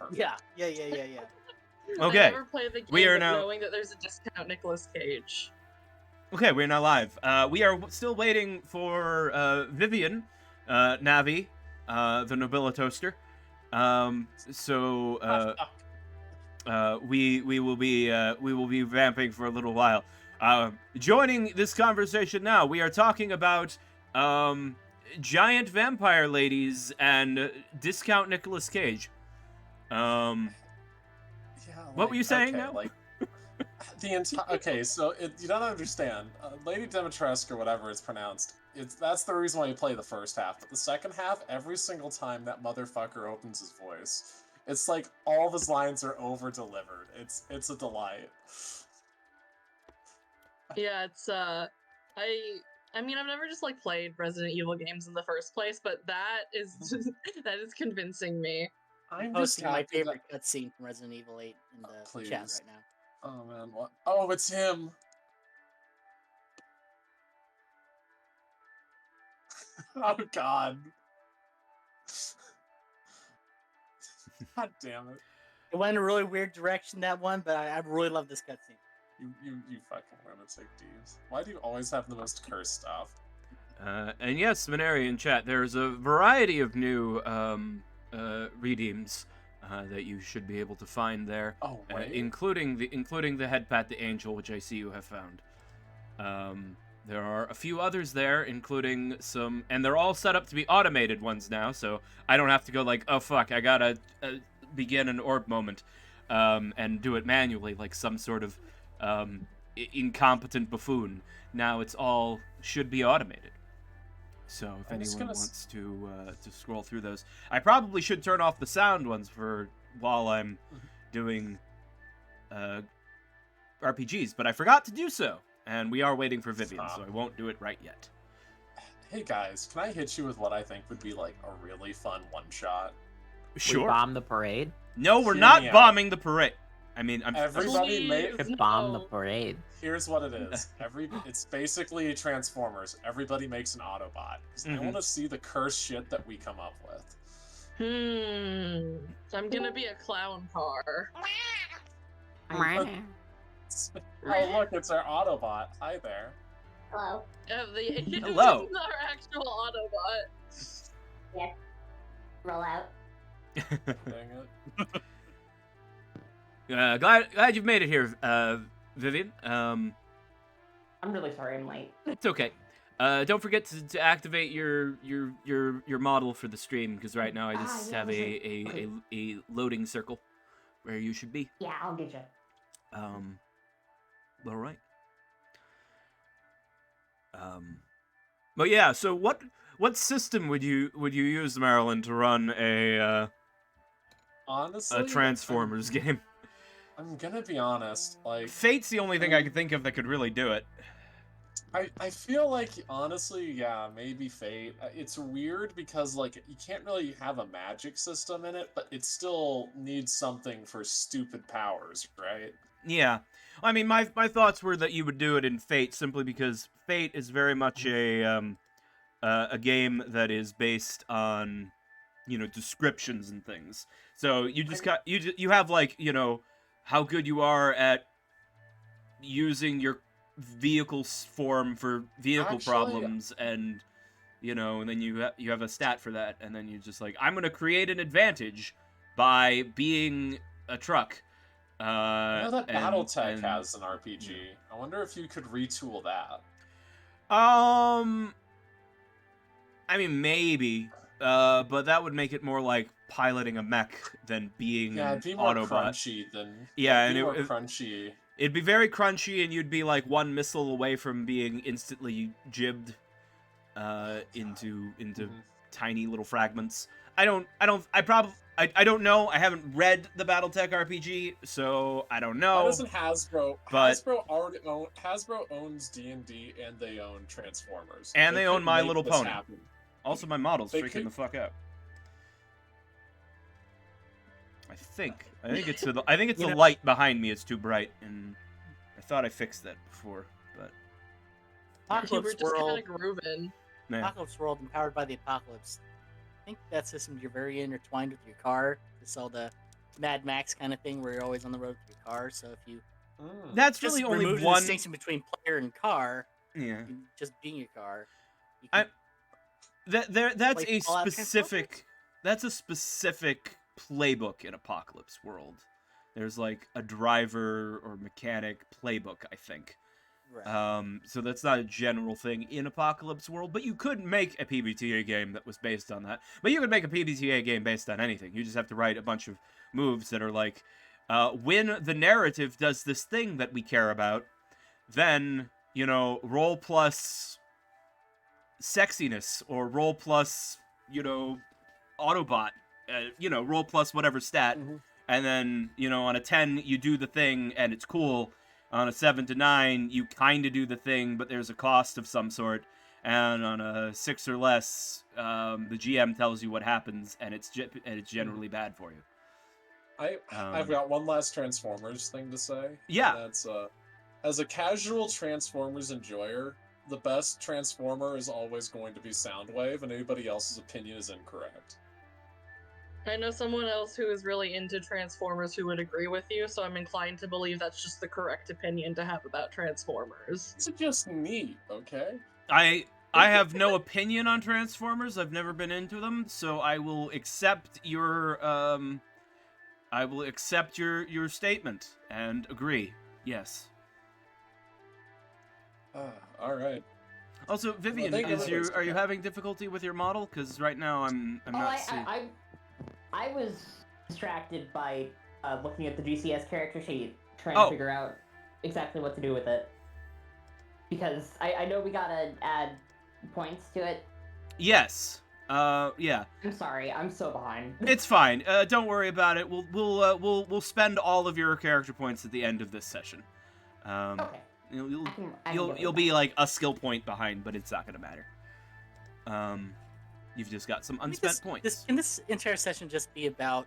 perfect. Yeah. Okay. I never play the game We are of now... knowing that there's a discount Nicolas Cage. Okay, we're now live. We are still waiting for Vivian, Navi, the Nobilitoaster. We will be vamping for a little while. Joining this conversation now, we are talking about giant vampire ladies and discount Nicolas Cage. What were you saying now? Like, the entire... Okay, so you don't understand. Lady Dimitrescu, or whatever it's pronounced, that's the reason why you play the first half. But the second half, every single time that motherfucker opens his voice, it's like all of his lines are over-delivered. It's a delight. Yeah, it's, I mean, I've never just, like, played Resident Evil games in the first place, but that is just, that is convincing me. I'm posting my favorite cutscene from Resident Evil 8 in the chat right now. Oh, man, what? Oh, it's him! Oh, God. God damn it. It went in a really weird direction, that one, but I really love this cutscene. You fucking lunatic, Deeves. Why do you always have the most cursed stuff? And yes, Minari in chat, there's a variety of new redeems that you should be able to find there, including the head pat the angel, which I see you have found. There are a few others there, including some, and they're all set up to be automated ones now, so I don't have to go like, oh fuck, I gotta begin an orb moment and do it manually like some sort of incompetent buffoon. Now it's all should be automated. So if anyone wants to scroll through those, I probably should turn off the sound ones for while I'm doing RPGs, but I forgot to do so, and we are waiting for Vivian, so I won't do it right yet. Hey guys, can I hit you with what I think would be like a really fun one-shot? Sure. We bomb the parade? No, we're not bombing the parade. I mean, everybody bomb the parade. Here's what it is. It's basically Transformers. Everybody makes an Autobot. Because I want to see the cursed shit that we come up with. I'm gonna be a clown car. Oh, look, it's our Autobot. Hi there. Hello. Hello. It's our actual Autobot. Yeah. Roll out. Dang it. Glad you've made it here, Vivian. I'm really sorry I'm late. It's okay. Don't forget to activate your model for the stream, because right now I just have a loading circle where you should be. Yeah, I'll get you. All right. But yeah, so what system would you use, Marilyn, to run honestly, a Transformers game? I'm gonna be honest, like... Fate's the only thing I can think of that could really do it. I feel like, honestly, yeah, maybe Fate. It's weird because, like, you can't really have a magic system in it, but it still needs something for stupid powers, right? Yeah. I mean, my thoughts were that you would do it in Fate simply because Fate is very much a game that is based on, descriptions and things. So you just you have, like, how good you are at using your vehicle form for vehicle problems, and and then you have a stat for that, and then you're just like, I'm gonna create an advantage by being a truck. I know that BattleTech has an RPG. I wonder if you could retool that. I mean, maybe, but that would make it more like piloting a mech than being an it'd be more Autobot. Crunchy than crunchy. It'd be very crunchy, and you'd be like one missile away from being instantly jibbed into tiny little fragments. I don't know. I haven't read the BattleTech RPG, so I don't know. Why doesn't Hasbro? But Hasbro owns D&D, and they own Transformers, and they own My Little Pony. Also, my model's freaking the fuck out. I think it's the light behind me is too bright, and I thought I fixed that before, but Apocalypse World. Apocalypse World, empowered by the apocalypse. I think that system you're very intertwined with your car to sell the Mad Max kind of thing where you're always on the road with your car. So if you That's just really only remove the one distinction between player and car, Yeah. just being your car. You I- can That's play a Fallout specific. That's a specific playbook in Apocalypse World. There's like a driver or mechanic playbook, I think. Right. So that's not a general thing in Apocalypse World, but you could make a PBTA game that was based on that. But you could make a PBTA game based on anything. You just have to write a bunch of moves that are like, when the narrative does this thing that we care about, then, roll plus sexiness, or roll plus, Autobot, roll plus whatever stat, and then, on a 10, you do the thing, and it's cool. On a 7 to 9, you kind of do the thing, but there's a cost of some sort. And on a 6 or less, the GM tells you what happens, and it's generally bad for you. I've got one last Transformers thing to say. Yeah. And that's, as a casual Transformers enjoyer, the best Transformer is always going to be Soundwave, and anybody else's opinion is incorrect. I know someone else who is really into Transformers who would agree with you, so I'm inclined to believe that's just the correct opinion to have about Transformers. It's just neat, okay? I have no opinion on Transformers. I've never been into them, so I will accept your your statement and agree. Yes. All right. Also, Vivian, are you having difficulty with your model? Because right now I'm not seeing. I was distracted by looking at the GCS character sheet, trying to figure out exactly what to do with it. Because I know we gotta add points to it. Yes. Yeah. I'm sorry, I'm so behind. It's fine. Don't worry about it. We'll spend all of your character points at the end of this session. Okay. You'll be like a skill point behind, but it's not gonna matter. You've just got some unspent points. Can this entire session just be about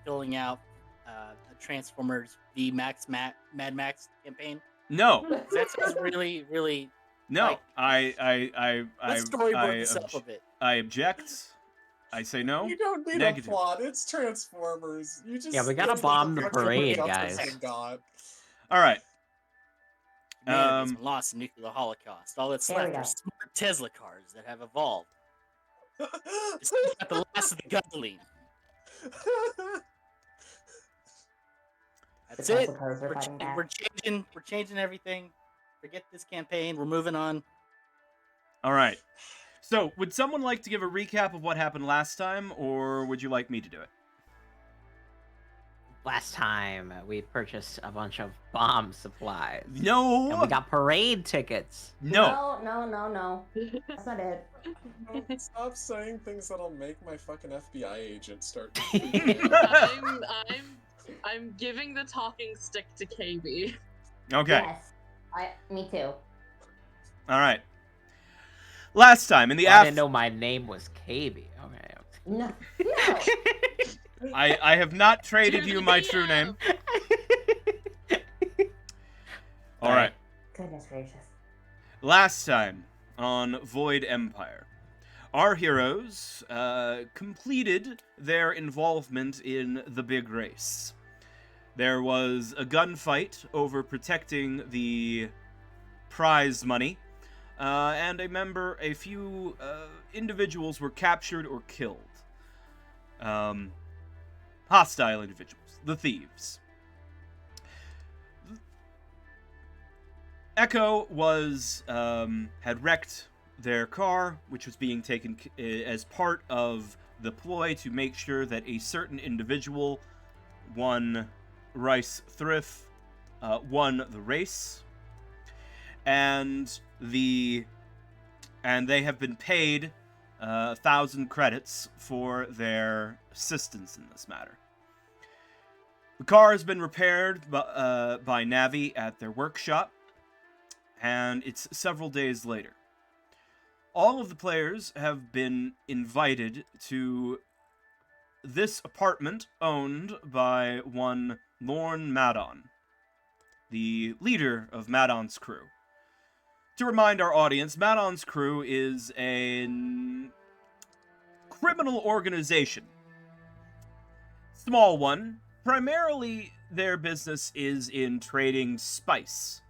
filling out a Transformers v Mad Max campaign? No. That sounds really, really. No. Like, let's storyboard this up a bit. I object. I say no. You don't need a plot. It's Transformers. You just we gotta bomb the parade, guys. All right. Humanity's been lost in nuclear holocaust. All that's left are smart Tesla cars that have evolved. It's got the last of the gasoline. That's it. We're changing everything. Forget this campaign. We're moving on. All right. So, would someone like to give a recap of what happened last time, or would you like me to do it? Last time, we purchased a bunch of bomb supplies. No! And we got parade tickets. No! No. That's not it. Stop saying things that'll make my fucking FBI agent start. I'm giving the talking stick to KB. Okay. Yes. Me too. All right. Last time in the I didn't know my name was KB. Okay. No. I have not traded you my true name. All right. Goodness gracious. Last time on Void Empire, our heroes completed their involvement in the big race. There was a gunfight over protecting the prize money, and a few individuals were captured or killed. Hostile individuals, the thieves. Echo had wrecked their car, which was being taken as part of the ploy to make sure that a certain individual, one Rice Thrift, won the race, and they have been paid 1,000 credits for their assistance in this matter. The car has been repaired by Navi at their workshop, and it's several days later. All of the players have been invited to this apartment owned by one Lorne Madon, the leader of Madon's crew. To remind our audience, Madon's crew is a criminal organization small one. Primarily, their business is in trading spice,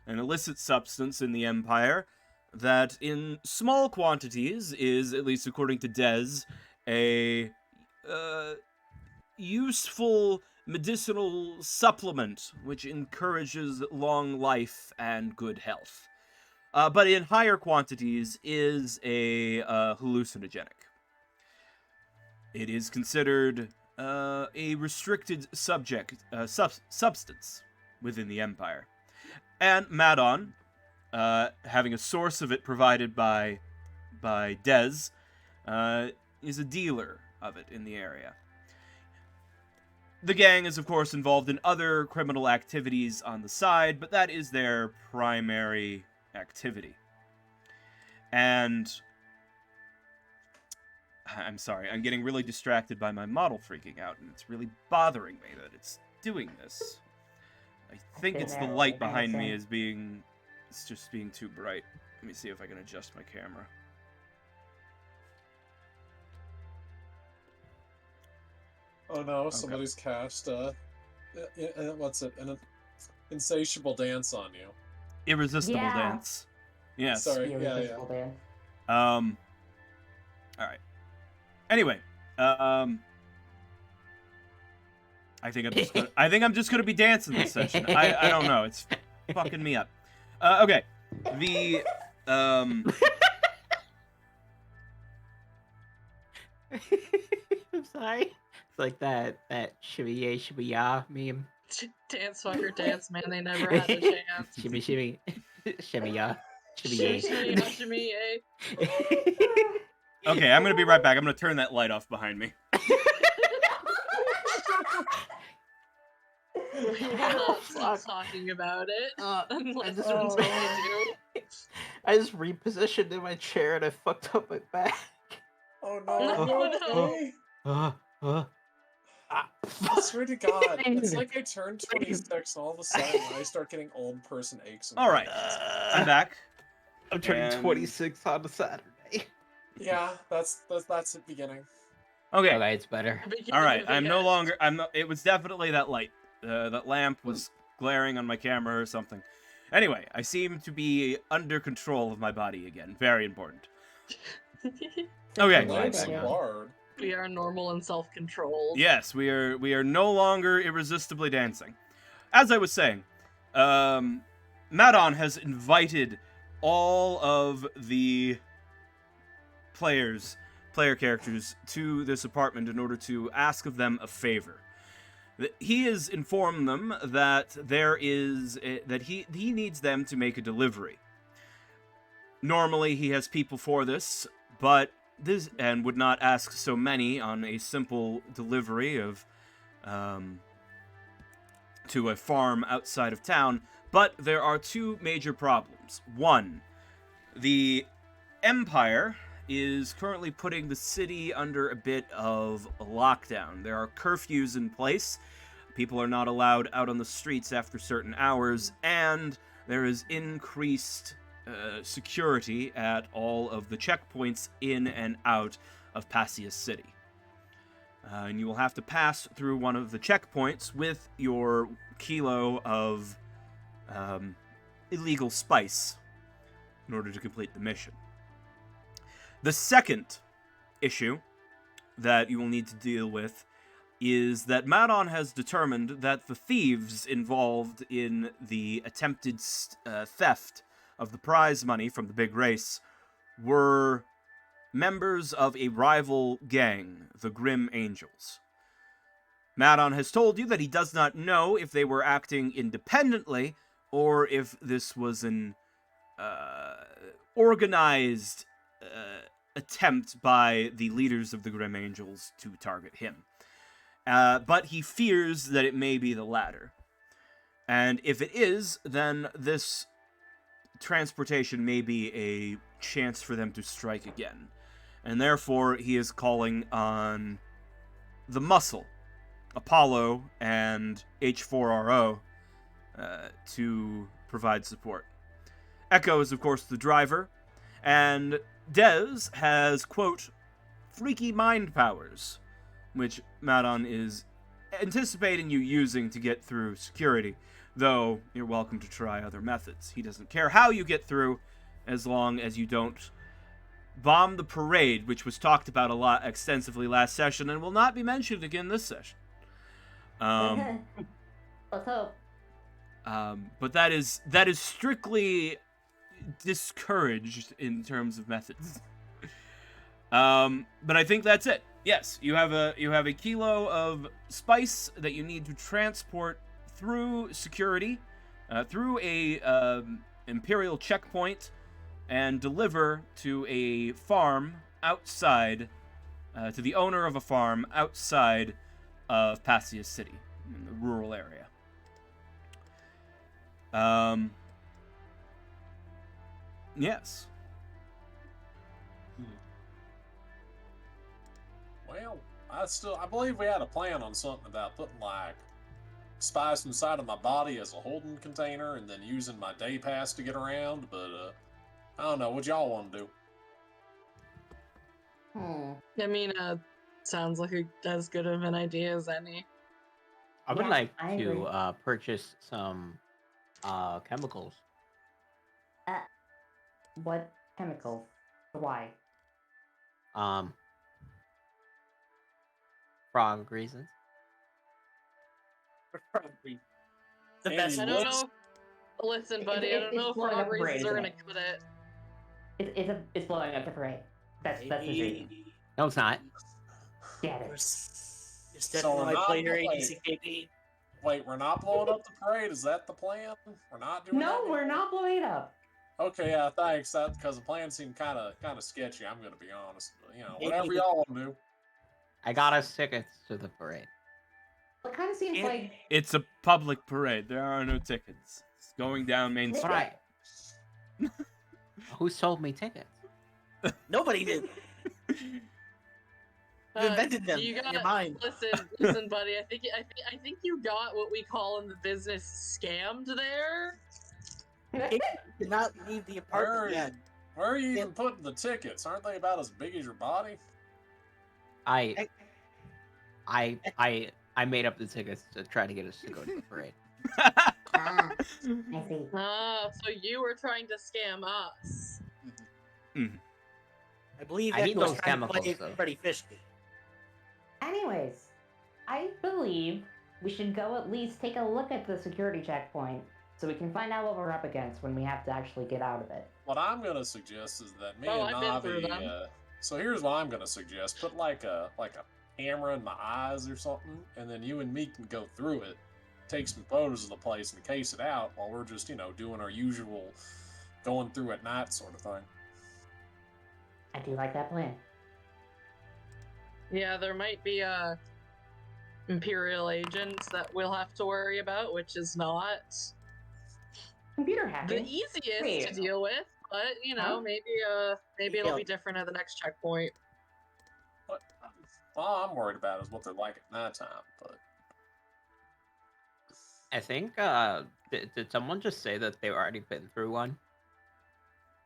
an illicit substance in the Empire that, in small quantities, is, at least according to Dez, a useful medicinal supplement which encourages long life and good health. But in higher quantities is a hallucinogenic. It is considered a restricted substance within the Empire. And Madon, having a source of it provided by Dez, is a dealer of it in the area. The gang is, of course, involved in other criminal activities on the side, but that is their primary activity. And I'm sorry, I'm getting really distracted by my model freaking out, and it's really bothering me that it's doing this. I think it's the light behind me it's just being too bright. Let me see if I can adjust my camera. Oh no, somebody's cast, what's it? An insatiable dance on you. Irresistible dance. Yes. Sorry, Irresistible dance. Alright. Anyway, I think I'm just gonna be dancing this session. I don't know, it's fucking me up. Okay. I'm sorry. It's like that shimmy shimmy ya meme. Dance fucker dance, man. They never had the chance. Shimmy shimmy shimmy ya Shimmy, shimmy shimmy, shimmy, yay. Okay, I'm gonna be right back. I'm gonna turn that light off behind me. We will not stop talking about it. Unless it's what you do. I just repositioned in my chair and I fucked up my back. Oh No, no. I swear to God, it's like I turned 26 and all of a sudden I start getting old person aches. Alright, I'm back. I'm turning 26 on a Saturday. Yeah, that's the beginning. Okay. Okay, it's better. Alright, it was definitely that light. That lamp was glaring on my camera or something. Anyway, I seem to be under control of my body again. Very important. Okay. We are normal and self-controlled. Yes, we are no longer irresistibly dancing. As I was saying, Madon has invited all of the player characters to this apartment in order to ask of them a favor. He has informed them that he needs them to make a delivery. Normally, he has people for this, but and would not ask so many on a simple delivery of to a farm outside of town. But there are two major problems. One, the Empire is currently putting the city under a bit of a lockdown. There are curfews in place. People are not allowed out on the streets after certain hours, and there is increased security at all of the checkpoints in and out of Passia City. And you will have to pass through one of the checkpoints with your kilo of illegal spice in order to complete the mission. The second issue that you will need to deal with is that Madon has determined that the thieves involved in the attempted theft of the prize money from the big race were members of a rival gang, the Grim Angels. Madon has told you that he does not know if they were acting independently or if this was an organized attempt by the leaders of the Grim Angels to target him. But he fears that it may be the latter. And if it is, then this transportation may be a chance for them to strike again. And therefore, he is calling on the Muscle, Apollo, and H4RO to provide support. Echo is, of course, the driver, and Dez has, quote, freaky mind powers, which Madon is anticipating you using to get through security, though you're welcome to try other methods. He doesn't care how you get through, as long as you don't bomb the parade, which was talked about a lot extensively last session and will not be mentioned again this session. Let's hope. But that is strictly discouraged in terms of methods. But I think that's it. Yes, you have a kilo of spice that you need to transport through security, through a Imperial checkpoint, and deliver to a farm outside, to the owner of a farm outside of Passia City, in the rural area. Yes. Well, I believe we had a plan on something about putting like spice inside of my body as a holding container and then using my day pass to get around, but I don't know, what y'all want to do? I mean, sounds like as good of an idea as any. I would Yeah, like I agree. to purchase some chemicals. What chemicals? Why? Frog reasons. Probably the Andy, best. I don't know. Listen, buddy, I don't know if blowing frog up the races parade, are gonna isn't cut it. It's blowing up the parade. That's the reason. No, it's not. Get it. It's So definitely we're my not player playing. ADCKB. Wait, we're not blowing up the parade? Is that the plan? We're not doing that? No, we're anymore? not blowing it up. Okay, yeah, thanks. That because the plan seemed kind of sketchy. I'm gonna be honest. But, Maybe whatever the- y'all want to do. I got us tickets to the parade. It kind of seems Yeah. like It's a public parade. There are no tickets. It's going down Main Yeah. Street. Right. Who sold me tickets? Nobody did. You invented them You in got, your mind. listen, buddy. I think you got what we call in the business scammed there. Did not leave the apartment yet. Where are you even putting the tickets? Aren't they about as big as your body? I made up the tickets to try to get us to go to the parade. I see. So you were trying to scam us. I believe I need Echo was those trying to play chemicals, though. Freddy Fishman. Anyways, I believe we should go at least take a look at the security checkpoint so we can find out what we're up against when we have to actually get out of it. What I'm gonna suggest is that me Oh, and I've been through them. Navi. So here's what I'm gonna suggest: put like a camera in my eyes or something, and then you and me can go through it, take some photos of the place, and case it out while we're just doing our usual going through at night sort of thing. I do like that plan. Yeah, there might be Imperial agents that we'll have to worry about, which is not Computer the hacking. easiest Wait. to deal with. But Huh? maybe it'll be different at the next checkpoint. What all I'm worried about is what they're like at nighttime. But I think did someone just say that they've already been through one?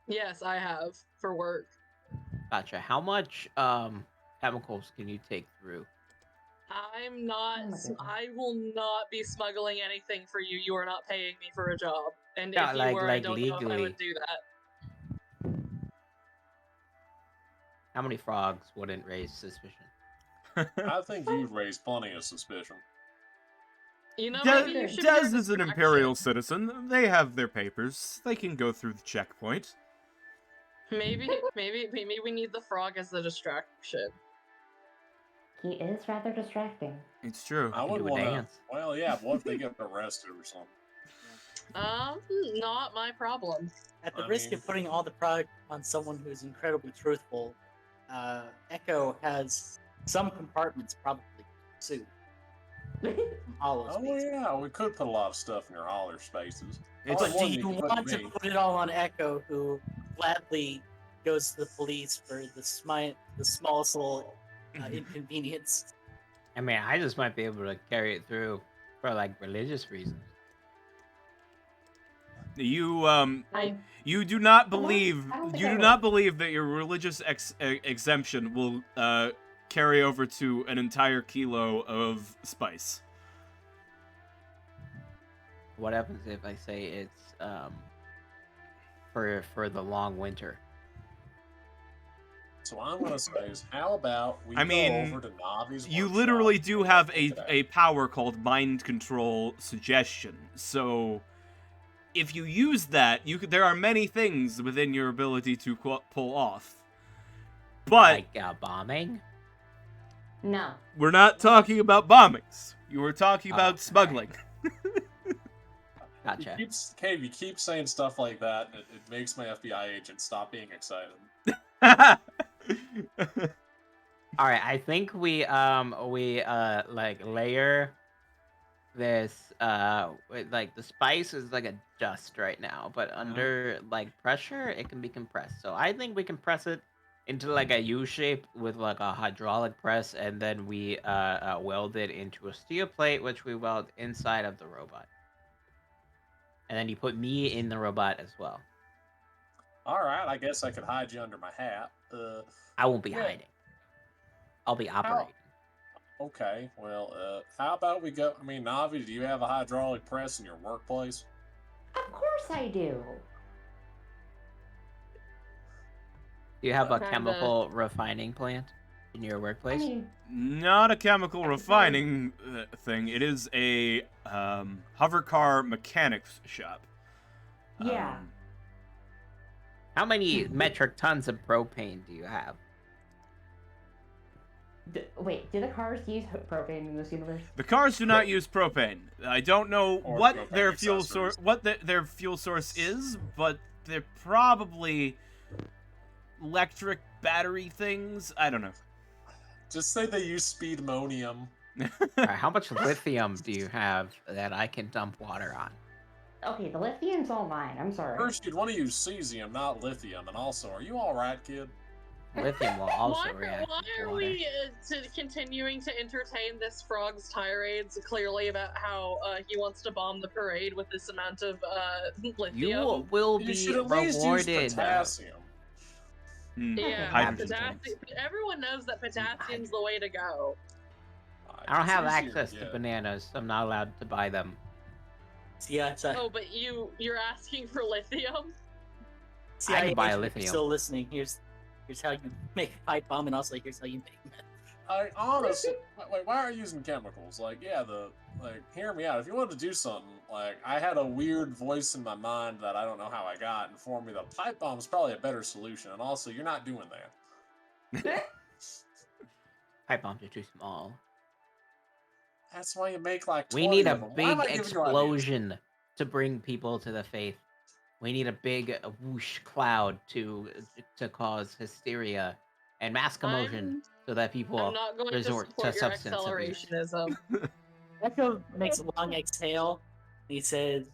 Yes, I have for work. Gotcha. How much chemicals can you take through? I'm not. Oh my goodness. I will not be smuggling anything for you. You are not paying me for a job. And Yeah, if you like- were, I like don't know if I legally. would do that. How many frogs wouldn't raise suspicion? I think you've raised plenty of suspicion. You know, maybe you should be our Dez is an distraction. Imperial citizen. They have their papers. They can go through the checkpoint. Maybe we need the frog as the distraction. He is rather distracting. It's true. I can would do a want to. dance. Well, yeah. What if they get arrested or something? Not my problem. At the I risk mean- of putting all the product on someone who's incredibly truthful, Echo has some compartments probably too. Hollow Oh spaces. yeah, we could put a lot of stuff in your holler spaces. It's- All But do one you can put want to me. put it all on Echo, who gladly goes to the police for the smallest little inconvenience? I mean, I just might be able to carry it through for like religious reasons. You I you do not Well, believe I don't think you I do would. not believe that your religious exemption will carry over to an entire kilo of spice. What happens if I say it's for the long winter? So what I'm gonna say is, how about we I go mean, over to Navi's you workshop literally do and have look it up. a power called mind control suggestion. So if you use that, there are many things within your ability to pull off. But Like bombing? No. we're not talking about bombings. You were talking about okay. smuggling. Gotcha. You keep saying stuff like that, and it makes my FBI agent stop being excited. All right, I think we like layer this like the spice is like a dust right now, but under like pressure it can be compressed. So I think we compress it into like a U shape with like a hydraulic press, and then we weld it into a steel plate, which we weld inside of the robot. And then you put me in the robot as well. All right, I guess I could hide you under my hat. I won't be yeah. hiding. I'll be operating. Okay, well, how about we go? I mean, Navi, do you have a hydraulic press in your workplace? Of course I do. Do you have a Kinda. chemical refining plant in your I workplace? mean, Not a chemical refining thing. It is a hover car mechanics shop. yeah. How many metric tons of propane do you have? Wait, do the cars use propane in this universe? The cars do not use propane. I don't know Or what propane their fuel source, accessories. their fuel source is, but they're probably electric battery things. I don't know. Just say they use speedmonium. Alright, how much lithium do you have that I can dump water on? Okay, the lithium's all mine. I'm sorry. First, you'd want to use cesium, not lithium. And also, are you all right, kid? Lithium will also Why react are with water. we continuing to entertain this frog's tirades clearly about how he wants to bomb the parade with this amount of lithium? You will You be should at least use rewarded. potassium. Yeah, Hydrogen potassium. tanks. Everyone knows that potassium's the way to go. I don't It's have easier access to get. bananas, so I'm not allowed to buy them. See, Oh, but you're asking for lithium? see, I can buy if you're lithium. still listening. Here's how you make a pipe bomb, and also here's how you make meth. I honestly, wait, why are you using chemicals? Like, yeah, hear me out. If you wanted to do something, like, I had a weird voice in my mind that I don't know how I got informed me that pipe bomb is probably a better solution. And also, you're not doing that. Pipe bombs are too small. That's why you make like 20 We need a of them. Why am big I giving you ideas? explosion to bring people to the faith. We need a big whoosh cloud to cause hysteria and mass commotion so that people I'm not going to resort support to your substance abuse. accelerationism. Echo makes a long exhale. He says,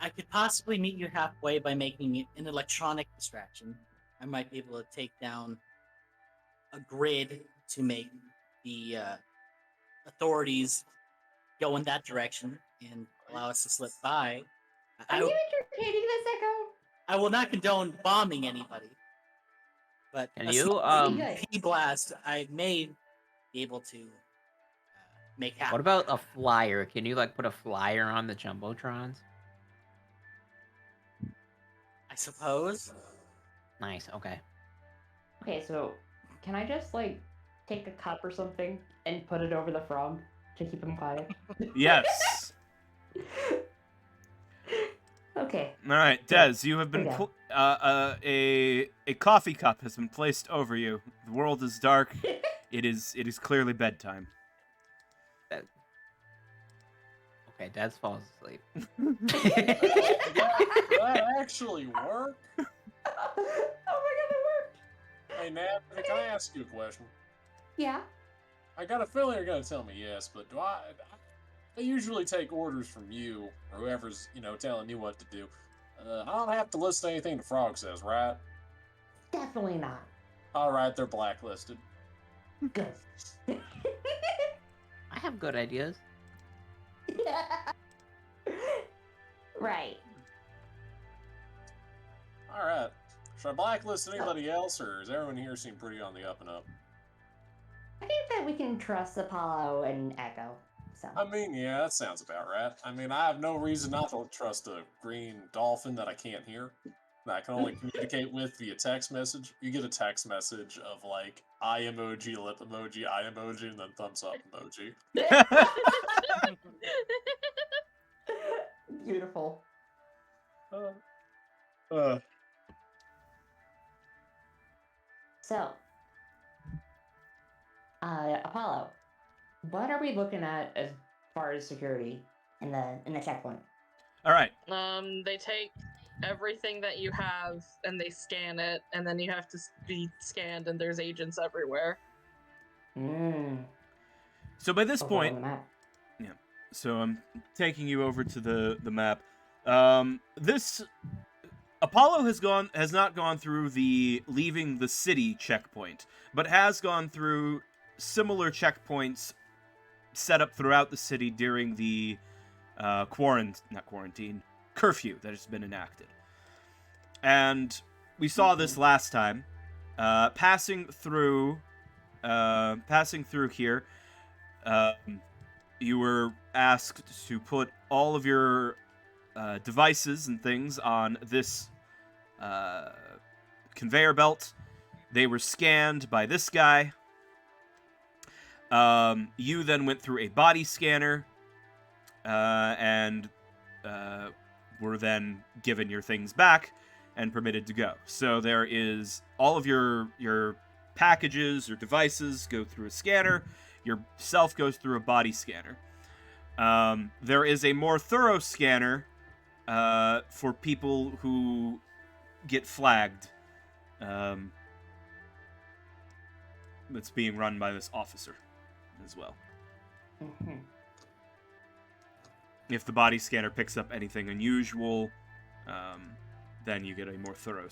I could possibly meet you halfway by making an electronic distraction. I might be able to take down a grid to make the authorities go in that direction and allow us to slip by. Are you entertaining this, Echo? I will not condone bombing anybody, but Can a you, small Good. P blast I may be able to make happen. What about a flyer? Can you like put a flyer on the jumbotrons? I suppose. Nice. Okay. Okay, so can I just like take a cup or something and put it over the frog to keep him quiet? Yes. Okay. All right, Des, you have been Okay. a coffee cup has been placed over you. The world is dark. It is clearly bedtime. Okay, Dad falls asleep. Did that actually work? Oh my god, it worked! Hey, Nat, can I ask you a question? Yeah. I got a feeling you're gonna tell me yes, but I usually take orders from you or whoever's, telling you what to do. I don't have to listen to anything the frog says, right? Definitely not. Alright, they're blacklisted. Good. I have good ideas. Right. Alright. Should I blacklist anybody else, or does everyone here seem pretty on the up and up? I think that we can trust Apollo and Echo. So. I mean, yeah, that sounds about right. I mean, I have no reason not to trust a green dolphin that I can't hear, that I can only communicate with via text message. You get a text message of like eye emoji, lip emoji, eye emoji, and then thumbs up emoji. Beautiful. So, Apollo, what are we looking at as far as security in the checkpoint? All right. They take everything that you have and they scan it, and then you have to be scanned, and there's agents everywhere. So by this On point, the map. yeah. So I'm taking you over to the map. This Apollo has not gone through the leaving the city checkpoint, but has gone through similar checkpoints set up throughout the city during the curfew that has been enacted. And we saw this last time. Passing through here, you were asked to put all of your devices and things on this conveyor belt. They were scanned by this guy. You then went through a body scanner, and were then given your things back and permitted to go. So there is all of your packages or devices go through a scanner. Yourself goes through a body scanner. There is a more thorough scanner for people who get flagged. That's being run by this officer as well. Mm-hmm. If the body scanner picks up anything unusual, then you get a more thorough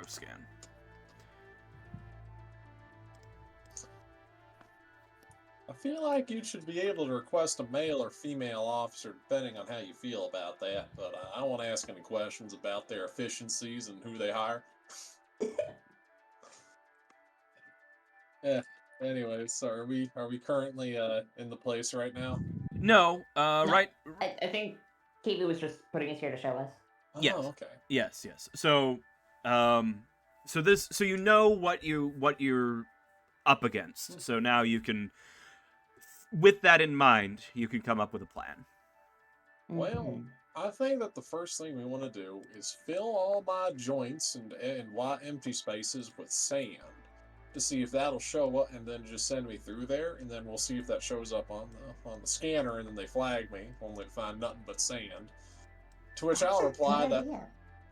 scan. I feel like you should be able to request a male or female officer depending on how you feel about that, but I won't ask any questions about their efficiencies and who they hire. Anyways, so are we currently in the place right now? No, No. right. I think Kaylee was just putting us here to show us. Yes. Oh, okay. Yes. So, so you know what you're up against. So now you can, with that in mind, you can come up with a plan. Well, I think that the first thing we want to do is fill all my joints and empty spaces with sand to see if that'll show up, and then just send me through there, and then we'll see if that shows up on the scanner, and then they flag me, only to find nothing but sand. To which I'll reply that,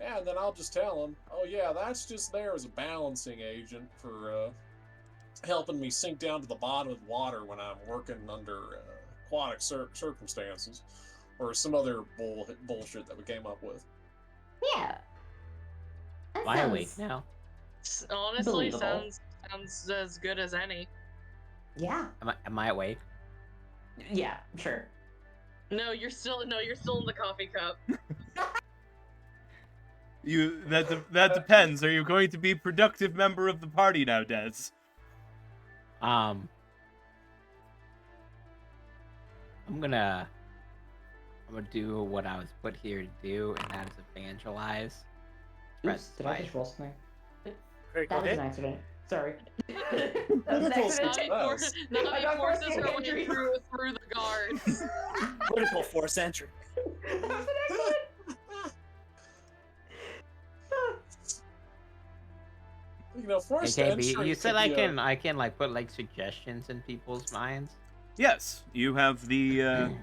yeah, and then I'll just tell them, oh yeah, that's just there as a balancing agent for helping me sink down to the bottom of the water when I'm working under aquatic circumstances, or some other bullshit that we came up with. Yeah. That Why sounds- awake now? Honestly, Believable. sounds as good as any. Yeah. Am I awake? Yeah, sure. No, you're still in the coffee cup. That depends. Are you going to be a productive member of the party now, Des? I'm gonna do what I was put here to do, and that is evangelize. Oops, did I just roll something? Great, That was an okay. accident. Sorry. Political That Navi got forces forced her way entry. through the guards. Political force entry. was an accident. You know, Hey, forced KB, entry you said could I be can like put like suggestions in people's minds. Yes, you have the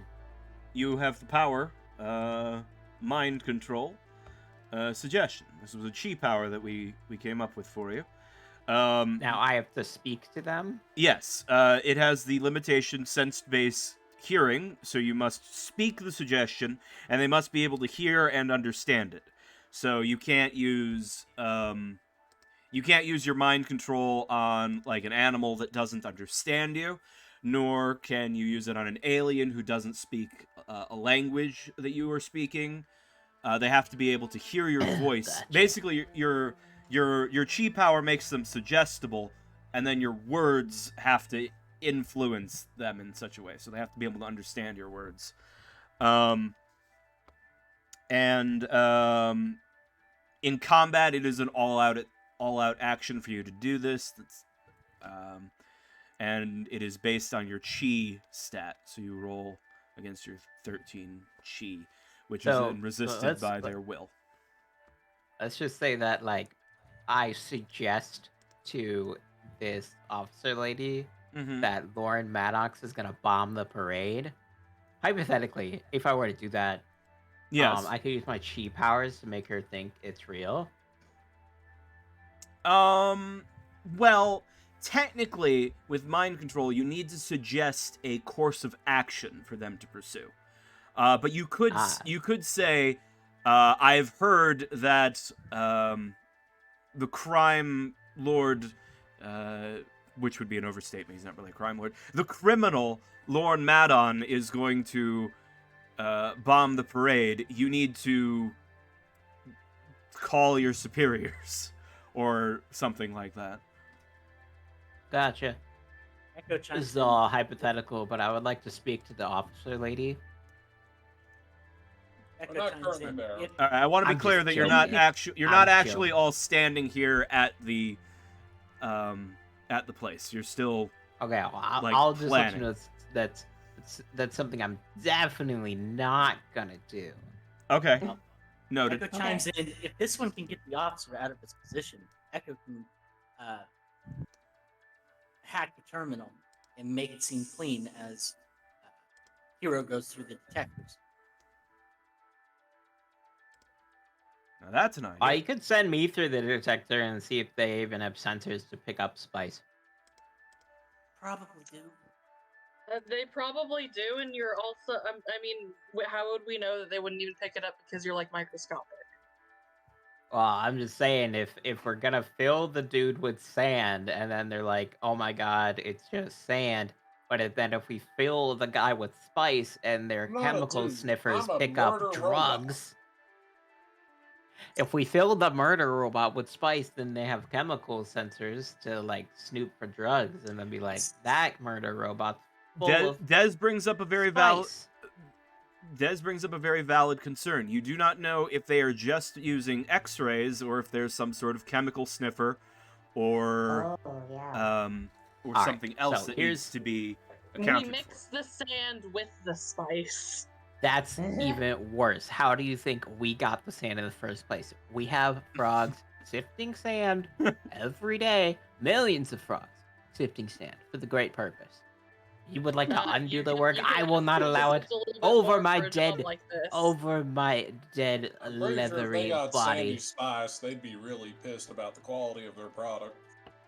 power, mind control, suggestion. This was a chi power that we came up with for you. Now I have to speak to them. Yes, it has the limitation sense-based hearing, so you must speak the suggestion, and they must be able to hear and understand it. So you can't use your mind control on like an animal that doesn't understand you, nor can you use it on an alien who doesn't speak a language that you are speaking. They have to be able to hear your voice. Gotcha. Basically, your chi power makes them suggestible, and then your words have to influence them in such a way, so they have to be able to understand your words. In combat, it is an all-out action for you to do this. And it is based on your chi stat, so you roll against your 13 chi, which is then resisted by their will. Let's just say that, like, I suggest to this officer lady that Lauren Maddox is gonna bomb the parade. Hypothetically, if I were to do that, Yes. I could use my chi powers to make her think it's real. Well, technically, with mind control, you need to suggest a course of action for them to pursue. But you could say, I've heard that the crime lord, which would be an overstatement, he's not really a crime lord, the criminal, Lorne Madon, is going to bomb the parade. You need to call your superiors, or something like that. Gotcha. Echo This chimes is in. all hypothetical, but I would like to speak to the officer lady. We're Echo not chimes currently in. there. I want to be I'm clear just that you're not joking. actually joking. all standing here at the place. You're still Okay, well, like, I'll just planning. let you know that's something I'm definitely not gonna do. Okay. Oh. Noted. Echo chimes in. If this one can get the officer out of his position, Echo can hack the terminal and make it seem clean as Hero goes through the detectors. Now that's an idea. You could send me through the detector and see if they even have sensors to pick up spice. Probably do. They probably do, and you're also. I mean, how would we know that they wouldn't even pick it up because you're like microscopic? Well, I'm just saying, if we're gonna fill the dude with sand, and then they're like, "Oh my god, it's just sand," but then if we fill the guy with spice and their I'm not a chemical dude. sniffers I'm a pick up murder drugs, if we fill the murder robot with spice, then they have chemical sensors to like snoop for drugs, and then be like, "That murder robot's full of Des brings up a very valid. spice." Des brings up a very valid concern. You do not know if they are just using X-rays or if there's some sort of chemical sniffer, or yeah. something else so that here's- needs to be We accounted mix the sand with the spice. That's even worse. How do you think we got the sand in the first place? We have frogs sifting sand every day. Millions of frogs sifting sand for the great purpose. You would like to undo the work? I will not allow it. Over my dead, over my dead I'm pretty sure if they leathery got body. Sandy Spice, they'd be really pissed about the quality of their product.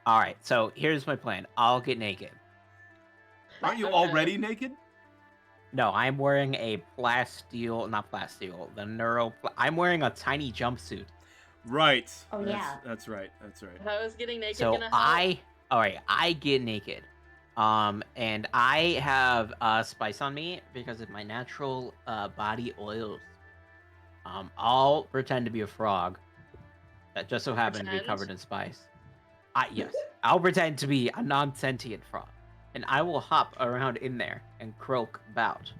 All right, so here's my plan. I'll get naked. for. Aren't you Okay. already naked? No, I'm wearing a not plasteel, the neuro. I'm wearing a tiny jumpsuit. Right. Oh, yeah. That's right. That's right. How is getting naked So gonna help? I get naked. And I have spice on me because of my natural body oils. I'll pretend to be a frog that just so happened to be Pretend? covered in spice. Yes, I'll pretend to be a non-sentient frog, and I will hop around in there and croak about,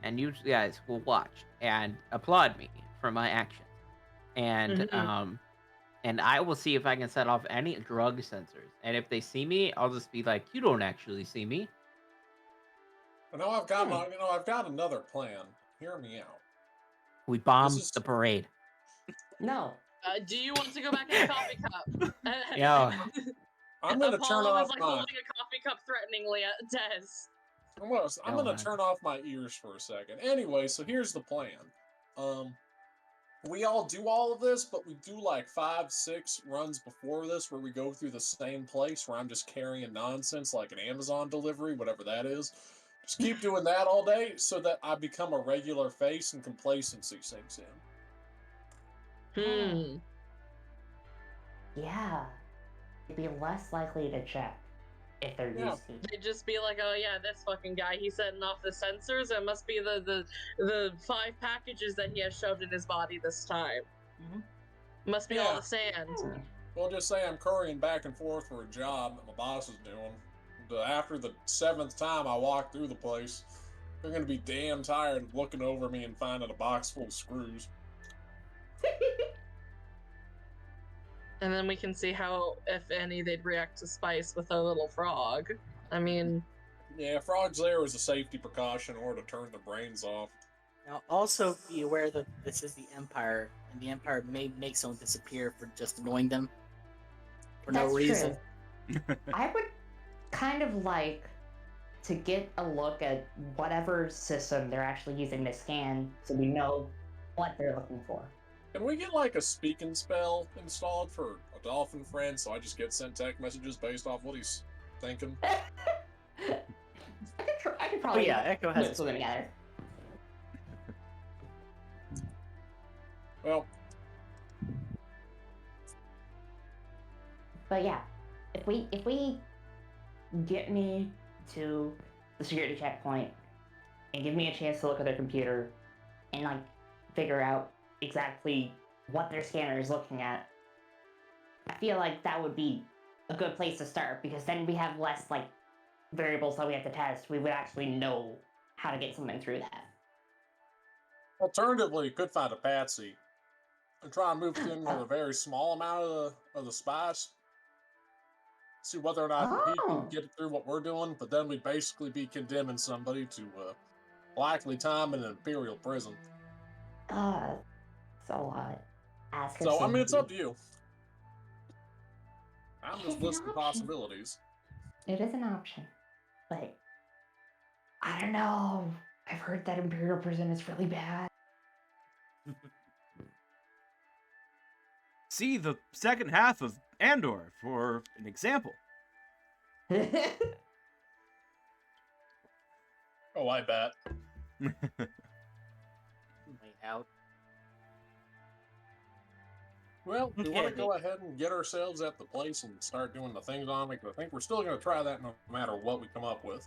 and you guys will watch and applaud me for my actions, and and I will see if I can set off any drug sensors, and if they see me, I'll just be like, "You don't actually see me." But now I've got I've got another plan. Hear me out. We bomb This is- the parade. No. Do you want to go back in the coffee cup? Yeah. I'm gonna turn Apollo off is like my. holding a coffee cup threateningly at Des. I'm Oh, gonna man. turn off my ears for a second. Anyway, so here's the plan. We all do all of this, but we do like 5-6 runs before this where we go through the same place where I'm just carrying nonsense like an Amazon delivery, whatever that is. Just keep doing that all day so that I become a regular face and complacency sinks in. Yeah. You'd be less likely to check if they're Yeah. used to. They'd just be like, oh yeah, this fucking guy, he's setting off the sensors. It must be the 5 packages that he has shoved in his body this time. Mhm. Must be all the sand. We'll just say I'm currying back and forth for a job that my boss is doing. After the 7th time I walk through the place, they're gonna be damn tired of looking over me and finding a box full of screws. And then we can see how, if any, they'd react to Spice with a little frog. I mean, Yeah, frogs there as a safety precaution or to turn their brains off. Now, also be aware that this is the Empire, and the Empire may make someone disappear for just annoying them for That's no reason. true. I would kind of like to get a look at whatever system they're actually using to scan so we know what they're looking for. Can we get like a speaking spell installed for a dolphin friend so I just get sent text messages based off what he's thinking? I could probably Echo has put something together. Well, But yeah, if we get me to the security checkpoint and give me a chance to look at their computer and like figure out exactly what their scanner is looking at, I feel like that would be a good place to start, because then we have less like variables that we have to test. We would actually know how to get something through that. alternatively, you could find a patsy and try and move in with a very small amount of the spice. See whether or not he can get it through what we're doing, but then we'd basically be condemning somebody to likely time in an Imperial prison. So ask So, I mean, it's Cindy. up to you. I'm just It's an listing option. possibilities. It is an option, but I don't know. I've heard that Imperial prison is really bad. See the second half of Andor for an example. Oh, I bet. Way out. Well, we want to Okay. go ahead and get ourselves at the place and start doing the things on it, 'cause I think we're still going to try that no matter what we come up with.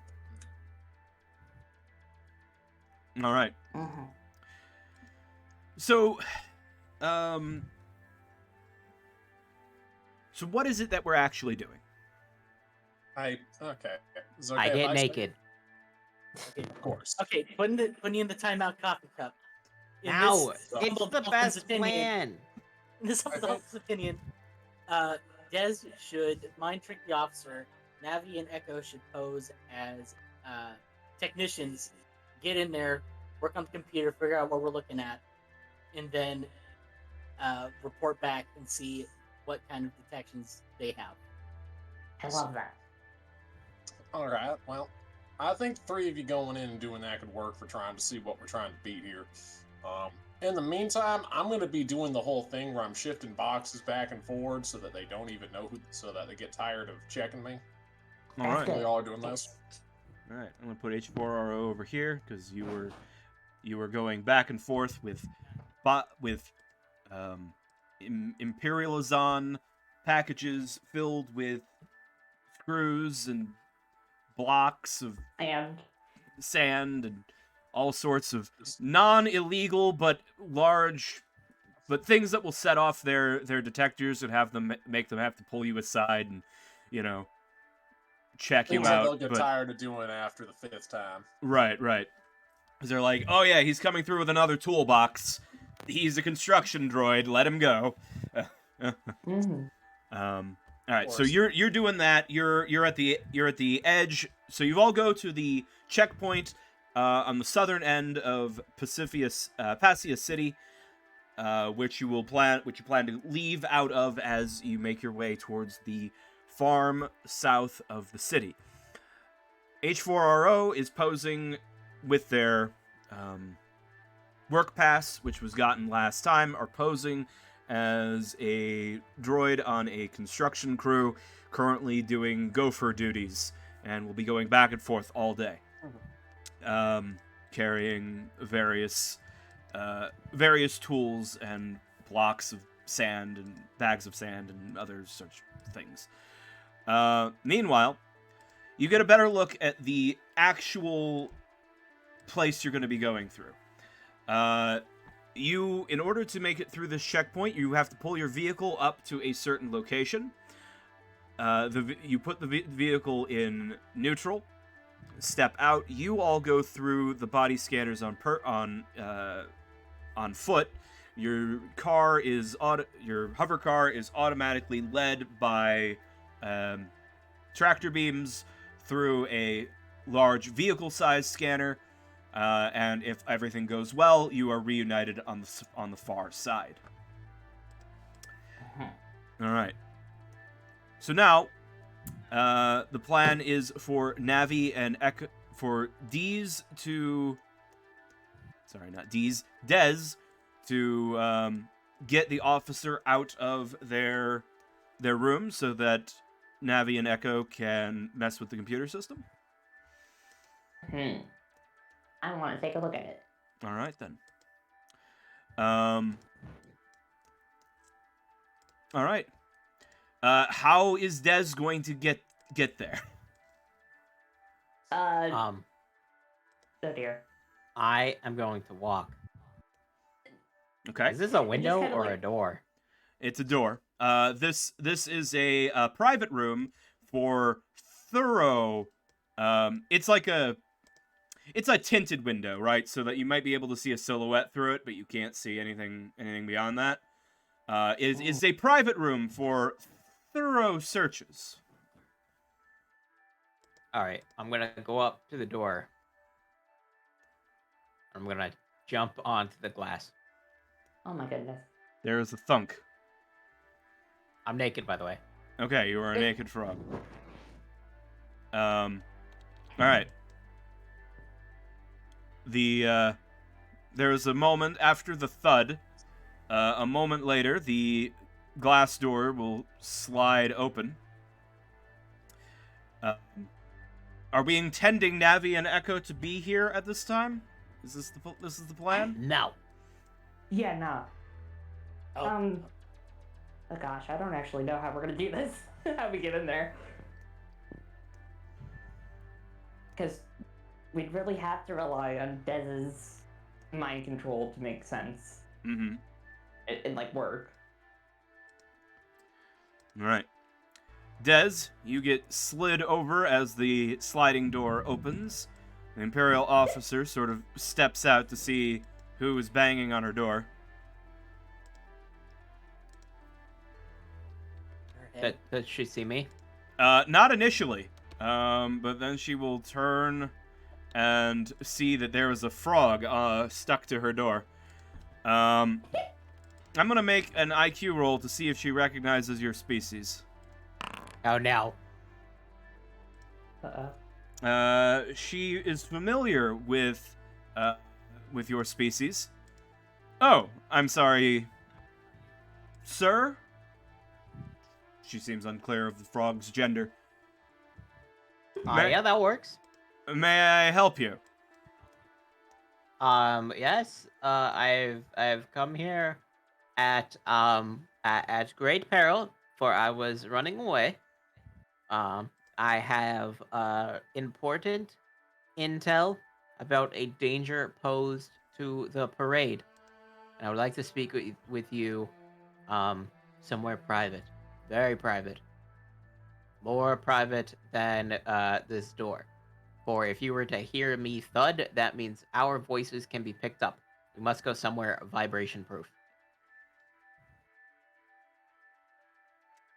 All right. Uh-huh. So, so what is it that we're actually doing? Okay. Is it I okay if get say- naked. Of course. Okay, putting you in the timeout coffee cup. In Ow! this It's humble the dolphin's best opinion- plan. In this humble dolphin's opinion, Des should mind trick the officer. Navi and Echo should pose as technicians. Get in there, work on the computer, figure out what we're looking at, and then report back and see what kind of detections they have. I love that. All right. Well, I think the 3 of you going in and doing that could work for trying to see what we're trying to beat here. In the meantime, I'm going to be doing the whole thing where I'm shifting boxes back and forward so that they don't even know so that they get tired of checking me. All right. We all doing this. All right. I'm gonna put H4RO over here because you were going back and forth with Imperializon packages filled with screws and blocks of And sand and all sorts of non-illegal but large, but things that will set off their detectors and have them make them have to pull you aside and, you know, check Things you that out. they'll get but- tired of doing after the 5th time. Right. Because they're like, oh yeah, he's coming through with another toolbox. He's a construction droid. Let him go. All right, so course. you're doing that. You're at the edge. So you all go to the checkpoint on the southern end of Passia City, which you plan to leave out of as you make your way towards the farm south of the city. H4RO is posing with their work pass, which was gotten last time, are posing as a droid on a construction crew currently doing gopher duties, and will be going back and forth all day, carrying various tools and blocks of sand and bags of sand and other such things. Meanwhile, you get a better look at the actual place you're going to be going through. in order to make it through this checkpoint, you have to pull your vehicle up to a certain location. You put the vehicle in neutral, step out. You all go through the body scanners on foot. Your hover car is automatically led by tractor beams through a large vehicle-sized scanner, and if everything goes well, you are reunited on the far side. All right. So now, the plan is for Navi and Dez to get the officer out of their room so that Navi and Echo can mess with the computer system. I want to take a look at it. All right then. All right. How is Dez going to get there? Oh dear. I am going to walk. Okay. Is this a window kinda or like- a door? It's a door. This is a private room for thorough. It's a tinted window, right? So that you might be able to see a silhouette through it, but you can't see anything beyond that. Is a private room for thorough searches. All right, I'm gonna go up to the door. I'm gonna jump onto the glass. Oh my goodness. There is a thunk. I'm naked, by the way. Okay, you are a naked frog. All right. There is a moment after the thud. A moment later, the glass door will slide open. Are we intending Navi and Echo to be here at this time? Is this the plan? No. Yeah, no. Oh. Oh gosh, I don't actually know how we're gonna do this. How we get in there? Because we'd really have to rely on Dez's mind control to make sense. Mm-hmm. And like work. All right. Dez, you get slid over as the sliding door opens. The Imperial officer sort of steps out to see who is banging on her door. Does she see me? Not initially. But then she will turn and see that there is a frog stuck to her door. I'm gonna make an IQ roll to see if she recognizes your species. Oh no. She is familiar with your species. Oh, I'm sorry, sir? She seems unclear of the frog's gender. Yeah, that works. May I help you? Yes. I've come here at great peril, for I was running away. I have important intel about a danger posed to the parade, and I would like to speak with you somewhere private, very private, more private than this door. For if you were to hear me thud, that means our voices can be picked up. We must go somewhere vibration proof.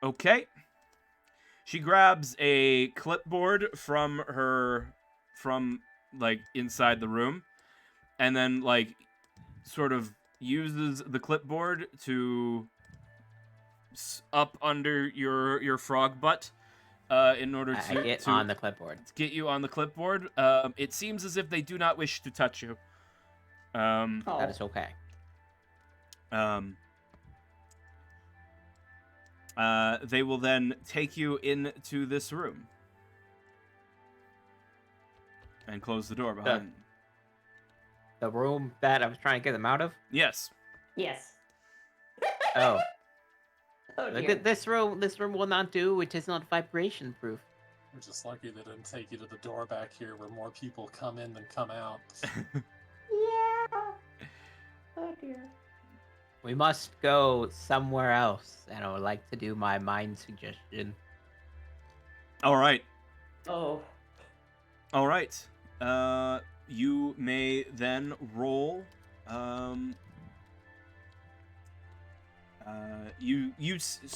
Okay. She grabs a clipboard from like inside the room, and then like sort of uses the clipboard to up under your frog butt in order to get on the clipboard. Get you on the clipboard. It seems as if they do not wish to touch you. That is okay. They will then take you into this room and close the door behind them. The room that I was trying to get them out of? Yes. Yes. Oh. Oh Look dear. at this room will not do. It is not vibration proof. We're just lucky they didn't take you to the door back here where more people come in than come out. Yeah. Oh dear. We must go somewhere else, and I would like to do my mind suggestion. All right. Oh. All right. You may then roll. So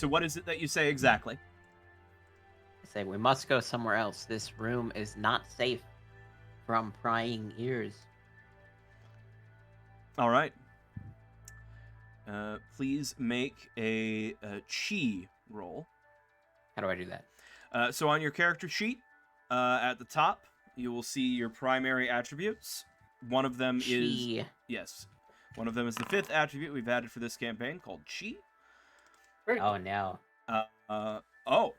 what is it that you say exactly? I say we must go somewhere else. This room is not safe from prying ears. All right. Please make a chi roll. How do I do that? So on your character sheet, at the top, you will see your primary attributes. One of them is Chi. yes. One of them is the 5th attribute we've added for this campaign called chi. Oh no. Oh.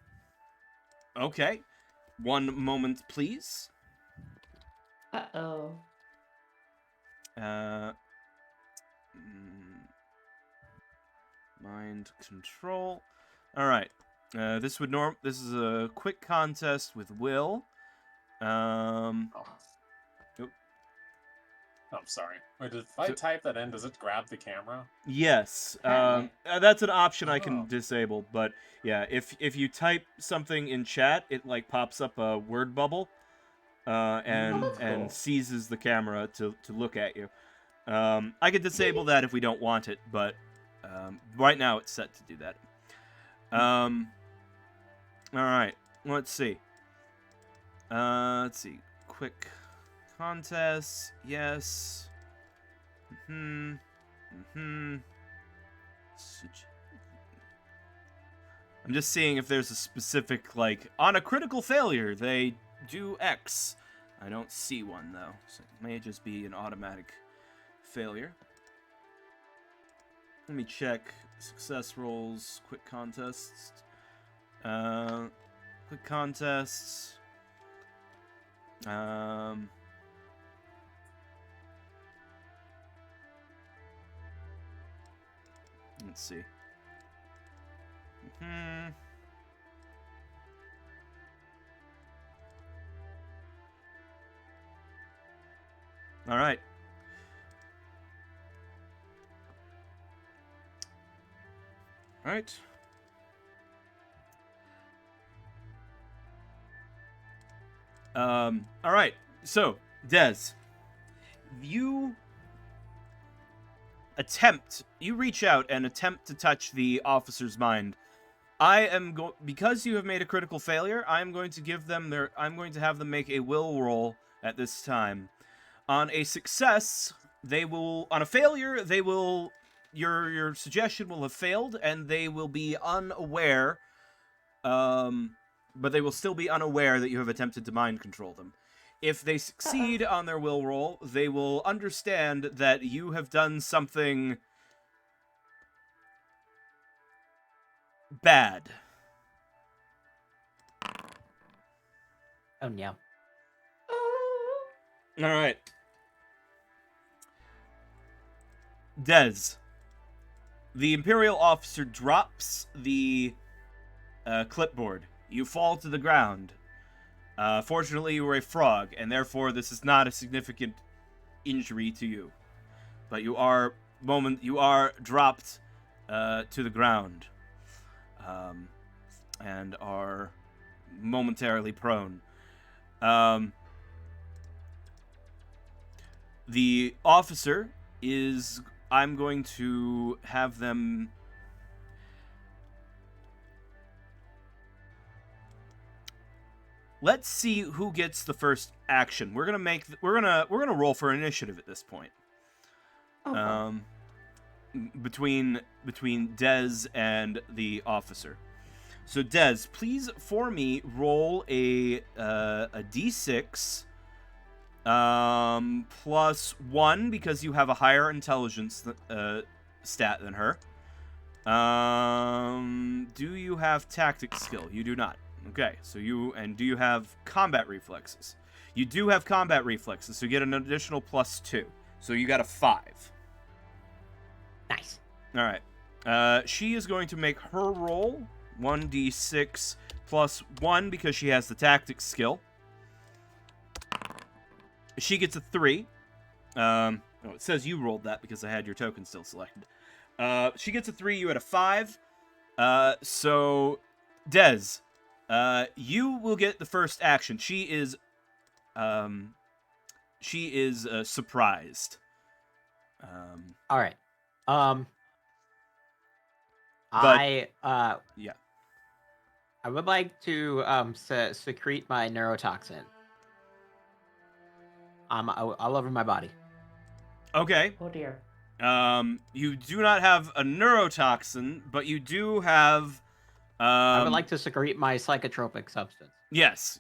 Okay. One moment, please. Uh-oh. Mind control. All right. This is a quick contest with Will. Oh, I'm sorry. Wait, if I type that in, does it grab the camera? Yes. That's an option I can disable, but yeah, if you type something in chat, it like pops up a word bubble, and that's cool. seizes the camera to look at you. I could disable that if we don't want it, but right now it's set to do that. All right. Let's see. Quick contests. Yes. I'm just seeing if there's a specific, like, on a critical failure, they do X. I don't see one, though, so it may just be an automatic failure. Let me check success rolls, quick contests. Quick contests. Let's see. All right. All right. All right. So, Dez, you reach out and attempt to touch the officer's mind. Because you have made a critical failure, I'm going to have them make a will roll at this time. On a success, on a failure, your suggestion will have failed and they will be unaware, but they will still be unaware that you have attempted to mind control them. If they succeed on their will roll, they will understand that you have done something bad. Oh no. All right. Dez. The Imperial officer drops the clipboard. You fall to the ground. Fortunately, you were a frog, and therefore this is not a significant injury to you. But you are dropped to the ground, and are momentarily prone. The officer is... I'm going to have them... Let's see who gets the first action. We're gonna roll for initiative at this point. Between Dez and the officer. So Dez, please for me roll a d6 +1 because you have a higher intelligence stat than her. Do you have tactics skill? You do not. Okay, so do you have combat reflexes? You do have combat reflexes, so you get an additional +2. So you got a 5. Nice. All right. She is going to make her roll 1d6 +1 because she has the tactics skill. She gets a 3. Oh, it says you rolled that because I had your token still selected. She gets a 3, you had a 5. So, Dez, you will get the first action. She is surprised. All right. But- I yeah. I would like to secrete my neurotoxin. All over my body. Okay. Oh dear. You do not have a neurotoxin, but you do have. I would like to secrete my psychotropic substance. Yes.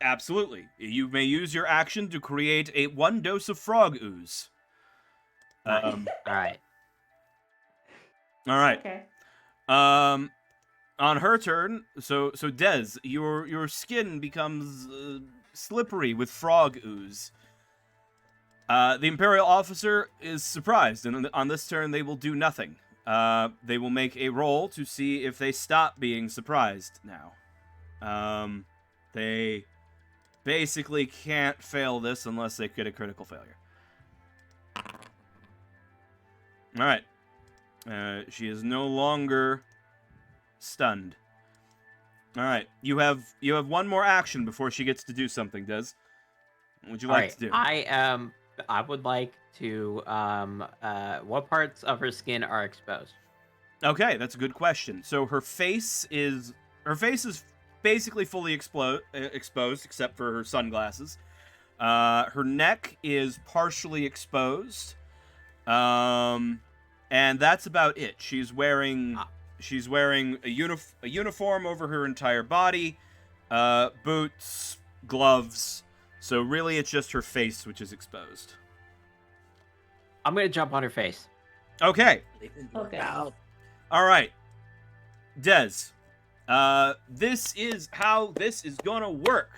Absolutely. You may use your action to create a 1 dose of frog ooze. All right. All right. Okay. On her turn, so Dez, your skin becomes slippery with frog ooze. The Imperial officer is surprised, and on this turn they will do nothing. They will make a roll to see if they stop being surprised now. They basically can't fail this unless they get a critical failure. All right. She is no longer stunned. All right. You have 1 more action before she gets to do something, Des. What would you like to do? I would like to what parts of her skin are exposed? Okay, that's a good question. So her face is basically fully exposed except for her sunglasses. Her neck is partially exposed. And that's about it. She's wearing a uniform over her entire body, boots, gloves. So really, it's just her face which is exposed. I'm gonna jump on her face. Okay. Okay. All right. Dez. This is how this is gonna work.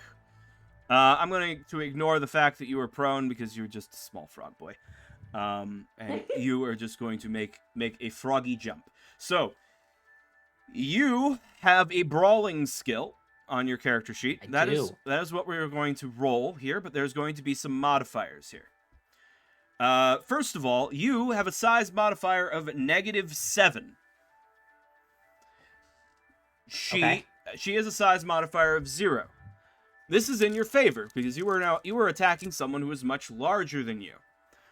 I'm going to ignore the fact that you were prone because you're just a small frog boy. And you are just going to make a froggy jump. So, you have a brawling skill on your character sheet. That is what we're going to roll here, but there's going to be some modifiers here. First of all, you have a size modifier of -7. She has a size modifier of 0. This is in your favor because you were attacking someone who is much larger than you.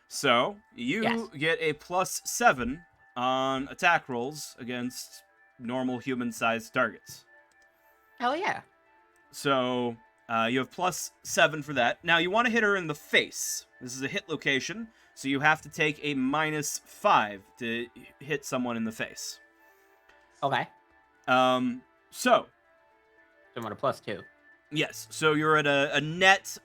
So, you get a +7 on attack rolls against normal human-sized targets. Hell yeah. So, you have +7 for that. Now, you want to hit her in the face. This is a hit location, so you have to take a -5 to hit someone in the face. Okay. So I'm on a +2. Yes, so you're at a net.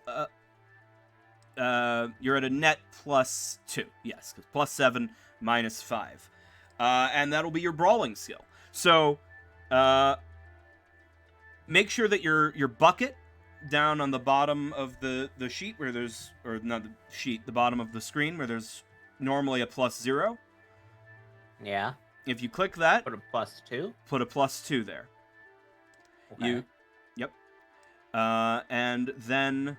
You're at a net +2. Yes, because +7 -5, and that'll be your brawling skill. So, make sure that your bucket down on the bottom of the sheet where there's, or not the sheet, the bottom of the screen where there's normally a +0. Yeah. If you click that, Put a +2. put a +2 there. Okay. Yep. And then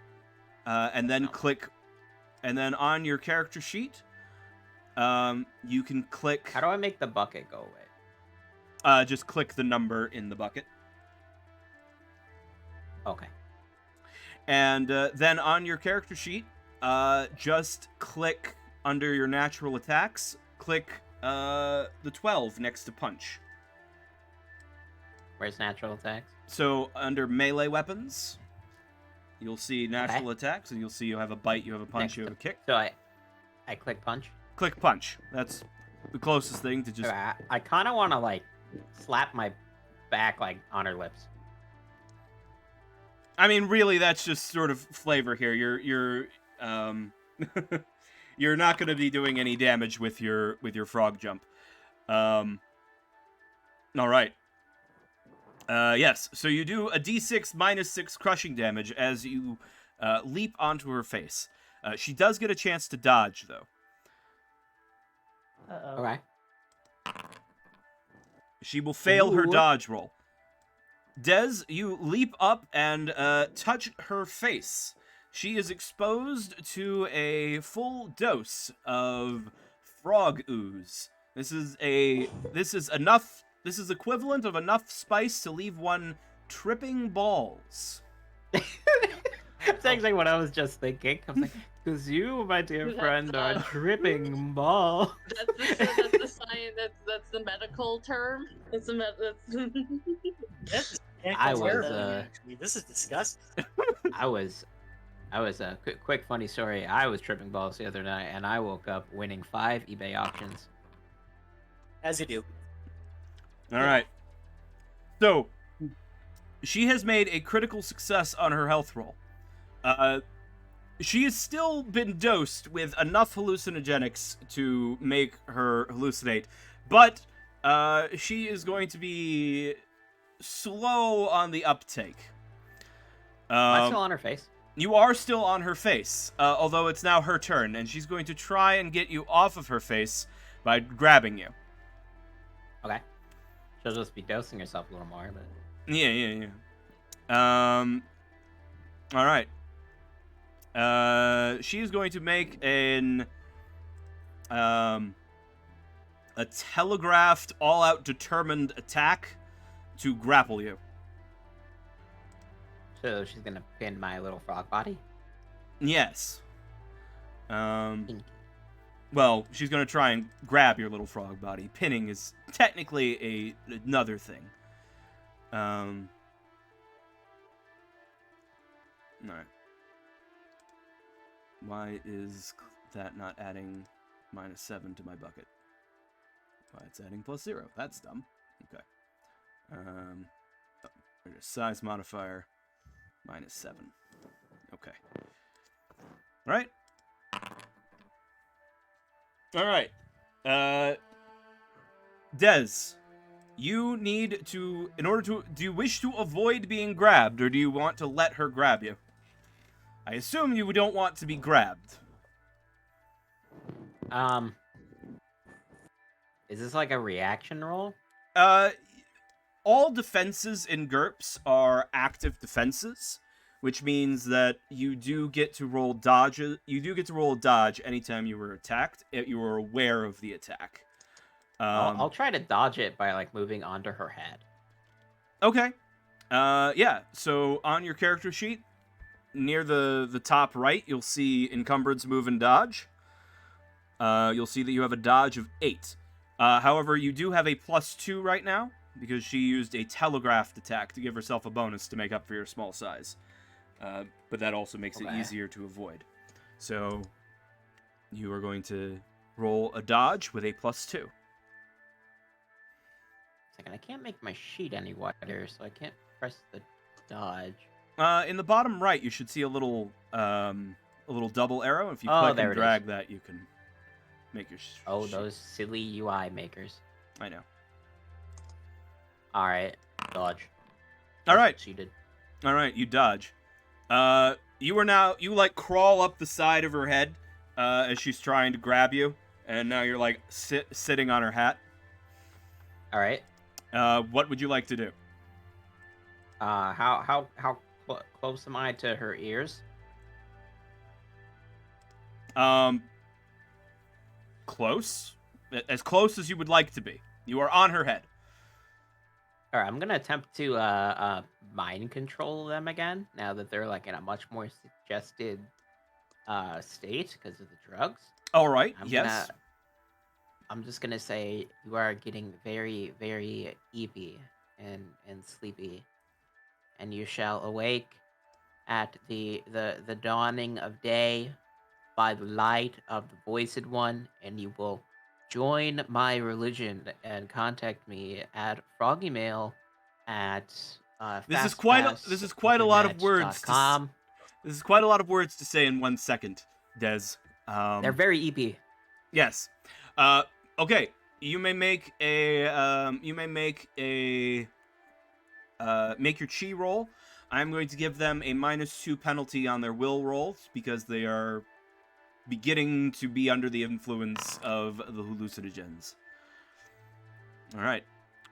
click, and then on your character sheet, you can click. How do I make the bucket go away? Just click the number in the bucket. Okay. And then on your character sheet, just click under your natural attacks. Click the 12 next to punch. Where's natural attacks? So under melee weapons, you'll see natural attacks, and you'll see you have a bite, you have a punch, you have a kick. So I click punch. Click punch. That's the closest thing to just. I kind of want to like slap my back like on her lips. I mean, really, that's just sort of flavor here. You're you're not going to be doing any damage with your frog jump. All right. Yes. So you do a d6 -6 crushing damage as you leap onto her face. She does get a chance to dodge, though. Uh-oh. Okay. She will fail her Ooh. dodge roll. Dez, you leap up and touch her face. she is exposed to a full dose of frog ooze. This is equivalent of enough spice to leave one tripping balls. That's actually what I was just thinking. I was like, because you, my dear That's, friend, are uh, tripping ball. That's the science. That's the medical term. That's the This is I was, terrifying, actually. This is disgusting. I was a quick funny story. I was tripping balls the other night, and I woke up winning 5 eBay auctions. As you do. All right. So, she has made a critical success on her health roll. She has still been dosed with enough hallucinogenics to make her hallucinate, but she is going to be slow on the uptake. Am I still on her face? You are still on her face, although it's now her turn, and she's going to try and get you off of her face by grabbing you. Okay. She'll just be dosing herself a little more, but... Yeah. All right. She is going to make a telegraphed, all-out determined attack to grapple you. So she's gonna pin my little frog body? Yes. Well, she's going to try and grab your little frog body. Pinning is technically another thing. Alright. Why is that not adding -7 to my bucket? Why, it's adding +0. That's dumb. Okay. There's a size modifier, -7. Okay. Alright. Alright. Dez, you need to, do you wish to avoid being grabbed, or do you want to let her grab you? I assume you don't want to be grabbed. Is this like a reaction roll? All defenses in GURPS are active defenses, which means that you do get to roll dodge. You do get to roll a dodge anytime you were attacked. If you were aware of the attack. I'll try to dodge it by like moving onto her head. Okay. Yeah. So on your character sheet, near the top right, you'll see encumbrance, move, and dodge. You'll see that you have a dodge of 8. However, you do have a +2 right now because she used a telegraphed attack to give herself a bonus to make up for your small size. But that also makes it easier to avoid. So you are going to roll a dodge with a +2. Second, I can't make my sheet any wider, so I can't press the dodge. In the bottom right, you should see a little double arrow. If you click and drag that, you can make your sheet. Those silly UI makers. I know. All right, dodge. All right. Cheated. All right, you dodge. You like crawl up the side of her head as she's trying to grab you, and now you're like sitting on her hat. All right. What would you like to do? How close am I to her ears? Close. As close as you would like to be. You are on her head. All right, I'm gonna attempt to mind control them again now that they're like in a much more suggested state because of the drugs. All right. I'm just gonna say you are getting very, very eepy and sleepy, and you shall awake at the dawning of day by the light of the voiced one, and you will join my religion and contact me at froggymail at This is quite a lot of words. This is quite a lot of words to say in 1 second, Des. They're very eepy. Yes. Okay. You may make make your chi roll. I'm going to give them a -2 penalty on their will rolls because they are beginning to be under the influence of the hallucinogens. All right.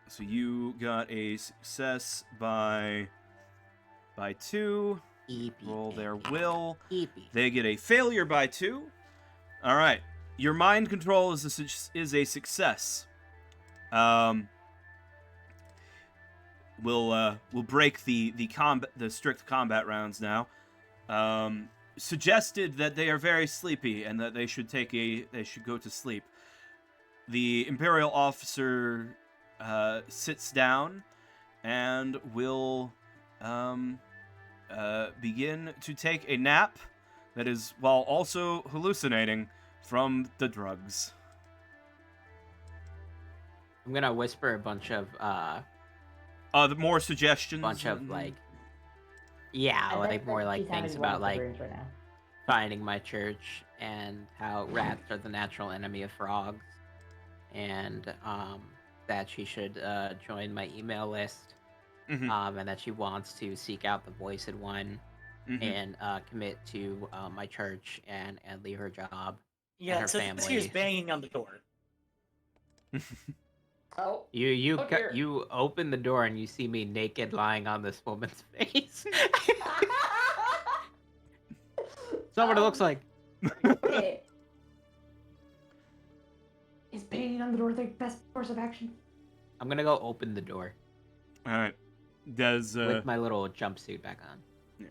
So you got a success by 2. roll their will. Eepy. They get a failure by 2. All right. Your mind control is a success. We'll break the strict combat rounds now. Suggested that they are very sleepy and that they should go to sleep. The Imperial officer sits down and will begin to take a nap that is while also hallucinating from the drugs. I'm gonna whisper a bunch of The more suggestions. More like things about like finding my church and how rats are the natural enemy of frogs, and that she should join my email list, Mhm. And that she wants to seek out the Voiced One Mhm. and commit to my church and leave her job. Yeah, her so this here's family. banging on the door. Oh, You open the door and you see me naked lying on this woman's face. That's what it looks like. okay. Is banging on the door the best course of action? I'm gonna go open the door All right. Does with my little jumpsuit back on. Yeah.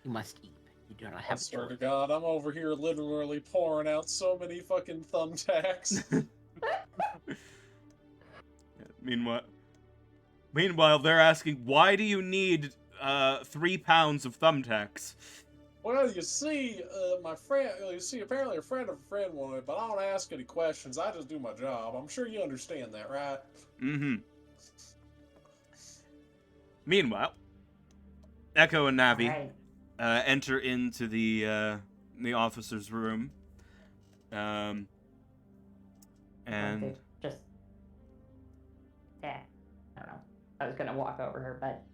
You must eat. You do not I have swear to to. God, I'm over here literally pouring out so many fucking thumbtacks. Meanwhile, they're asking, why do you need 3 pounds of thumbtacks? Well, you see, my friend, apparently a friend of a friend wanted, but I don't ask any questions. I just do my job. I'm sure you understand that, right? Mm-hmm. Meanwhile, Echo and Navi Right. enter into the officer's room. And Just. Yeah. I don't know. I was gonna walk over her, but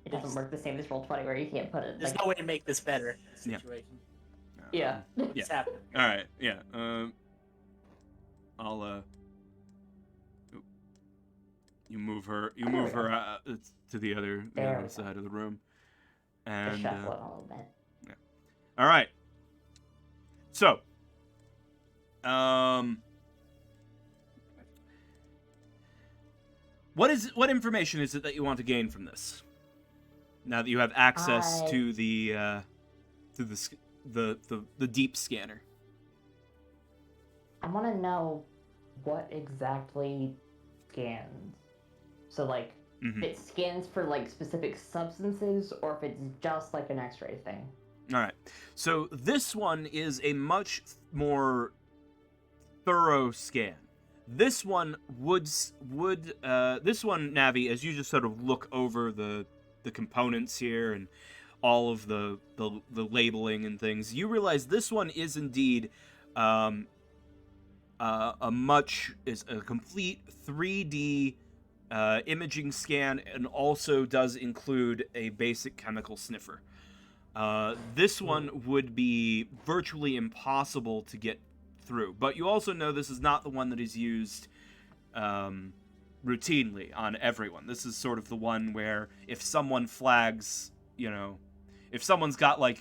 it doesn't work the same as Roll20 where you can't put it. There's Like, no way to make this better. Yeah. Situation. yeah. It's happening. All right. Yeah. I'll you move her to the other There we go. side of the room. Just And shuffle it a little bit. all right. So, what information is it that you want to gain from this? Now that you have access to the deep scanner. I want to know what exactly scans. So, like, Mhm. if it scans for, like, specific substances, or if it's just, like, an x-ray thing. All right. So this one is a much more thorough scan. This one this one, Navi, as you just sort of look over the components here and all of the labeling and things, you realize this one is indeed a complete 3D imaging scan, and also does include a basic chemical sniffer. This one would be virtually impossible to get through, but you also know this is not the one that is used routinely on everyone. This is sort of the one where if someone flags, if someone's got a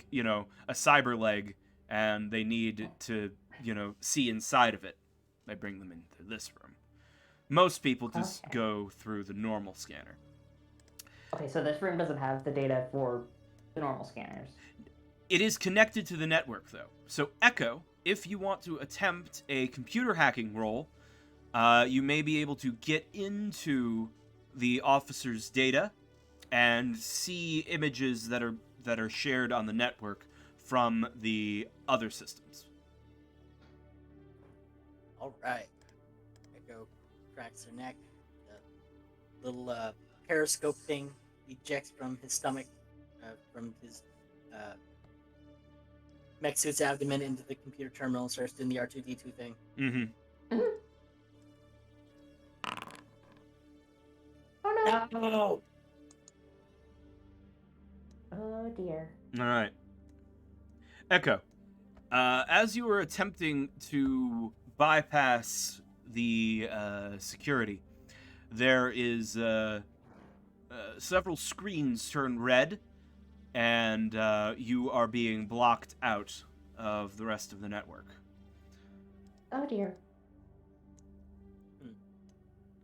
cyber leg and they need to, see inside of it, they bring them into this room. Most people just go through the normal scanner. Okay, so this room doesn't have the data for the normal scanners. It is connected to the network, though. So, Echo, if you want to attempt a computer hacking roll, you may be able to get into the officer's data and see images that are shared on the network from the other systems. All right. Echo cracks her neck. The little periscope thing ejects from his stomach, from his mech suit's abdomen into the computer terminal and starts doing the R2-D2 thing. Mm-hmm. Oh no! No! Oh dear. All right. Echo, as you were attempting to bypass the security, there is several screens turn red, and you are being blocked out of the rest of the network. Oh dear.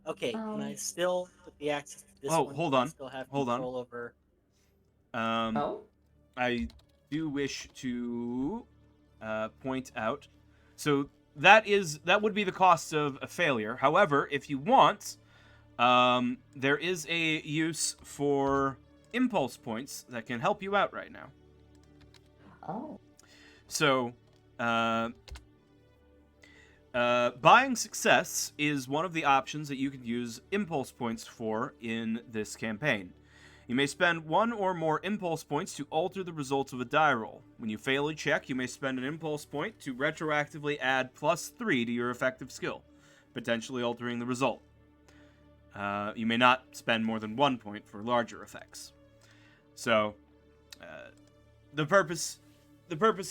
Okay, can I still, with the access to this Oh, one, hold can I on. still have Hold on. control over... Oh? I do wish to point out, so that would be the cost of a failure. However, if you want, there is a use for impulse points that can help you out right now. Oh. So, buying success is one of the options that you can use impulse points for in this campaign. You may spend one or more impulse points to alter the results of a die roll. When you fail a check, you may spend an impulse point to retroactively add +3 to your effective skill, potentially altering the result. You may not spend more than 1 point for larger effects. So, the purpose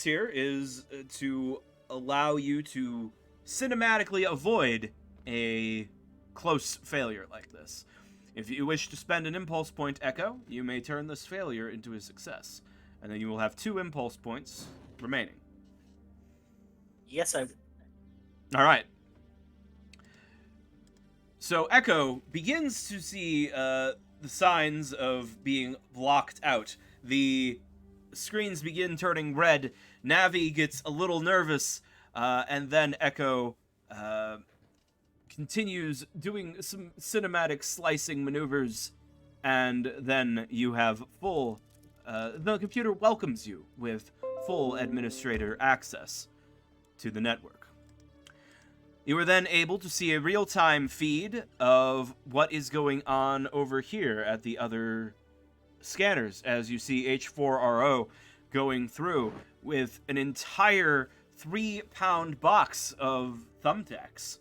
here is to allow you to cinematically avoid a close failure like this. If you wish to spend an impulse point, Echo, you may turn this failure into a success, and then you will have 2 impulse points remaining. Yes, I... All right. So Echo begins to see the signs of being blocked out. The screens begin turning red. Navi gets a little nervous, and then Echo continues doing some cinematic slicing maneuvers, and then you have full... the computer welcomes you with full administrator access to the network. You are then able to see a real-time feed of what is going on over here at the other scanners, as you see H4RO going through with an entire 3-pound box of thumbtacks.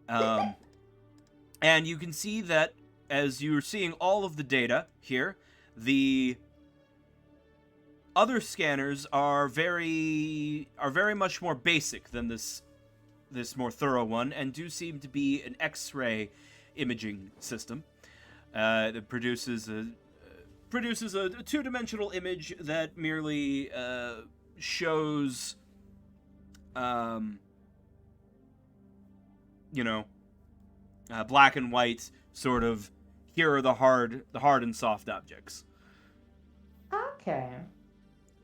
And you can see that as you're seeing all of the data here, the other scanners are very much more basic than this more thorough one, and do seem to be an X-ray imaging system that produces a two-dimensional image that merely shows, black and white sort of. Here are the hard and soft objects. Okay.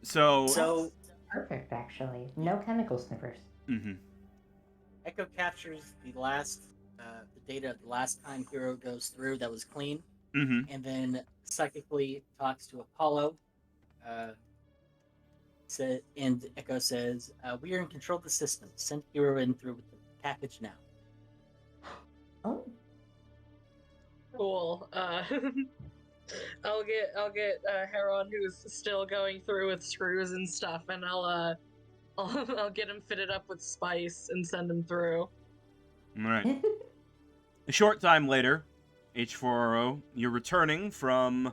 So That's perfect, actually. No chemical sniffers. Mm-hmm. Echo captures the last, the data the last time Hero goes through that was clean, Mm-hmm. and then psychically talks to Apollo. And Echo says, "We are in control of the system. Send Hero in through with the package now." Oh. Cool. I'll get Heron, who's still going through with screws and stuff, and I'll get him fitted up with spice and send him through. All right. A short time later, H4RO, you're returning from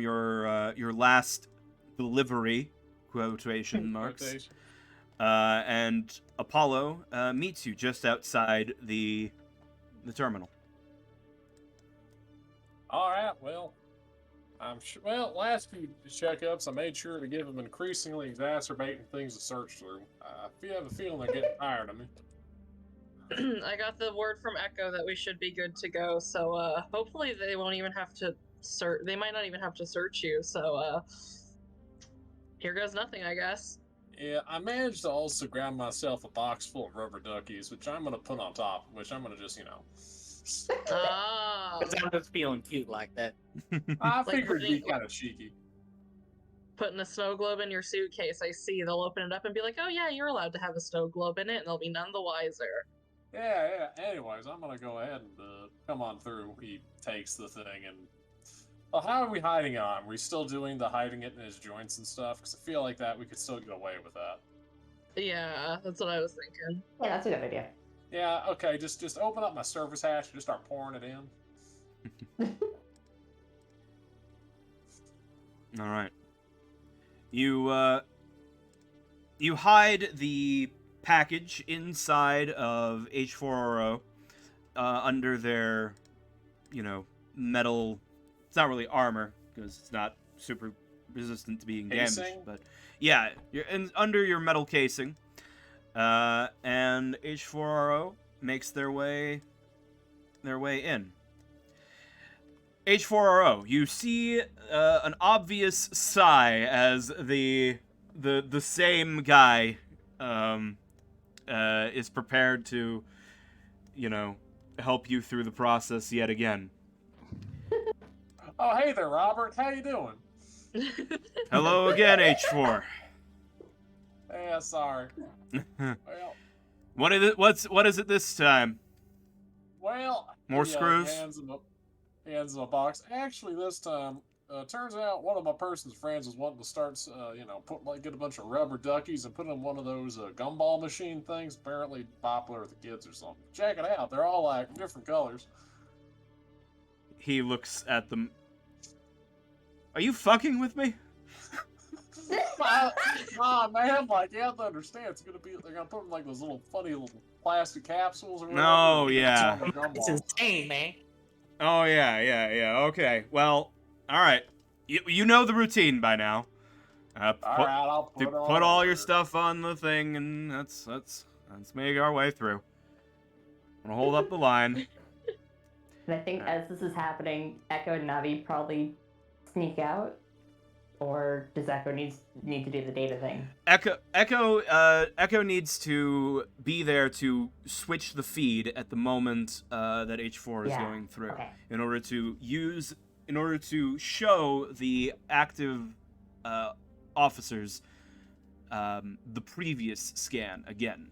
your last delivery, quotation marks, and Apollo meets you just outside the terminal. All right, well, I'm sure. Well, last few checkups, I made sure to give them increasingly exacerbating things to search through. I have a feeling they're getting tired of me. I got the word from Echo that we should be good to go, so hopefully they won't even have to search. They might not even have to search you. So here goes nothing, I guess. Yeah, I managed to also grab myself a box full of rubber duckies, which I'm gonna put on top, which I'm gonna just, Ah, I'm just feeling cute like that. I Like figured it'd be putting- kind of cheeky. putting a snow globe in your suitcase. I see. They'll open it up and be like, "Oh yeah, you're allowed to have a snow globe in it," and they'll be none the wiser. Yeah. Anyways, I'm gonna go ahead and come on through. He takes the thing and. Well, how are we hiding it on? Are we still doing the hiding it in his joints and stuff? Because I feel like that we could still get away with that. Yeah, that's what I was thinking. Yeah, that's a good idea. Yeah, okay, just open up my service hatch and just start pouring it in. All right. You hide the package inside of H4RO under their, metal. It's not really armor because it's not super resistant to being Casing? damaged. But yeah, you're under your metal casing. And H4RO makes their way in. H4RO, you see an obvious sigh as the same guy is prepared to, help you through the process yet again. Oh, hey there, Robert. How you doing? Hello again, H4. Yeah, sorry. Well, What is it this time? he More screws? hands him a box. Actually, this time, turns out one of my person's friends was wanting to start, get a bunch of rubber duckies and put in one of those gumball machine things. Apparently popular with the kids or something. Check it out. They're all like different colors. He looks at them. Are you fucking with me? Nah, man, like, you have to understand, they're gonna put in like those little funny little plastic capsules or whatever. No, yeah. It's on the It's gumball. insane, man. Oh, yeah. Okay. Well, all right. You know the routine by now. Alright, I'll put it on Put all your order. stuff on the thing, and let's make our way through. I'm gonna hold up the line. And I think as this is happening, Echo and Navi probably sneak out, or does Echo need to do the data thing? Echo needs to be there to switch the feed at the moment that H4 is going through, Okay. in order to show the active officers the previous scan again.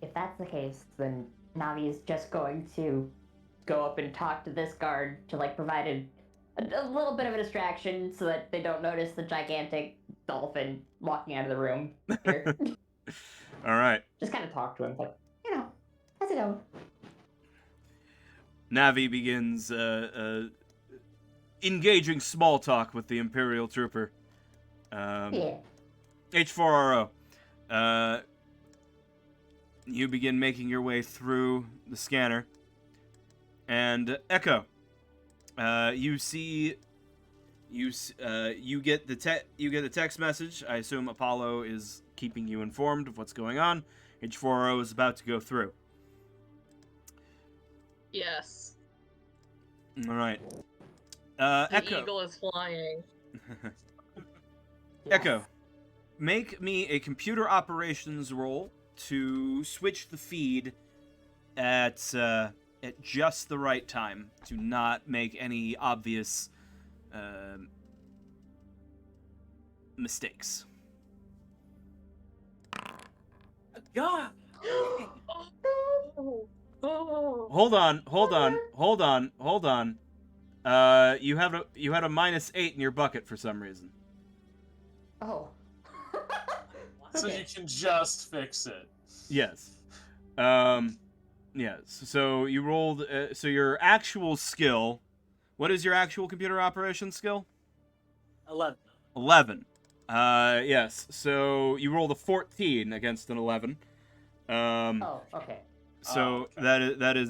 If that's the case, then Navi is just going to go up and talk to this guard to provide a little bit of a distraction so that they don't notice the gigantic dolphin walking out of the room here. All right. Just kind of talk to him, how's it going? Navi begins engaging small talk with the Imperial trooper. Yeah. H4RO. You begin making your way through the scanner. And Echo. You get the text message. I assume Apollo is keeping you informed of what's going on. H4O is about to go through. Yes. All right. The Echo. eagle is flying. Echo, make me a computer operations roll to switch the feed at just the right time to not make any obvious mistakes. God. Oh. Hold on. You had a -8 in your bucket for some reason. Oh. So you can just fix it. Yes. Yes. So you rolled. So your actual skill. What is your actual computer operations skill? 11. 11. Yes. So you rolled a 14 against an 11. Oh, okay. So okay. that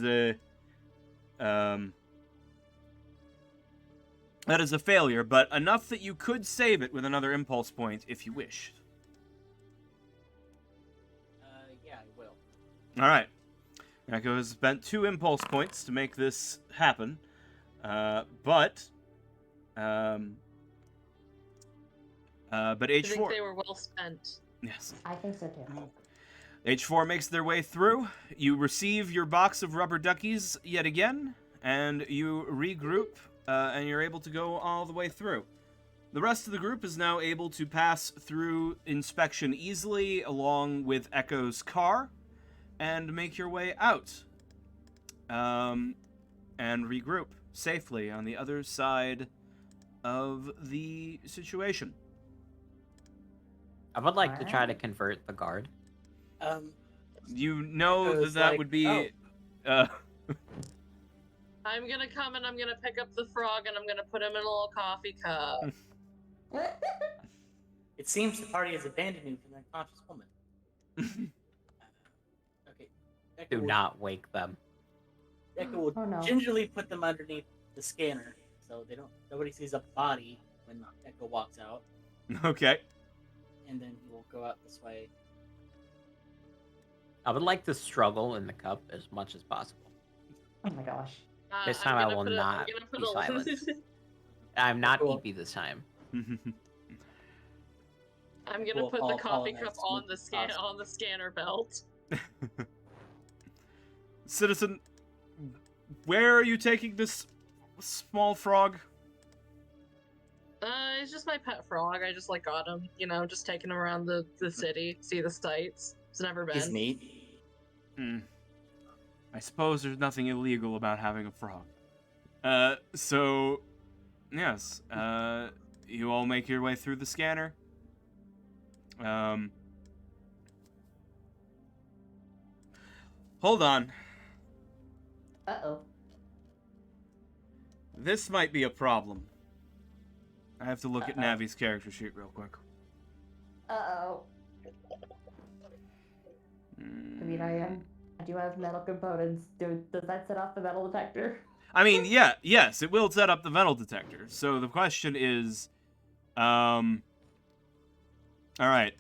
is a failure, but enough that you could save it with another impulse point if you wish. Yeah, I will. All right. Echo has spent 2 impulse points to make this happen, but I think H4. they were well spent. Yes. I think so too. H4 makes their way through. You receive your box of rubber duckies yet again, and you regroup, and you're able to go all the way through. The rest of the group is now able to pass through inspection easily, along with Echo's car, and make your way out, and regroup safely on the other side of the situation. I would like to try to convert the guard. You know Echo's that like, would be... oh. I'm gonna come and I'm gonna pick up the frog and I'm gonna put him in a little coffee cup. It seems the party has abandoned you for an unconscious woman. Okay. Echo Do will- not wake them. Echo will Oh, no. gingerly put them underneath the scanner so so nobody sees a body when Echo walks out, Okay. and then he will go out this way. I would like to struggle in the cup as much as possible. Oh my gosh. This I'm time I gonna will put not I'm gonna put be a- silenced. I'm not Cool. EP this time. I'm gonna Cool, put the Paul coffee as cup smooth on the as possible. on the scanner belt. Citizen, where are you taking this small frog? It's just my pet frog. I just got him. Just taking him around the city, see the sights. It's never been. He's neat. I suppose there's nothing illegal about having a frog. So, yes, you all make your way through the scanner. Hold on. Uh-oh. This might be a problem. I have to look at Uh-oh. Navi's character sheet real quick. Uh-oh. I mean, I do have metal components. Does that set off the metal detector? I mean, yes, it will set up the metal detector. So the question is, all right.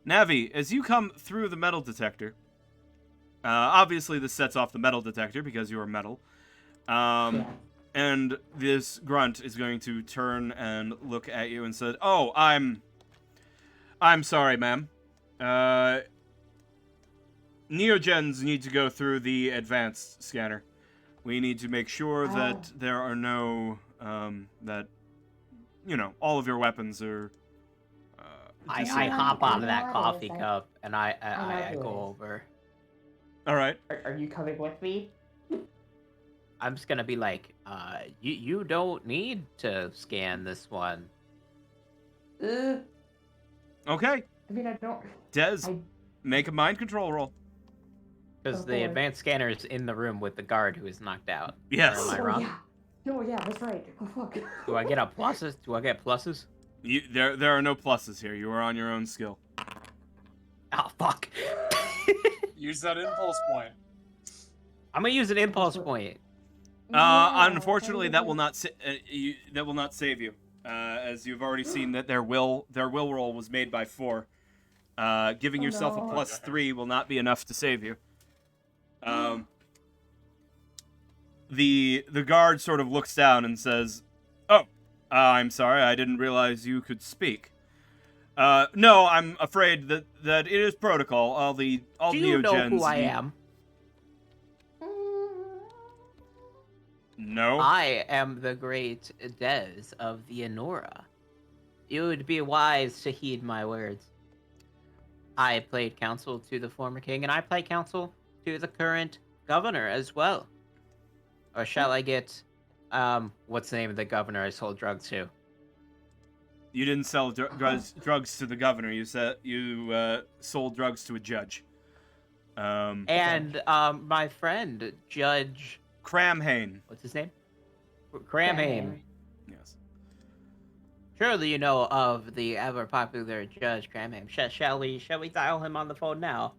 Navi, as you come through the metal detector, obviously this sets off the metal detector because you are metal. Yeah. And this grunt is going to turn and look at you and said, "Oh, I'm sorry, ma'am. Neogens need to go through the advanced scanner. We need to make sure that there are no, that, all of your weapons are." I Yeah, hop I onto know that how it coffee is. cup and I know who it go is. over. All right. Are you coming with me? I'm just gonna be like, you don't need to scan this one. Uh, Okay. I mean, I don't. Des, I- make a mind control roll. Because Oh, the boy. advanced scanner is in the room with the guard who is knocked out. Yes. Or am I Oh, wrong? yeah. No, yeah, that's right. Oh, fuck. Do I get a pluses? Do I get pluses? There are no pluses here. You are on your own skill. Oh, fuck. Use that impulse point. I'm gonna use an impulse point. Yeah, Unfortunately, that that will not that will not save you, as you've already seen that their will roll was made by 4. Giving Oh, yourself no. a +3 will not be enough to save you. The guard sort of looks down and says, "Oh, I'm sorry, I didn't realize you could speak. No, I'm afraid that it is protocol. All Do you know Neogens who I need-" am? No. I am the great Des of the Enora. You would be wise to heed my words. I played counsel to the former king, and I play counsel to the current governor as well. Or shall I get, what's the name of the governor I sold drugs to? You didn't sell drugs to the governor. You sold drugs to a judge. And, my friend, Judge... Cramhane. What's his name? Cramhane. Yes. Surely you know of the ever-popular Judge Cramhane. Shall we dial him on the phone now?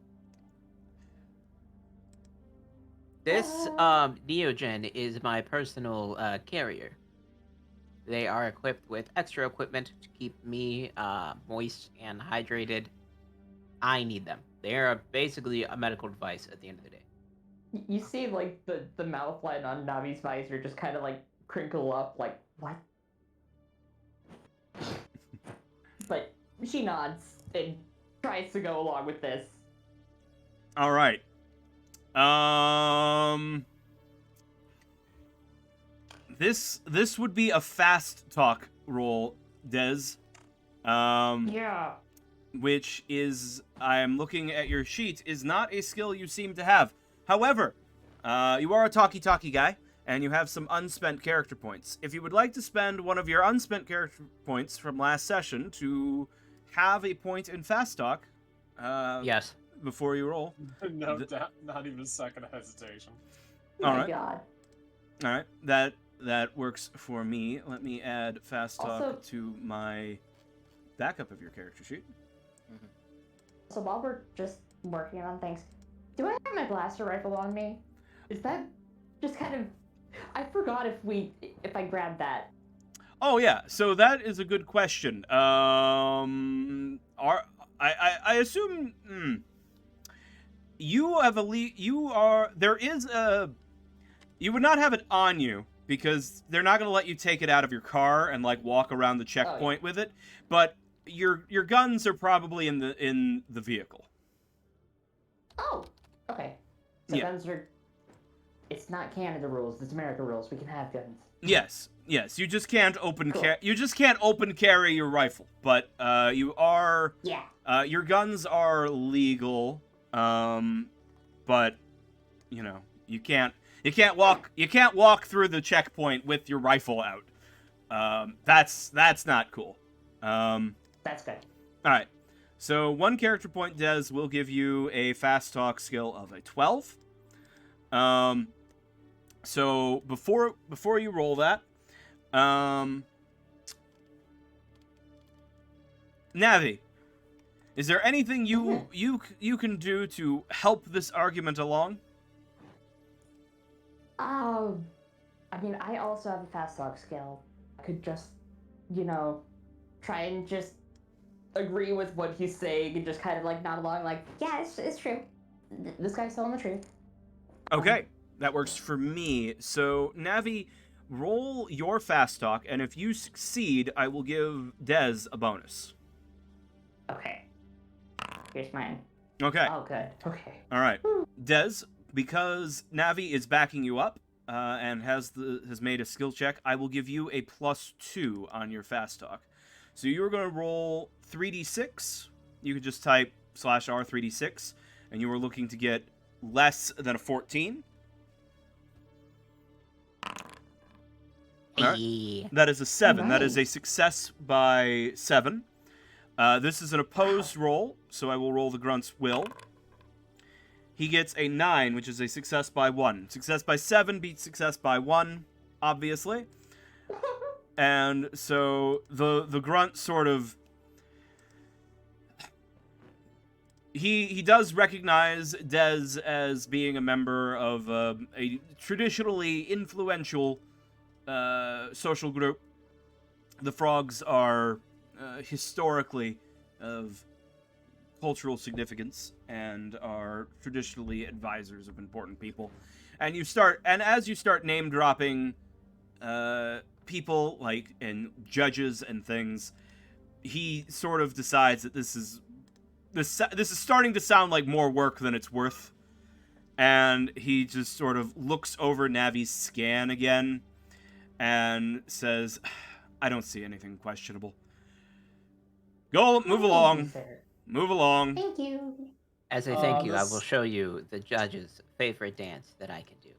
This, Neogen is my personal, carrier. They are equipped with extra equipment to keep me, moist and hydrated. I need them. They are basically a medical device at the end of the day. You see, like, the mouth line on Navi's visor just kind of, like, crinkle up, like, what? But she nods and tries to go along with this. All right. This would be a fast talk roll, Des. Yeah. Which is, I am looking at your sheet, is not a skill you seem to have. However, you are a talky guy, and you have some unspent character points. If you would like to spend one of your unspent character points from last session to have a point in fast talk, Yes. before you roll. No doubt, not even a second of hesitation. All My right. God. All right, that works for me. Let me add fast talk Also- to my backup of your character sheet. So while we're just working on things, do I have my blaster rifle on me? Is that just kind of... I forgot if I grabbed that. Oh yeah, so that is a good question. I assume you have you would not have it on you because they're not going to let you take it out of your car and like walk around the checkpoint with it, but your guns are probably in the vehicle. Oh, okay. So Yeah. guns are. It's not Canada rules. It's America rules. We can have guns. Yes. You just can't open Cool. you just can't open carry your rifle, but you are. Yeah. Your guns are legal, but you know you can't walk through the checkpoint with your rifle out. That's not cool. That's good. All right. So 1 character point, Des, will give you a fast talk skill of a 12. So before you roll that, Navi, is there anything you can do to help this argument along? I mean, I also have a fast talk skill. I could just, try and just agree with what he's saying and just kind of like nod along, like, yeah, it's true. This guy's telling the truth. Okay, that works for me. So Navi, roll your fast talk, and if you succeed, I will give Des a bonus. Okay. Here's mine. Okay. Oh, good. Okay. All right, Des, because Navi is backing you up and has made a skill check, I will give you a +2 on your fast talk. So you're going to roll 3d6. You could just type /r 3d6, and you were looking to get less than a 14. All right. That is a 7. That is a success by 7. This is an opposed roll, so I will roll the grunt's will. He gets a 9, which is a success by 1. Success by 7 beats success by 1, obviously. And so the grunt sort of... He does recognize Des as being a member of a traditionally influential social group. The frogs are historically of cultural significance and are traditionally advisors of important people. And as you start name dropping people like and judges and things, he sort of decides that this is starting to sound like more work than it's worth. And he just sort of looks over Navi's scan again and says, I don't see anything questionable. Move along. Move along. Thank you. As a thank you, I will show you the judge's favorite dance that I can do.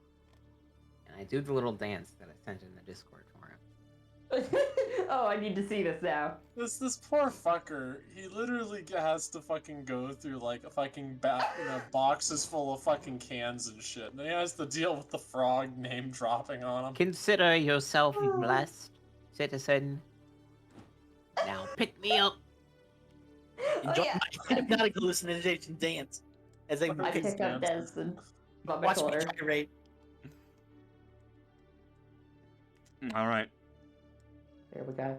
And I do the little dance that I sent in the Discord for him. Oh, I need to see this now. This poor fucker, he literally has to fucking go through like a fucking boxes full of fucking cans and shit, and he has to deal with the frog name dropping on him. Consider yourself blessed, citizen. Now pick me up. Enjoy my hypnotic hallucination dance as I pick up Des and rub my watch me shoulder. gyrate. All right. There we go.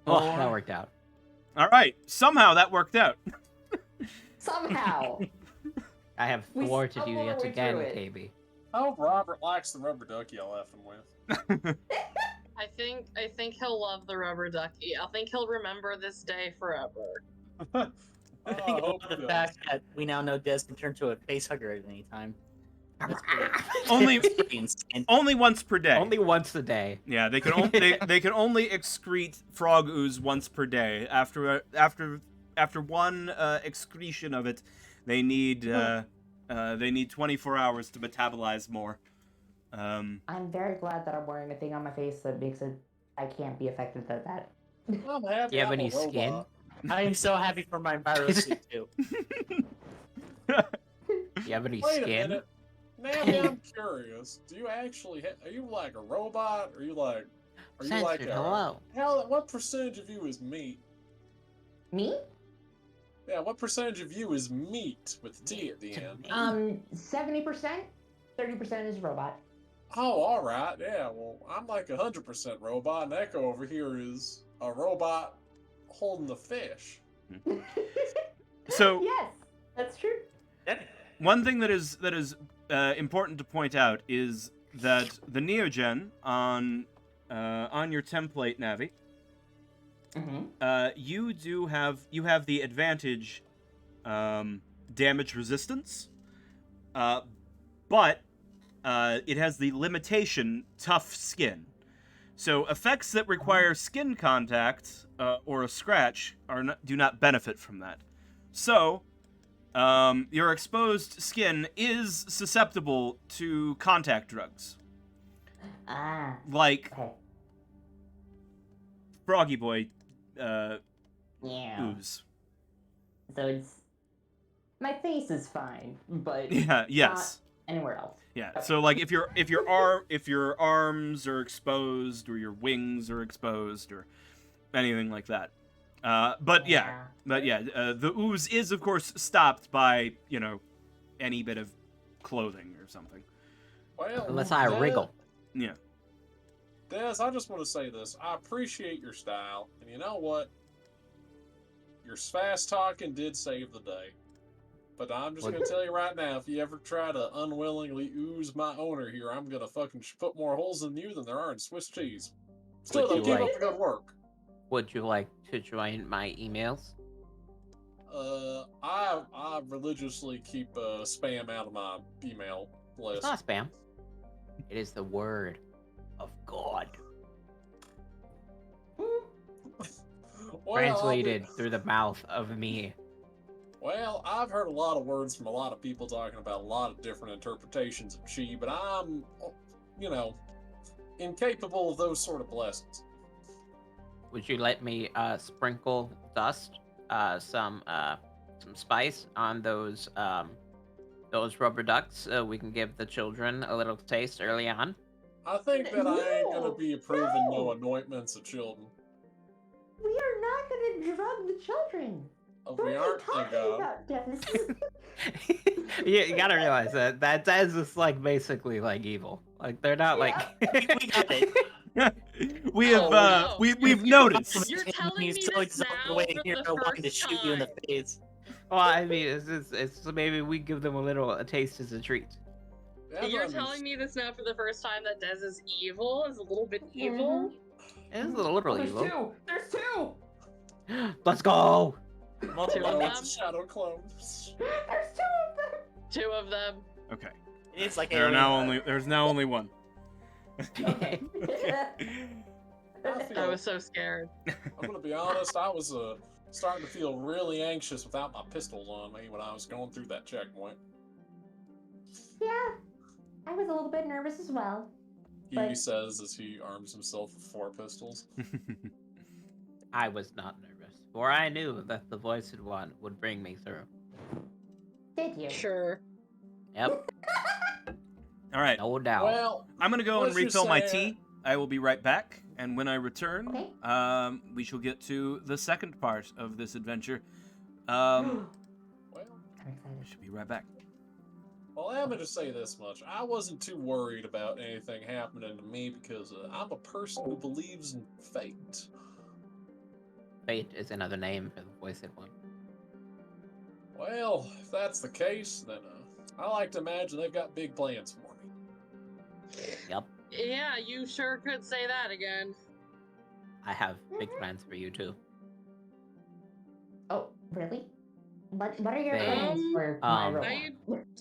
Oh, that worked out. All right. Somehow that worked out. Somehow. I have We thwarted you stumbled yet our way again, through it. KB. I hope Robert likes the rubber ducky I left him with. I think he'll love the rubber ducky. I think he'll remember this day forever. I think about the fact that we now know Des can turn to a face hugger at any time. That's pretty insane. Only once per day. Only once a day. Yeah, they can they can only excrete frog ooze once per day. After one excretion of it, they need 24 hours to metabolize more. I'm very glad that I'm wearing a thing on my face that makes it I can't be affected by that. Well, man, Do you have I'm a any skin? robot. I am so happy for my virus suit too. Do you have any Wait a skin? minute. Now I'm curious. Do you actually are you like a robot? Or are you like Censored, hello. Hell, what percentage of you is meat? Me? Yeah, what percentage of you is meat with T at the end? 70%. 30% is robot. Oh, all right. Yeah. Well, I'm like 100% robot, and Echo over here is a robot holding the fish. So yes, that's true. one thing that is important to point out is that the Neogen on your template, Navi, you have the advantage damage resistance, but it has the limitation tough skin. So effects that require skin contact or a scratch do not benefit from that. So your exposed skin is susceptible to contact drugs. Like Okay. Froggy Boy Yeah. ooze. So it's my face is fine, but Yeah, yes. not anywhere else. Yeah. Okay. So like if your arms are exposed or your wings are exposed or anything like that. But the ooze is of course stopped by, any bit of clothing or something. Well, Unless I wriggle. Yeah. Des, I just want to say this. I appreciate your style, and you know what? Your fast talking did save the day. But I'm just going to tell you right now, if you ever try to unwillingly ooze my owner here, I'm going to fucking put more holes in you than there are in Swiss cheese. Still, though, keep up the good work. Would you like to join my emails? I religiously keep spam out of my email list. It's not spam. It is the word of God. Well, Translated through the mouth of me. Well, I've heard a lot of words from a lot of people talking about a lot of different interpretations of chi, but I'm, incapable of those sort of blessings. Would you let me sprinkle dust, some spice on those rubber ducks so we can give the children a little taste early on? I think that I ain't gonna No, be approving no no. anointments of children. We are not going to drug the children. If What we are aren't, you thank talking God. about, Dennis? You gotta realize that is just like basically like evil. Like they're not like. We got it. We have no. we've noticed. You're telling He's me so this exalted now away for here, the wanting to first shoot you in the time. face. Well, I mean, it's maybe we give them a taste as a treat. Yeah, You're but telling me this now for the first time that Dez is evil, is a little bit evil? It's a little There's evil. two. There's two. Let's go. Multiple Two of Oh, them? it's a shadow clone. There's two of them. Two of them. Okay. It's like There's now only one. Okay. I was so scared. I'm gonna be honest, I was starting to feel really anxious without my pistols on me when I was going through that checkpoint. Yeah, I was a little bit nervous as well. He But- says as he arms himself with 4 pistols. I was not nervous, for I knew that the Voiced One would bring me through. Did you? Sure. Yep, All right. no doubt. Well, I'm gonna go and let's just refill my say, tea. I will be right back, and when I return, Okay. we shall get to the second part of this adventure. well, I'm I excited. should be right back. well, I'm gonna say this much. I wasn't too worried about anything happening to me because I'm a person who believes in fate. Fate is another name for the Voiced One. Well, if that's the case, then I like to imagine they've got big plans for me. Yep, Yeah, you sure could say that again. I have big plans for you too. Oh, really? What are your They- plans for my um, role? I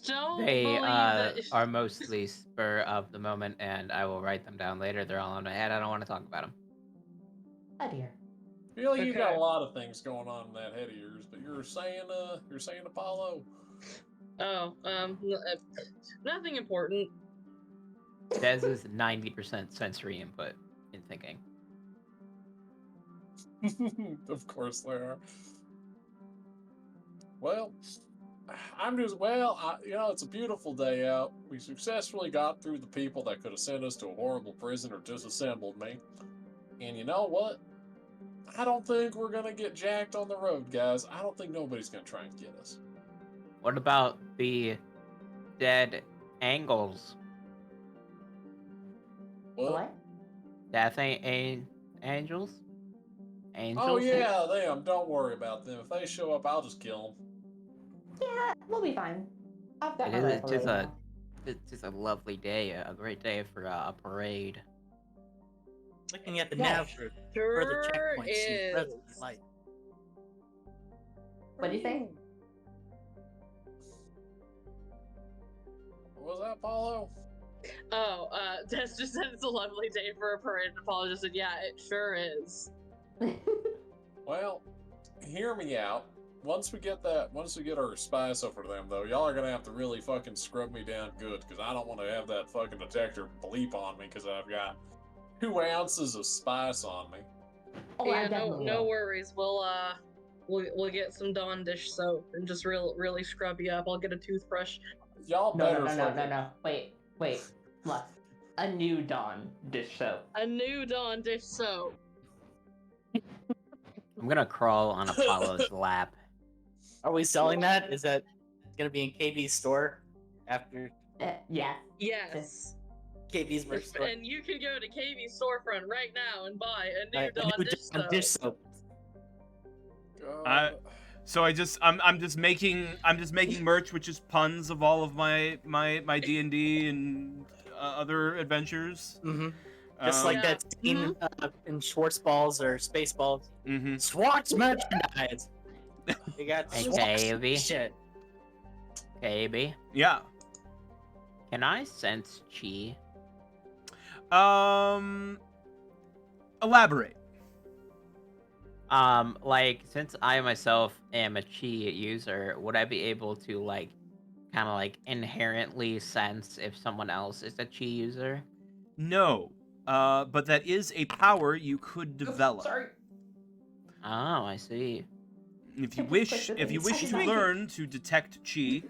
don't They believe that. are mostly spur of the moment, and I will write them down later. They're all in my head. I don't want to talk about them. Oh dear. I feel like you got Okay. a lot of things going on in that head of yours, but you're saying Apollo. Oh, nothing important. Dez is 90% sensory input in thinking. Of course there are. Well, it's a beautiful day out. We successfully got through the people that could have sent us to a horrible prison or disassembled me. And you know what? I don't think we're gonna get jacked on the road, guys. I don't think nobody's gonna try and get us. What about the dead angles? What? Death angels? Angels? Oh yeah, them. Don't worry about them. If they show up, I'll just kill them. Yeah, we'll be fine. I've got It my is. rifle ready now. It's a lovely day. A great day for a parade. Looking at the Yeah, nav for further Sure checkpoints seems is. relatively light. What do you think? What was that, Paulo? Oh, Des just said it's a lovely day for a parade, and Apollo just said, yeah, it sure is. Well, hear me out. Once we get our spice over to them, though, y'all are gonna have to really fucking scrub me down good, because I don't want to have that fucking detector bleep on me, because I've got 2 ounces of spice on me. Oh, I Yeah, definitely no will. worries. We'll get some Dawn dish soap and just really scrub you up. I'll get a toothbrush. Y'all No, better no. fucking... Wait. Lux. A new Dawn dish soap. A new Dawn dish soap. I'm gonna crawl on Apollo's lap. Are we selling that? Is that gonna be in KB's store after Yeah. Yes. KB's merch store? And you can go to KV's storefront right now and buy a new Right, a Dawn new dish Dawn soap. dish soap. So I'm just making merch, which is puns of all of my D&D and other adventures. Mm-hmm. Just like Yeah. that scene in Schwartzballs or Spaceballs. Mm-hmm. Schwartz merchandise. You got Hey, Schwartz KB. shit. KB, Yeah. can I sense chi? Elaborate. Like, since I myself am a chi user, would I be able to, like, kind of, like, inherently sense if someone else is a chi user? No. But that is a power you could develop. Sorry. Oh, I see. If you I just wish, clicked the if you thing. wish I to like it. learn to detect chi,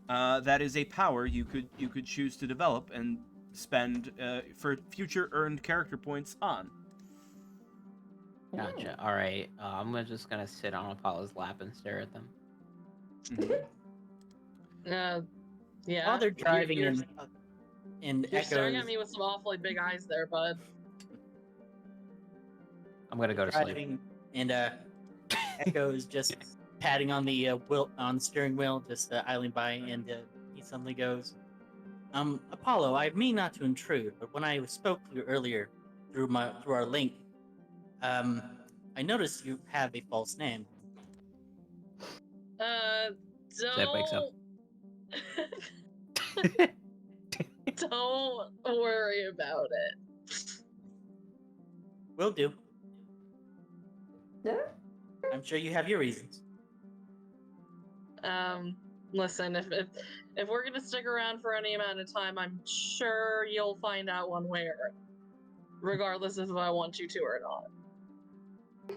that is a power you could choose to develop and spend for future earned character points on. Gotcha. All right. Just gonna sit on Apollo's lap and stare at them. Yeah. While they're driving you're, in You're staring Echo's at me with some awfully big eyes there, bud. I'm gonna go to sleep. driving, and Echo is just patting on the wheel on the steering wheel, just idling by, and he suddenly goes, Apollo, I mean not to intrude, but when I spoke to you earlier through our link, I noticed you have a false name. Zed wakes up. Don't worry about it. Will do. Yeah. I'm sure you have your reasons. Listen, if we're gonna stick around for any amount of time, I'm sure you'll find out one way or regardless if I want you to or not.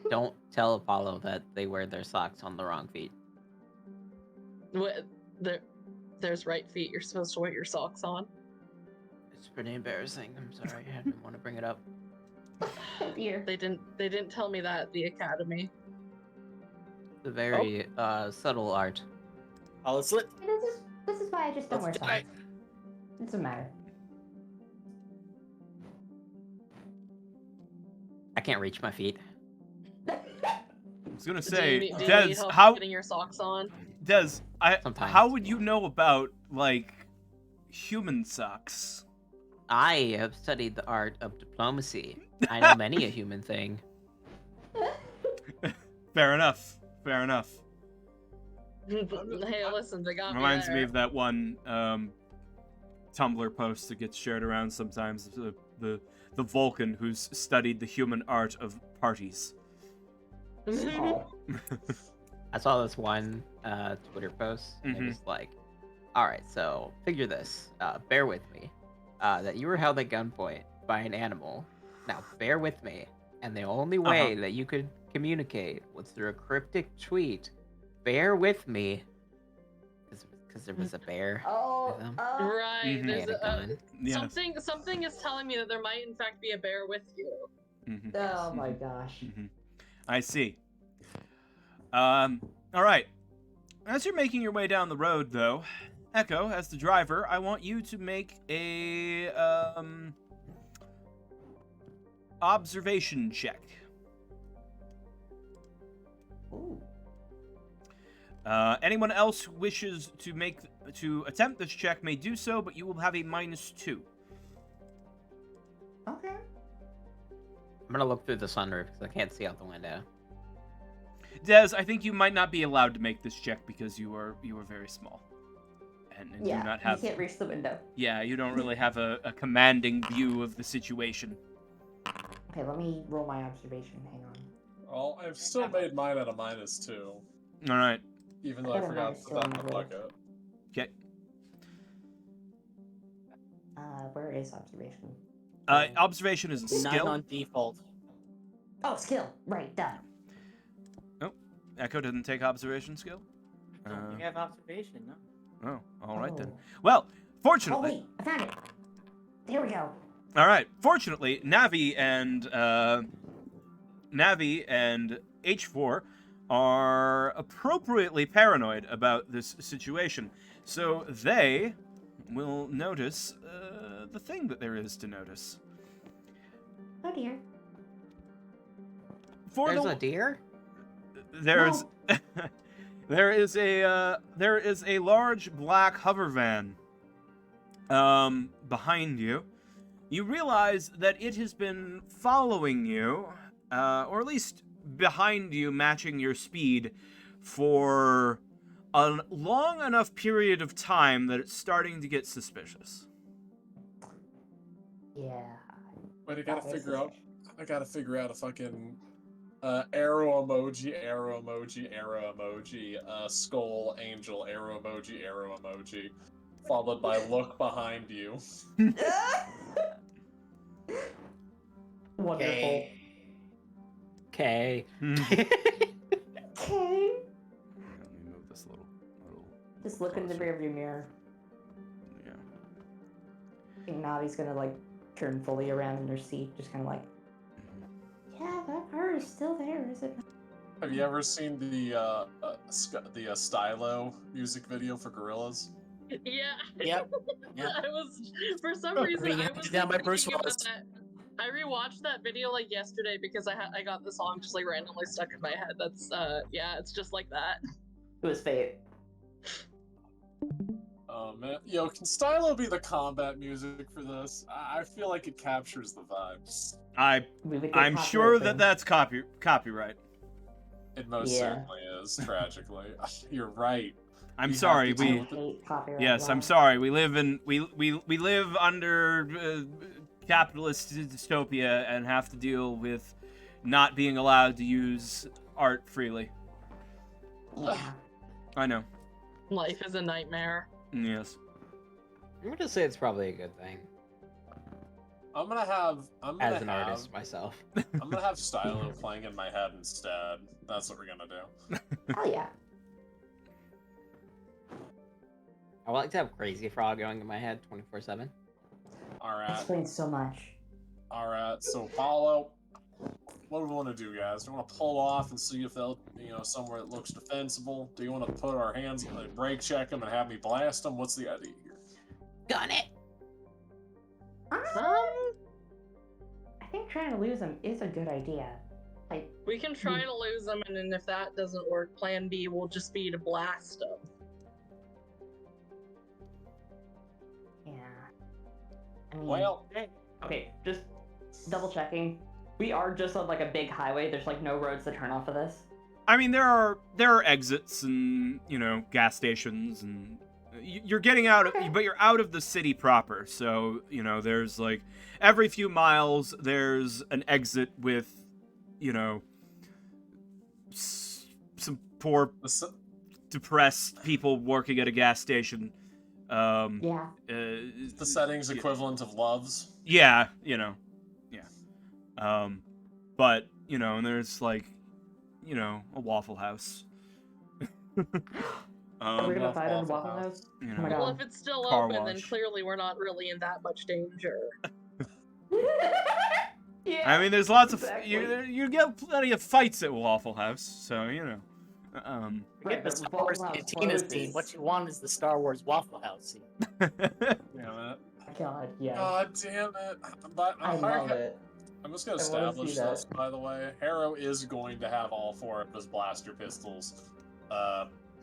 Don't tell Apollo that they wear their socks on the wrong feet. What? There's right feet you're supposed to wear your socks on. It's pretty embarrassing. I'm sorry. I didn't want to bring it up. Oh dear. They didn't tell me that at the academy. It's a very subtle art. Apollo slip. This is why I just don't wear Let's socks. It doesn't matter. I can't reach my feet. I was gonna Do say, you need Des, help how getting your socks on? Des, Sometimes. how would you know about like human socks? I have studied the art of diplomacy. I know many a human thing. Fair enough. Fair enough. Hey, listen, they got Reminds me me there. of that one Tumblr post that gets shared around sometimes. The Vulcan who's studied the human art of parties. Oh. I saw this one Twitter post, and it Mhm. was like, alright, so figure this. Bear with me. That you were held at gunpoint by an animal. Now, bear with me. And the only way that you could communicate was through a cryptic tweet. Bear with me. Because there was a bear Oh. with him. Right, Mhm. there's And a gun. Yes. something is telling me that there might in fact be a bear with you. Mhm. Oh my gosh. I see. All right. As you're making your way down the road, though, Echo, as the driver, I want you to make a observation check. Ooh. Anyone else who wishes to attempt this check may do so, but you will have a -2. Okay. I'm gonna look through the sunroof because I can't see out the window. Des, I think you might not be allowed to make this check because you are very small, and do Yeah, not have. you can't reach the window. Yeah, you don't really have a commanding view of the situation. Okay, let me roll my observation. Hang on. Well, I've still made mine at a -2, All right. even though I got a forgot to put that in the -2 on my roll. bucket. Okay. Where is observation? Observation is a Not skill. on default. Oh, skill. Right, done. Echo didn't take observation skill. You have observation, no? Oh, all right then. Oh. Well, Oh fortunately, wait, I found it. There we go. all right. Fortunately, Navi and H4 are appropriately paranoid about this situation, so they will notice the thing that there is to notice. Oh dear. There's a deer? There's No. there is a large black hover van behind you. You realize that it has been following you, or at least behind you, matching your speed for a long enough period of time that it's starting to get suspicious. Yeah. But I that gotta is figure out. suspicious. I gotta figure out a fucking arrow emoji, arrow emoji, arrow emoji, skull, angel, arrow emoji, followed by look behind you. Wonderful. Okay. Okay. Let me move this little. Just look in the closer. rearview mirror. Yeah. I think Navi's gonna like turn fully around in her seat, just kind of like, yeah, that car is still there, is it? Have you ever seen the Stylo music video for Gorillaz? Yeah. Yep. Yep. I was, for some reason, Being I hunted was down by thinking Bruce about Willis. that. I rewatched that video like yesterday because I got the song just like randomly stuck in my head. That's yeah, it's just like that. It was fate. Oh man, yo, can Stylo be the combat music for this? I feel like it captures the vibes. We would get I'm copyright sure that thing. that's copyright. It most Yeah. certainly is, tragically. You're right. I'm We have sorry. to I deal with hate copyright Yes, I'm laws. sorry. We live under capitalist dystopia and have to deal with not being allowed to use art freely. Yeah. I know. Life is a nightmare. Yes. I'm gonna say it's probably a good thing I'm gonna have as an artist myself. I'm gonna have Stylo playing in my head instead. That's what we're gonna do. Oh yeah. I would like to have Crazy Frog going in my head 24/7. Alright. Explains so much. Alright, so Paulo, what do we want to do, guys? Do we want to pull off and see if they'll, somewhere that looks defensible? Do you want to put our hands, brake check them and have me blast them? What's the idea here? Gun it! I think trying to lose them is a good idea. Like, We can try to lose them, and then if that doesn't work, Plan B will just be to blast them. yeah. I mean, Well, okay, just double checking. We are just on like a big highway. There's like no roads to turn off of this. I mean, there are exits and gas stations, and you're getting out of, Okay. but you're out of the city proper. So there's like every few miles there's an exit with some poor depressed people working at a gas station. Yeah. the settings equivalent of Loves. Yeah. But and there's like a Waffle House. We're gonna fight in Waffle Waffle House. House. You Oh my know, God. Well, if it's still Car open, then wash. clearly we're not really in that much danger. Yeah. I mean, there's lots of exactly. you get plenty of fights at Waffle House, so Right, Forget the but Star Wars Waffle House Cantina closes. scene. What you want is the Star Wars Waffle House scene. Damn it. God, yes. God damn it. But I love it. I'm just gonna I wanna establish see that. this, by the way. Harrow is going to have all 4 of his blaster pistols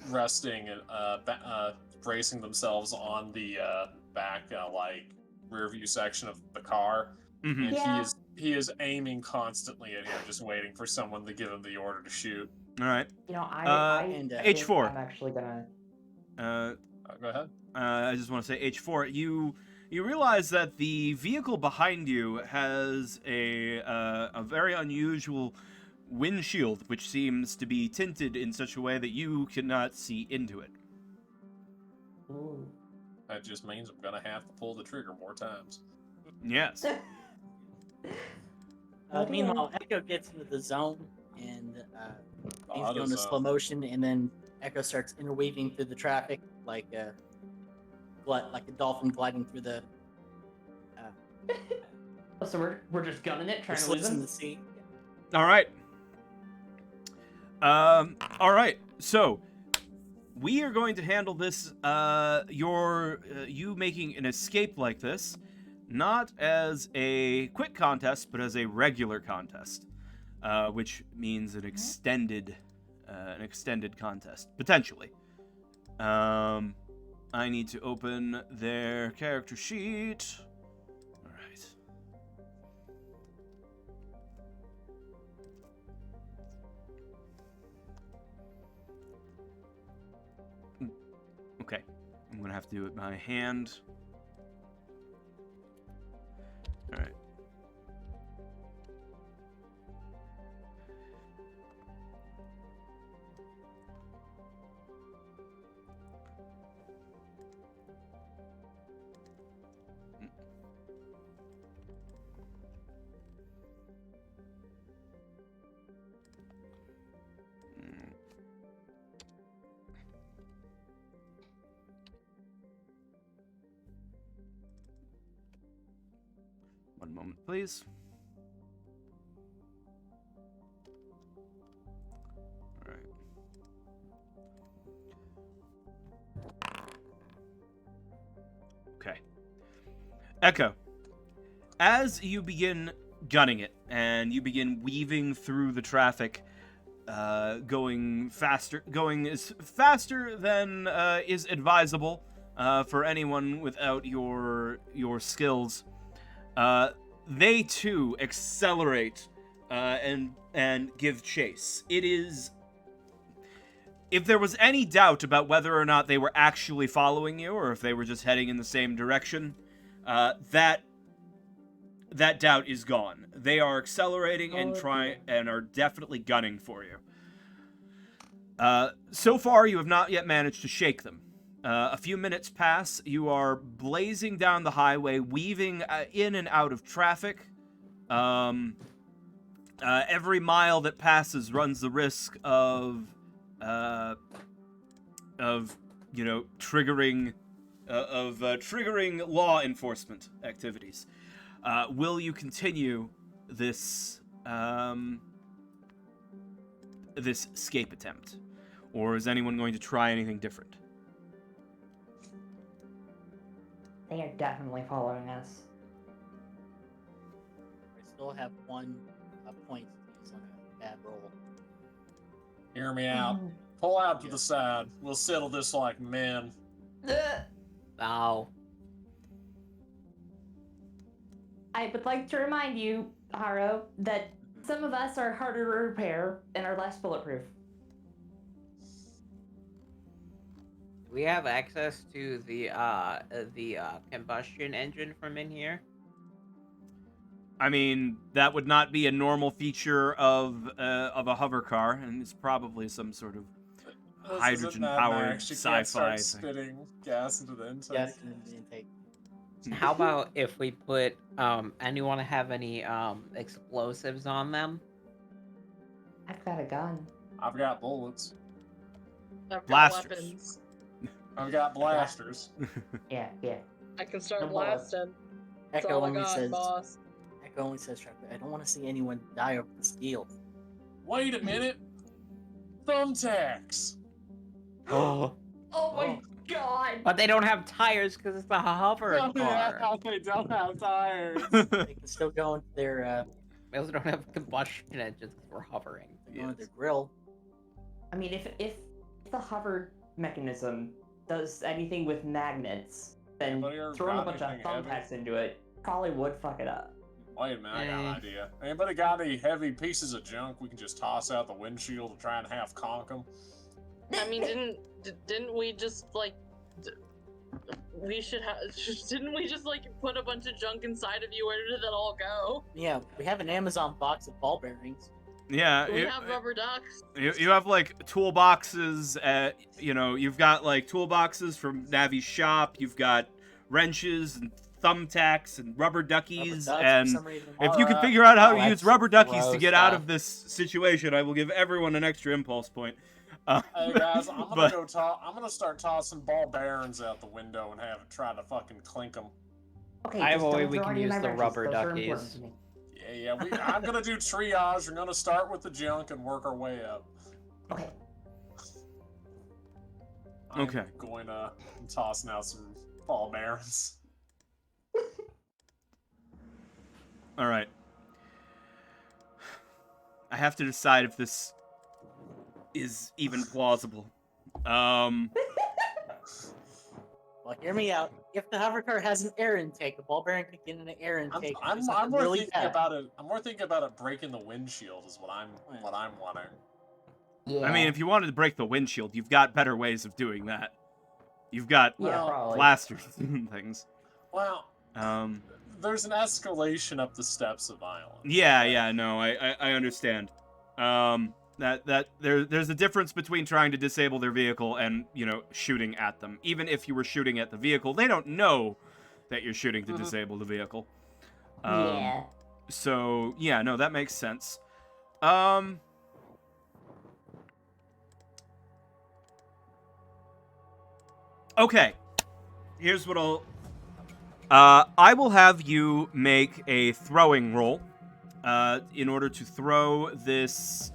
resting and bracing themselves on the back, rear view section of the car. Mm-hmm. And Yeah. he is aiming constantly at him, just waiting for someone to give him the order to shoot. All right. You know, I and, think H4. I'm actually gonna. Go ahead. I just want to say H4. You realize that the vehicle behind you has a very unusual windshield, which seems to be tinted in such a way that you cannot see into it. Ooh. That just means I'm gonna have to pull the trigger more times. Yes. Meanwhile, Echo gets into the zone and he's Auto going to zone. slow motion, and then Echo starts interweaving through the traffic like a dolphin gliding through the So we're just gunning it, trying to slits lose in him. the sea. All right. All right. So we are going to handle this. You making an escape like this, not as a quick contest, but as a regular contest, which means an extended contest potentially. I need to open their character sheet. All right. Okay, I'm gonna have to do it by hand. All right. One moment, please. All right. Okay. Echo, as you begin gunning it and you begin weaving through the traffic, going as faster than is advisable for anyone without your skills. They too accelerate and give chase. It is. If there was any doubt about whether or not they were actually following you or if they were just heading in the same direction, that doubt is gone. They are accelerating and are definitely gunning for you. So far, you have not yet managed to shake them. A few minutes pass. You are blazing down the highway, weaving in and out of traffic. Every mile that passes runs the risk of triggering law enforcement activities. Will you continue this this escape attempt, or is anyone going to try anything different? They are definitely following us. I still have 1 point to use on a bad roll. Hear me out. Pull out to the side. We'll settle this like men. Ow. I would like to remind you, Haro, that some of us are harder to repair and are less bulletproof. We have access to the combustion engine from in here. I mean, that would not be a normal feature of a hover car, and it's probably some sort of hydrogen-powered sci-fi thing. Spitting gas into the intake. Yes, in the intake. How about if we put anyone have any explosives on them? I've got a gun. I've got bullets. I've got Blasters. weapons. I've got blasters. Yeah. I can start No bullets. blasting. That's Echo all I only got, says, boss. Echo only says, I don't want to see anyone die over the steel. Wait a minute. Thumbtacks. Oh. Oh my god! But they don't have tires because it's a hover car. They don't have tires. They can still go into their We also don't have combustion engines 'cause we're hovering. Or the grill. I mean, if the hover mechanism does anything with magnets, then Anybody ever throwing a got bunch of anything heavy? thumbtacks into it probably would fuck it up. Wait a minute, I got an idea. Anybody got any heavy pieces of junk we can just toss out the windshield to try and half conk them? I mean, didn't we just like? We should have. Didn't we just like put a bunch of junk inside of you? Where did that all go? Yeah, we have an Amazon box of ball bearings. Yeah, We have rubber ducks. you have like toolboxes. You've got like toolboxes from Navi's shop. You've got wrenches and thumbtacks and rubber duckies. And if you can figure out how to use rubber duckies to get out of this situation, I will give everyone an extra impulse point. Hey guys, I'm gonna start tossing ball bearings out the window and have it try to fucking clink them. Okay, I have just a way don't we throw can any of use my the wrenches. rubber Those are important duckies. to me. Yeah, I'm gonna do triage. We're gonna start with the junk and work our way up. Okay. I'm going to toss now some ball bearings. All right. I have to decide if this is even plausible. Well, hear me out. If the hover car has an air intake, a ball bearing could get in an air intake. I'm more thinking about it. I'm more thinking about it breaking the windshield is what I'm wanting. Yeah. I mean, if you wanted to break the windshield, you've got better ways of doing that. You've got probably. blasters and things. Well, there's an escalation up the steps of violence. Yeah, no, I understand. That there's a difference between trying to disable their vehicle and, shooting at them. Even if you were shooting at the vehicle, they don't know that you're shooting to disable the vehicle. Yeah. So, yeah, no, that makes sense. Okay. Here's what I will have you make a throwing roll in order to throw this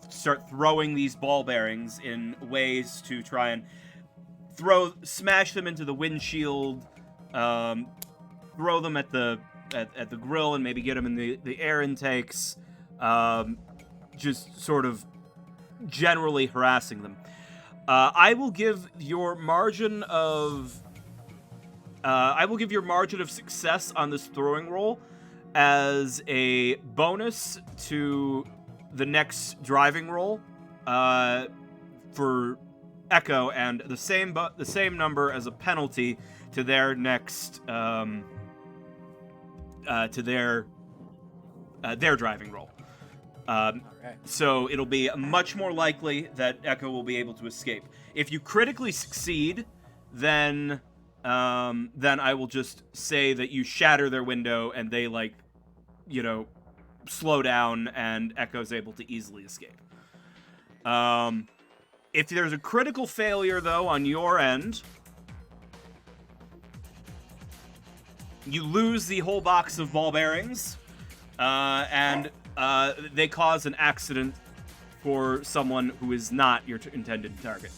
start throwing these ball bearings in ways to try and smash them into the windshield, throw them at the grill and maybe get them in the air intakes, just sort of generally harassing them. I will give your margin of success on this throwing roll as a bonus to the next driving roll for Echo, and the same number as a penalty to their next their driving roll. So it'll be much more likely that Echo will be able to escape. If you critically succeed, then I will just say that you shatter their window and they slow down and Echo's able to easily escape. If there's a critical failure, though, on your end, you lose the whole box of ball bearings, and they cause an accident for someone who is not your intended target.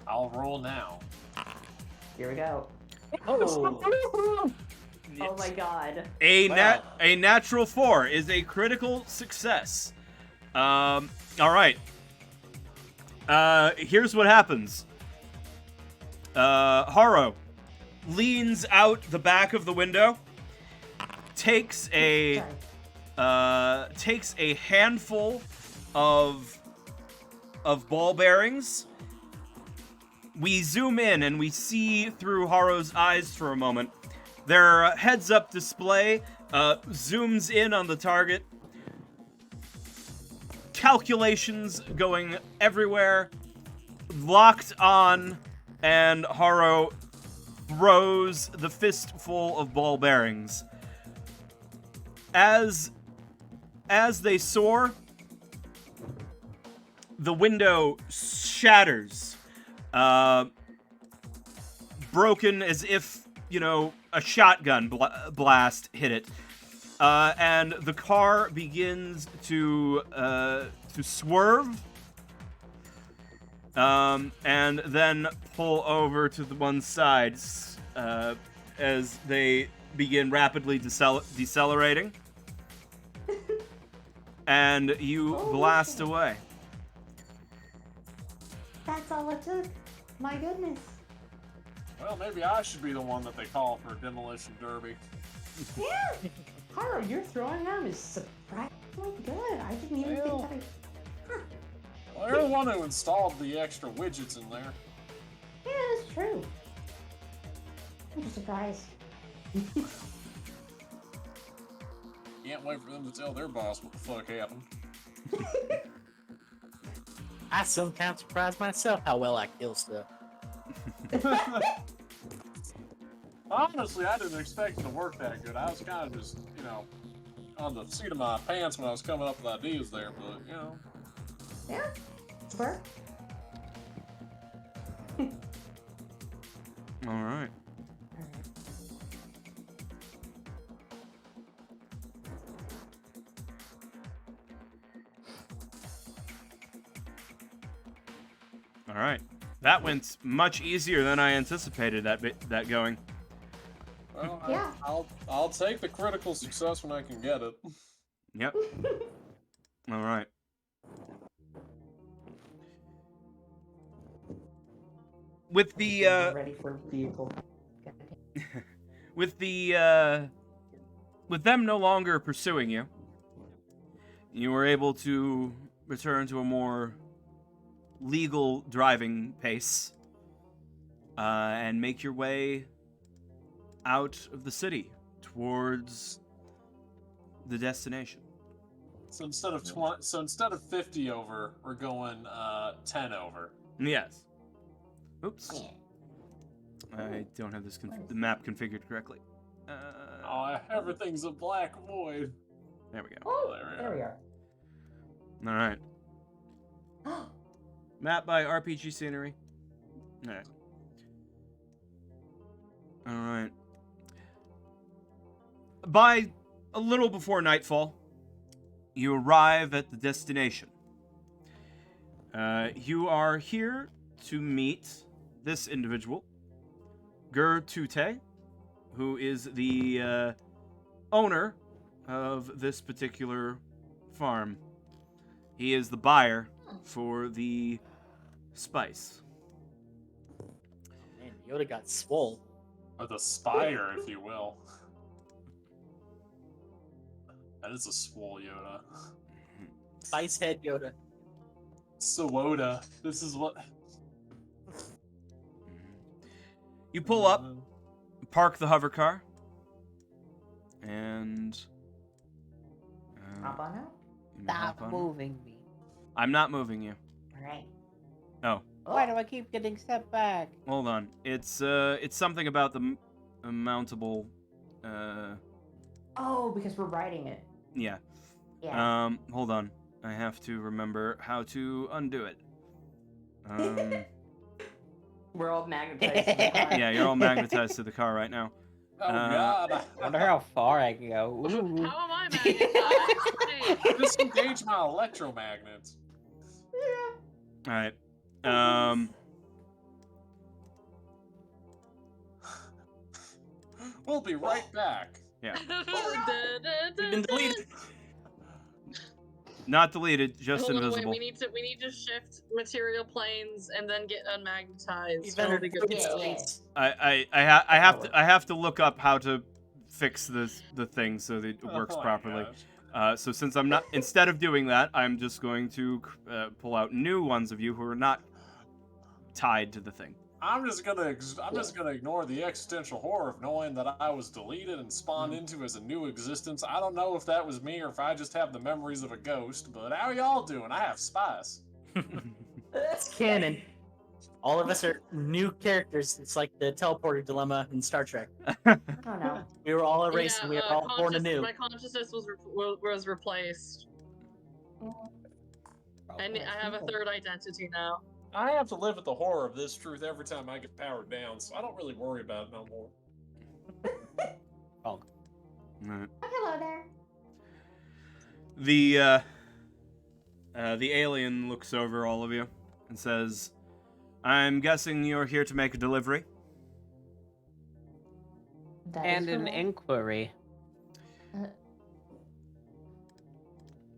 I'll roll now. Here we go. Oh. Oh my god. A natural 4 is a critical success. All right. Here's what happens. Haro leans out the back of the window, takes a handful of ball bearings. We zoom in and we see through Haro's eyes for a moment. Their heads-up display zooms in on the target. Calculations going everywhere. Locked on, and Haro throws the fistful of ball bearings. As they soar, the window shatters. Broken as if, a shotgun blast hit it. And the car begins to swerve, and then pull over to the one side, as they begin rapidly decelerating, and you Holy blast shit. away. That's all it took. My goodness. Well, maybe I should be the one that they call for a demolition derby. Yeah. Haro, your throwing arm is surprisingly good. I didn't even Well. think that. Well, you're the one who installed the extra widgets in there. Yeah, that's true. I'm just surprised. Can't wait for them to tell their boss what the fuck happened. I sometimes surprise myself how well I kill stuff. Honestly, I didn't expect it to work that good. I was kind of just, on the seat of my pants when I was coming up with ideas there, but, Yeah. Sure. All right. All right. That went much easier than I anticipated that going. well, Yeah. I'll take the critical success when I can get it. Yep. All right. With the I'm ready for vehicle. with the with them no longer pursuing you, you were able to return to a more legal driving pace and make your way out of the city towards the destination. So instead of 50 over, we're going 10 over. Yes. Oops. I don't have the map configured correctly. Everything's a black void. There we go. Oh, there we are. All right. Map by RPG Scenery. All right. All right. By a little before nightfall, you arrive at the destination. You are here to meet this individual, GURPS, who is the owner of this particular farm. He is the buyer for the spice. Man, Yoda got swole. Or the spire, if you will. That is a swole Yoda. Spice head Yoda. Sowoda. This is what... You pull up, park the hover car, and Hop on out. you may hop Stop on. moving me. I'm not moving you. Alright. Oh, Why do I keep getting set back? hold on. It's something about the mountable. Oh, because we're riding it. Yeah. Yeah. Hold on. I have to remember how to undo it. We're all magnetized. to the car. Yeah, you're all magnetized to the car right now. Oh god. I wonder how far I can go. Ooh. How am I magnetized? Hey, Disengage my electromagnets. All right. We'll be right back. Yeah. You've been deleted. Not deleted, just Hold on, invisible. wait, we need to shift material planes and then get unmagnetized. You've entered a good Yeah. space. I have to look up how to fix the thing so that it works Oh my properly. gosh. So since I'm not, instead of doing that, I'm just going to pull out new ones of you who are not tied to the thing. I'm just gonna ignore the existential horror of knowing that I was deleted and spawned into as a new existence. I don't know if that was me or if I just have the memories of a ghost, but how y'all doing? I have spice. It's canon. All of us are new characters. It's like the teleporter dilemma in Star Trek. I don't know. We were all erased and we were all born anew. My consciousness was replaced. And I have a third identity now. I have to live with the horror of this truth every time I get powered down, so I don't really worry about it no more. All right. Hello there. The alien looks over all of you and says, "I'm guessing you're here to make a delivery." That And is an correct. inquiry.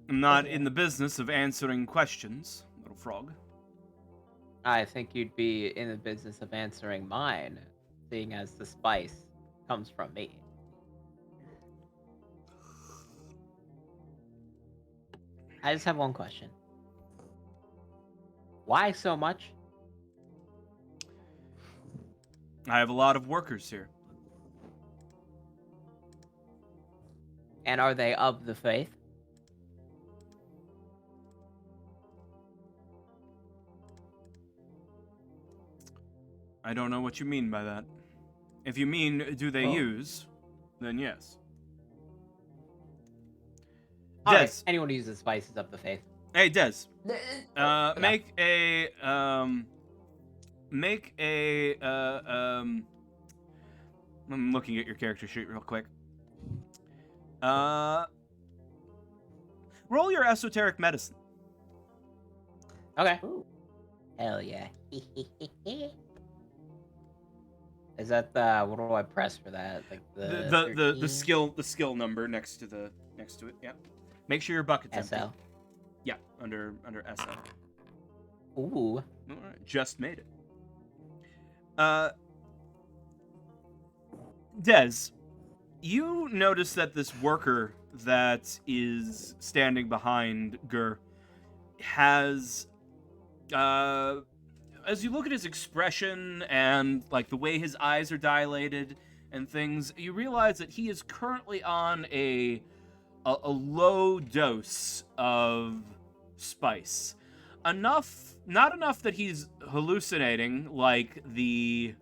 I'm not Okay. in the business of answering questions, little frog. I think you'd be in the business of answering mine, seeing as the spice comes from me. I just have one question. Why so much? I have a lot of workers here. And are they of the faith? I don't know what you mean by that. If you mean, do they Well- use, then yes. Alright, Des. anyone who uses spice is of the faith. Hey, Des. Yeah. Make a, I'm looking at your character sheet real quick. Roll your esoteric medicine. Okay. Ooh. Hell yeah. Is that the what do I press for that? Like the The skill number next to it. Yeah. Make sure your bucket's empty. SL. Yeah, under SL. Ooh. All right, just made it. Des, you notice that this worker that is standing behind Gur has, as you look at his expression and like the way his eyes are dilated and things, you realize that he is currently on a low dose of spice. Not enough that he's hallucinating like the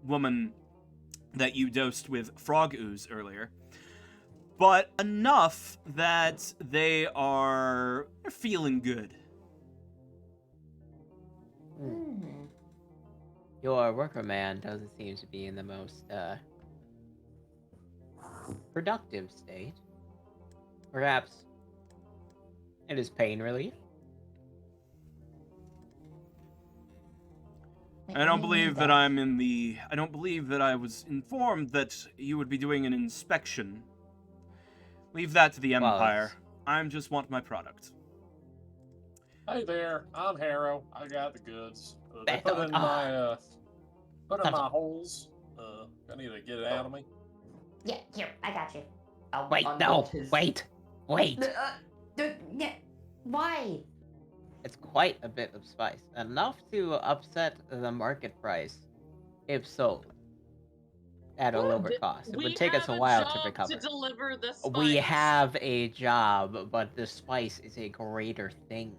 woman that you dosed with frog ooze earlier, but enough that they are feeling good. Mhm. Your worker man doesn't seem to be in the most productive state. Perhaps it is pain relief. I don't believe that I don't believe that I was informed that you would be doing an inspection. Leave that to the Well, Empire. I just want my product. Hey there, I'm Harrow. I got the goods. They That- put in my Sounds- holes. I need to get it out of me. Yeah, here, I got you. I'll Wait, no, unbolt his- wait. Yeah. Why? It's quite a bit of spice. Enough to upset the market price, if sold. At a lower cost. It We would take us a have while to job recover. to deliver the spice. We have a job, but the spice is a greater thing.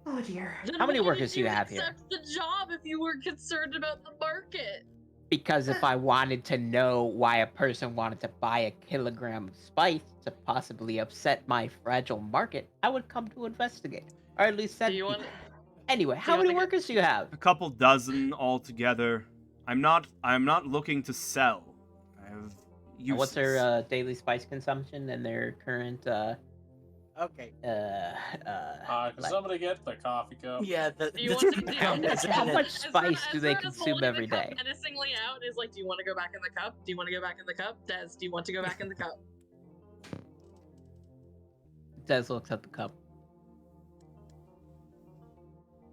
Oh dear. Then How many why workers did do you have here? accept the job if you were concerned about the market? Because if I wanted to know why a person wanted to buy a kilogram of spice to possibly upset my fragile market, I would come to investigate. Or at least Do send you people. want? Anyway, you how wanna many get- workers do you have? A couple dozen altogether. I'm not looking to sell. I have uses. What's their daily spice consumption and their current Okay. Can like- somebody get the coffee cup? Yeah, Do you the want to? two Do you, pounders How and much then- spice do they Ezra is consume holding every the cup day? menacingly out is like, do you want to go back in the cup? Do you want to go back in the cup? Des, do you want to go back in the cup? Des looks at the cup.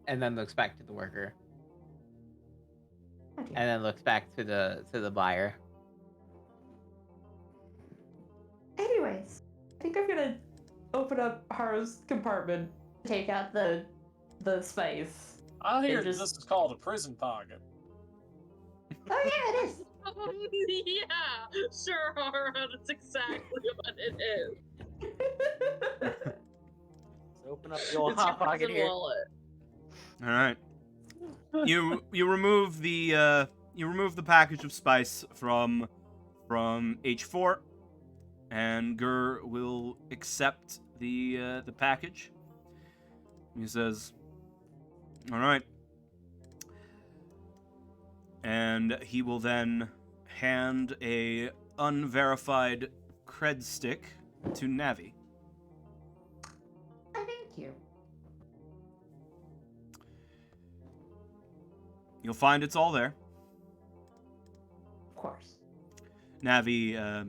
And then looks back to the worker. Oh, dear. And then looks back to the buyer. Anyways, I think I'm gonna open up Haru's compartment, take out the spice. I hear just- this is called a prison pocket. Oh yeah, it is. Yeah, sure, Hara, that's exactly what it is. Let's open up the old It's hot your pocket prison here. wallet. All right. You remove the package of spice from H4, and Gur will accept the package. He says, "All right," and he will then hand a unverified cred stick to Navi. Thank you. You'll find it's all there. Of course. Navi,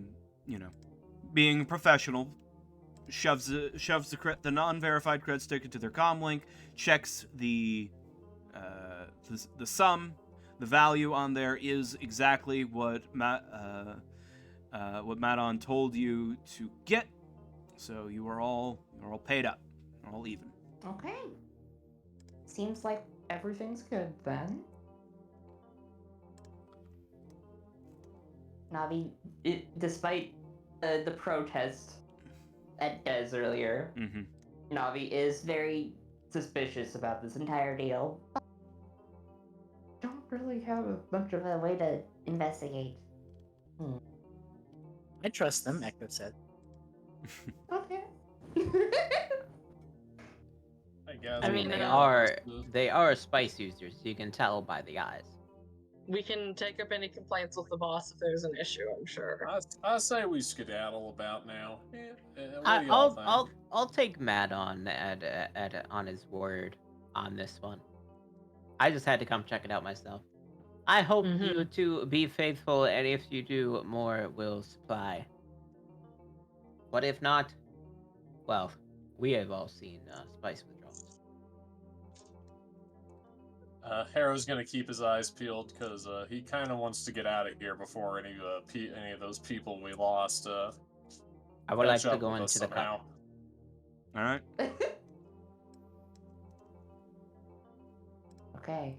being professional, shoves the non-verified cred stick into their comm link, checks the sum. The value on there is exactly what Madon told you to get. So you're all paid up. You're all even. Okay. Seems like everything's good then. Navi, despite the protest at Des earlier, Mm-hmm. Navi is very suspicious about this entire deal. Don't really have a much of a way to investigate. I trust them, Echo said. Okay. I guess. I mean, they are spice users. You can tell by the eyes. We can take up any complaints with the boss if there's an issue, I'm sure. I say we skedaddle about now. What do y'all I'll think? I'll take Matt on on his word on this one. I just had to come check it out myself. I hope you to be faithful, and if you do, more will supply. But if not, well, we have all seen spice withdrawals. Harrow's gonna keep his eyes peeled because he kind of wants to get out of here before any of those people we lost. I would like catch to up go with us into the somehow. cup. All right. Okay.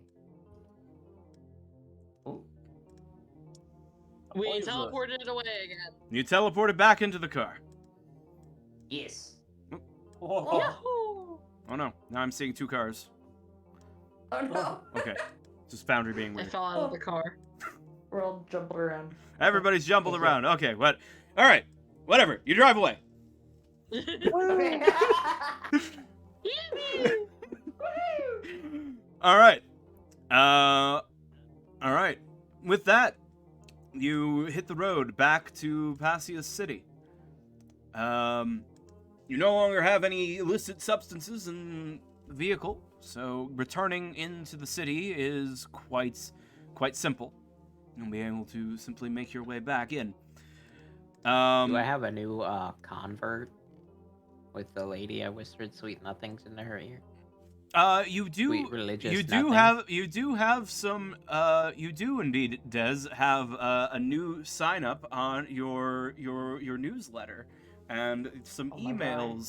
We believe teleported it away again. You teleported back into the car. Yes. Whoa. Yahoo! Oh no! Now I'm seeing two cars. Oh no. Okay. Just Foundry being I weird. fell out of the car. We're all jumping around. Everybody's jumbled Thank you. around. Okay. What? All right. Whatever. You drive away. Okay. All right. All right. With that, you hit the road back to Passia's city. You no longer have any illicit substances in the vehicle, so returning into the city is quite simple. You'll be able to simply make your way back in. Do I have a new convert with the lady I whispered sweet nothings into her ear? You do. Sweet religious You do nothings? have some. You do indeed, Des, have a new sign up on your newsletter, and some Oh my God.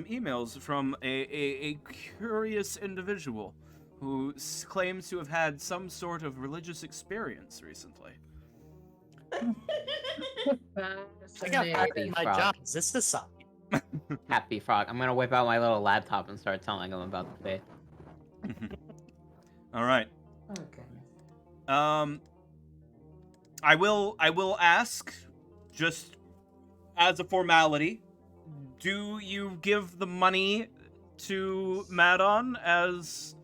emails from a curious individual who claims to have had some sort of religious experience recently. I got back in my Frog. job. Is this the sign? Happy Frog. I'm gonna whip out my little laptop and start telling him about the faith. All right. Oh goodness. I will ask, just as a formality, do you give the money to Madon as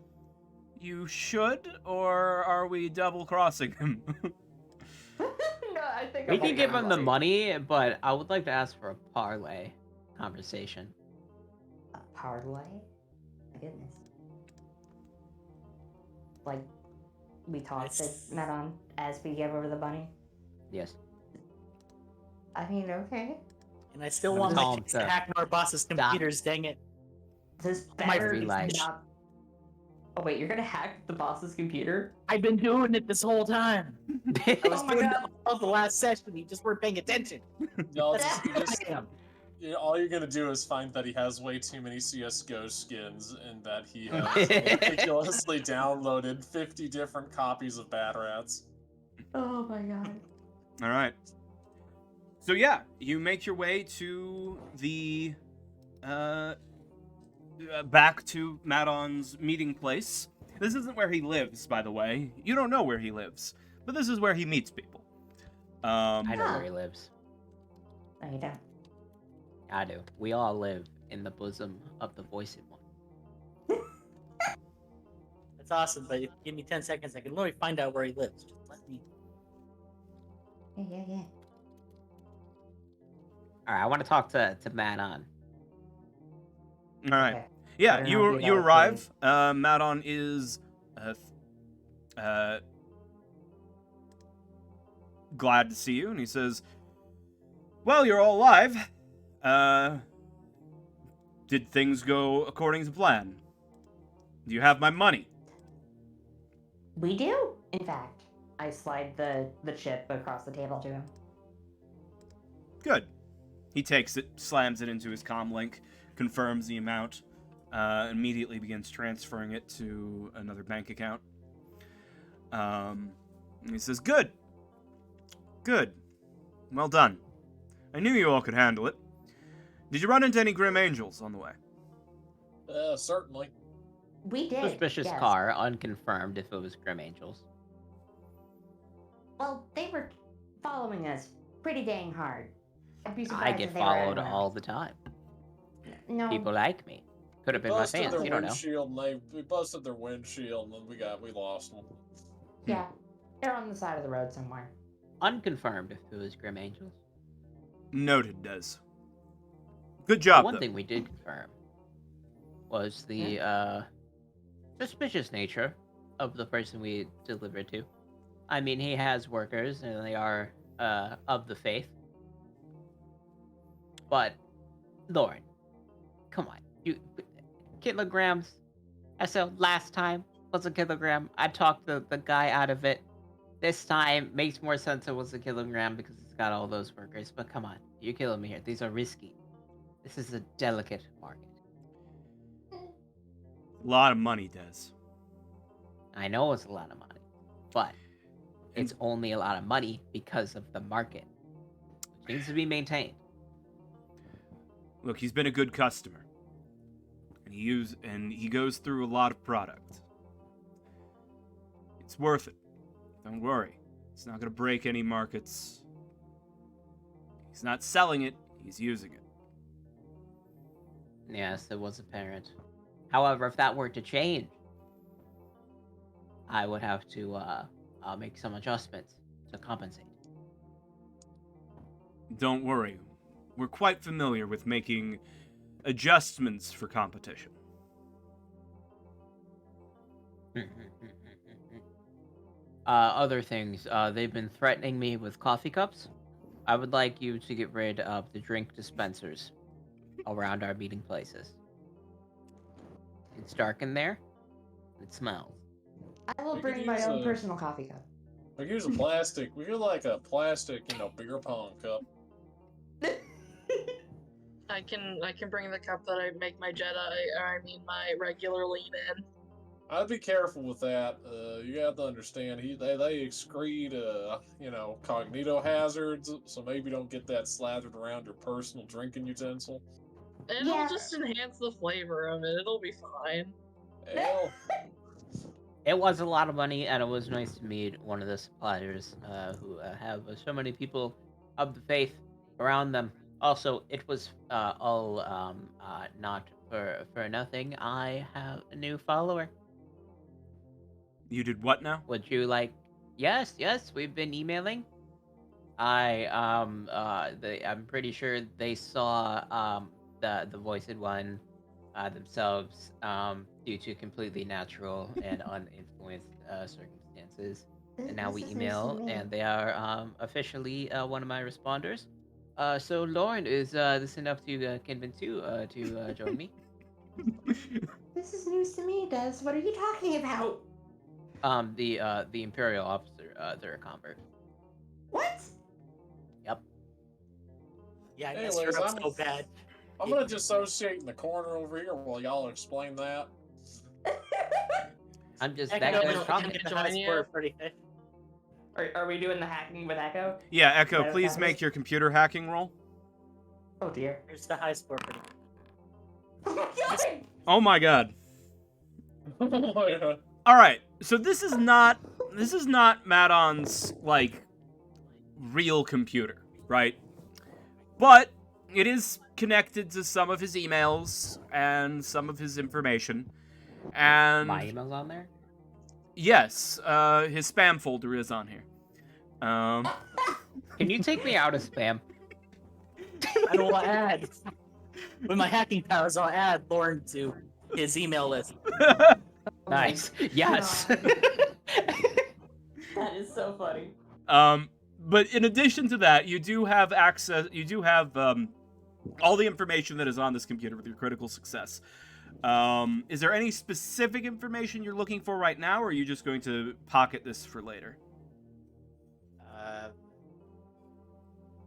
you should, or are we double crossing him? No, I think We I'm can give okay. him the money, but I would like to ask for a parlay conversation. A parlay? My goodness. Like, we talked to Madon as we gave over the bunny? Yes. I mean, okay. And I still I'm want gonna my tell him kids to to hack our boss's stop. computers, dang it. This My better relax. not... Oh wait, you're gonna hack the boss's computer? I've been doing it this whole time. I was Oh my doing God. it all the last session. You just weren't paying attention. Y'all That's just, you who just I am. all you're gonna do is find that he has way too many CS:GO skins and that he has meticulously downloaded 50 different copies of Bad Rats. Oh my God. All right. So yeah, you make your way to the back to Madon's meeting place. This isn't where he lives, by the way. You don't know where he lives, but this is where he meets people. I know where he lives. No, you don't. I do. We all live in the bosom of the voiced one. That's awesome, but if you give me 10 seconds, I can literally find out where he lives. Just let me. Yeah. All right, I want to talk to Madon. All right. Okay. Yeah, Better you not be you about arrive. Madon is glad to see you, and he says, "Well, you're all alive. Did things go according to plan? Do you have my money?" We do, in fact. I slide the chip across the table to him. Good. He takes it, slams it into his comm link, confirms the amount, immediately begins transferring it to another bank account. And he says, "Good. Good. Well done. I knew you all could handle it. Did you run into any Grim Angels on the way?" Certainly. We did. Suspicious yes. car, unconfirmed if it was Grim Angels. Well, they were following us pretty dang hard. I'd be surprised I get if they were followed anywhere all else. the time. No. People like me. Could have been my Busted fans, their you don't know. windshield, and we busted their windshield, and then we lost them. Yeah, they're on the side of the road somewhere. Unconfirmed if it was Grim Angels. Noted, Des. Good But job, one though. thing we did confirm was the suspicious nature of the person we delivered to. I mean, he has workers, and they are of the faith. But, Lauren, come on. Kilograms. I said last time was a kilogram. I talked the guy out of it. This time makes more sense it was a kilogram because it's got all those workers. But come on, you're killing me here. These are risky. This is a delicate market. A lot of money, Des. I know it's a lot of money, but it's only a lot of money because of the market, which needs to be maintained. Look, he's been a good customer. And he goes through a lot of product. It's worth it. Don't worry. It's not going to break any markets. He's not selling it, he's using it. Yes, it was apparent. However, if that were to change, I would have to make some adjustments to compensate. Don't worry. We're quite familiar with making adjustments for competition. Other things. They've been threatening me with coffee cups. I would like you to get rid of the drink dispensers around our meeting places. It's dark in there. It smells. I will We could bring my use own a- personal coffee cup. We use a plastic. We get like a plastic, beer pong cup. I can bring the cup that I make my my regular lean in. I'd be careful with that. You have to understand, they excrete, cognito hazards, so maybe don't get that slathered around your personal drinking utensil. It'll Yeah. just enhance the flavor of it. It'll be fine. Hell, It was a lot of money, and it was nice to meet one of the suppliers who have so many people of the faith around them. Also, it was all not for nothing. I have a new follower. You did what now? Would you like? Yes, we've been emailing. I'm pretty sure they saw the voiced one themselves due to completely natural and uninfluenced circumstances. And now we This is news to email, me. and they are officially one of my responders. So Lauren, is this enough to convince you to join me? This is news to me, Des. What are you talking about? The Imperial officer, they're a convert. What? Yeah, I messed Anyways, her up so bad. I'm gonna dissociate in the corner over here while y'all explain that. I'm just Echo, that good we at can talking. get the Join high you. score pretty quick. Are we doing the hacking with Echo? Yeah, Echo, Is that please okay? make your computer hacking roll. Oh dear. Here's the high score pretty quick. Oh my god! Oh my god. Oh, yeah. All right. So this is not Madon's real computer, right? But it is connected to some of his emails and some of his information. And My email's on there. yes, his spam folder is on here. Can you take me out of spam? I will add, with my hacking powers, I'll add Lauren to his email list. Oh my Nice. Yes. God. That is so funny. But in addition to that, you do have access. You do have all the information that is on this computer with your critical success. Is there any specific information you're looking for right now, or are you just going to pocket this for later?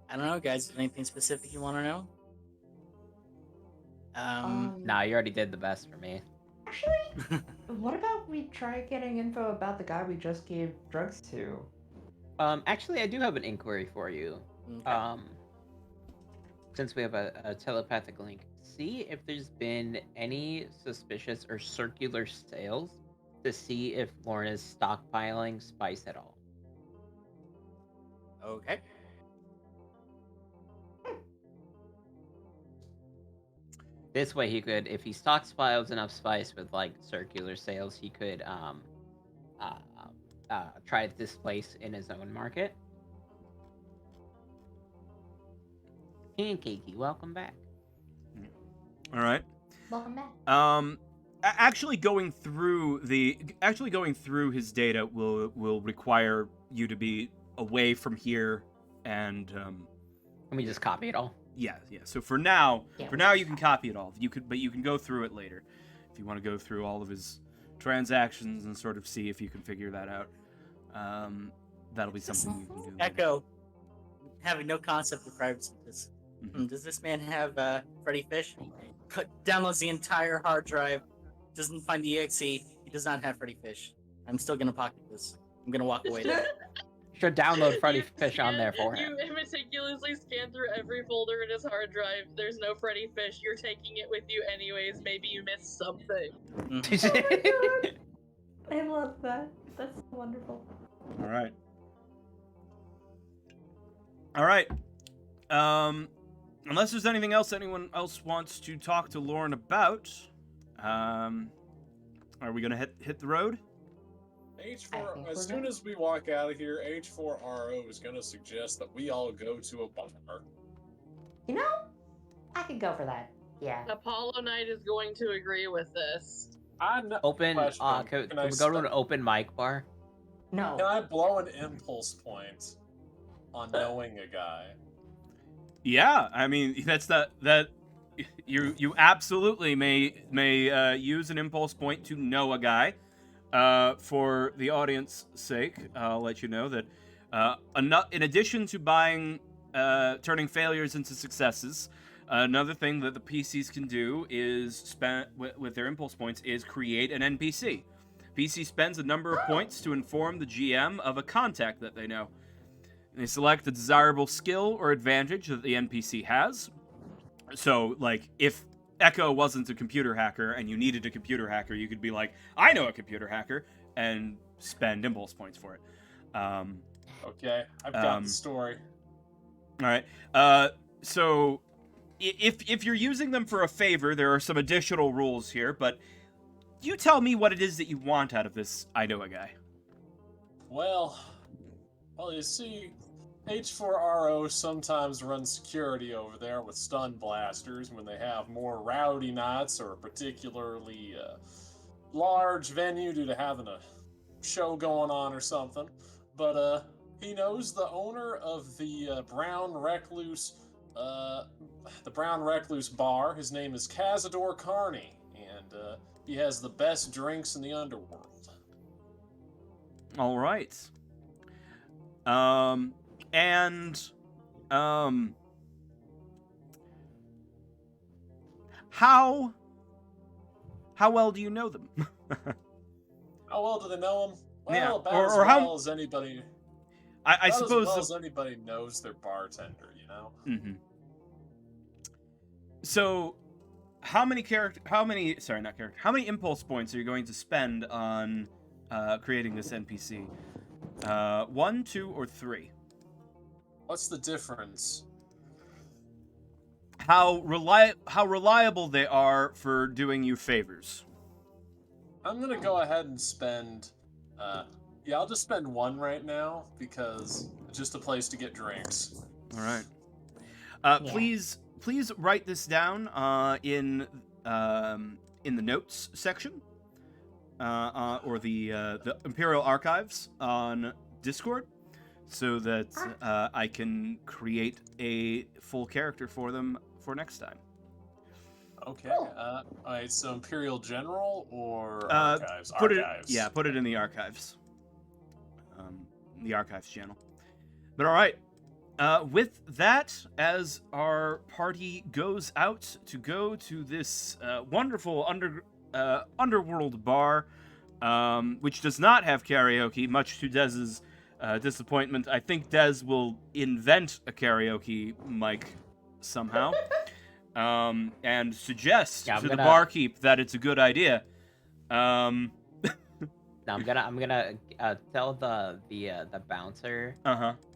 I don't know, guys. Anything specific you want to know? Nah, you already did the best for me. Actually, what about we try getting info about the guy we just gave drugs to? Actually, I do have an inquiry for you. Okay. Since we have a telepathic link, see if there's been any suspicious or circular sales to see if Lauren is stockpiling spice at all. Okay. This way, he could, if he stockpiles enough spice with like circular sales, he could try to displace in his own market. Pancakey, welcome back. All right. Welcome back. Actually going through his data will require you to be away from here, and Can we just copy it all? yeah. So for now, Yeah, you can copy it all. But you can go through it later if you want to go through all of his transactions and sort of see if you can figure that out. That'll be something you can do. later. Echo, having no concept of privacy. Does this man have Freddy Fish? Downloads the entire hard drive, doesn't find the exe. He does not have Freddy Fish. I'm still gonna pocket this. I'm gonna walk away. Should download Freddy You Fish on there for You him. meticulously scan through every folder in his hard drive. There's no Freddy Fish. You're taking it with you anyways. Maybe you missed something. I love that. That's so wonderful. All right. Unless there's anything else anyone else wants to talk to Lauren about, are we gonna hit the road? H4, as soon as we walk out of here, H4RO is gonna suggest that we all go to a bar. You know, I could go for that. Yeah. Apollo Knight is going to agree with this. I know. Open. Question. Can Can I we go to an spend- open mic bar? No. Can I blow an impulse point on knowing a guy? Yeah, I mean that you absolutely may use an impulse point to know a guy. For the audience sake, I'll let you know that in addition to turning failures into successes, another thing that the PCs can do is spend with their impulse points is create an NPC. PC spends a number of points to inform the GM of a contact that they know. They select a desirable skill or advantage that the NPC has. So, like, if Echo wasn't a computer hacker and you needed a computer hacker, you could be like, I know a computer hacker, and spend impulse points for it. Okay, I've got the story. All right. So, if you're using them for a favor, there are some additional rules here, but you tell me what it is that you want out of this I know a guy. Well, you see, H4RO sometimes runs security over there with stun blasters when they have more rowdy nights or a particularly large venue due to having a show going on or something. But he knows the owner of the Brown Recluse bar. His name is Cazador Carney, and he has the best drinks in the underworld. All right. How well do you know them? How well do they know him? Well, Yeah, about or as how- well as anybody. I About suppose. as well as anybody knows their bartender, you know. Mm-hmm. So, how many impulse points are you going to spend on creating this NPC? 1, 2, or 3? What's the difference? How reliable they are for doing you favors. I'm gonna go ahead and spend. I'll just spend 1 right now because it's just a place to get drinks. All right. Yeah. Please write this down in the notes section, or the Imperial Archives on Discord. so that I can create a full character for them for next time. Okay. All right. So Imperial General or Uh, Archives? Put Archives. put it in the archives. The archives channel. But all right. With that, as our party goes out to go to this wonderful underworld bar, which does not have karaoke, much to Dez's disappointment. I think Dez will invent a karaoke mic somehow, and suggest to the barkeep that it's a good idea. No, I'm gonna tell the bouncer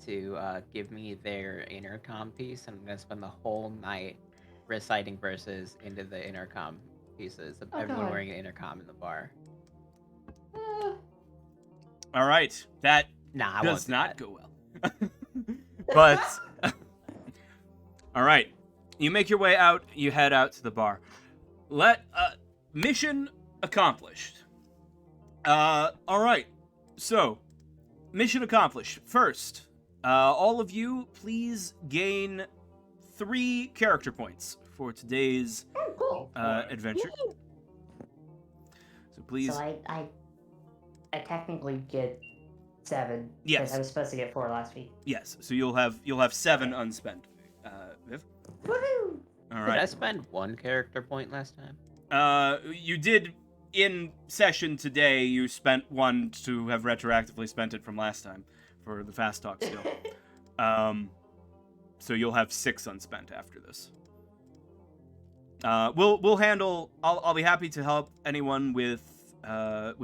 to give me their intercom piece, and I'm gonna spend the whole night reciting verses into the intercom pieces of everyone wearing an intercom in the bar. All right, that I does won't do not that. go well. But all right, you make your way out. You head out to the bar. Mission accomplished. All right. So, mission accomplished. First, all of you, please gain 3 character points for today's adventure. So please. So I technically get 7. Yes. Because I was supposed to get 4 last week. Yes. So you'll have 7 unspent. Viv. Woohoo! All Did right. I spend 1 character point last time? You did. In session today, you spent 1 to have retroactively spent it from last time for the fast talk skill. So you'll have 6 unspent after this. We'll handle. I'll be happy to help anyone with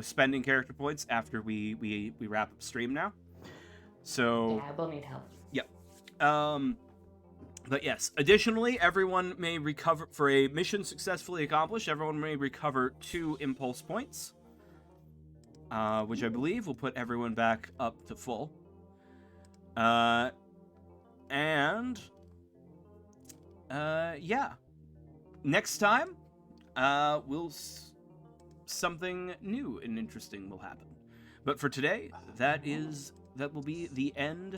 spending character points after we wrap up stream now. So Yeah, I will need help. Yep. But yes, additionally, everyone may recover, for a mission successfully accomplished, everyone may recover 2 impulse points, which I believe will put everyone back up to full. Yeah. Next time, something new and interesting will happen. But for today, that will be the end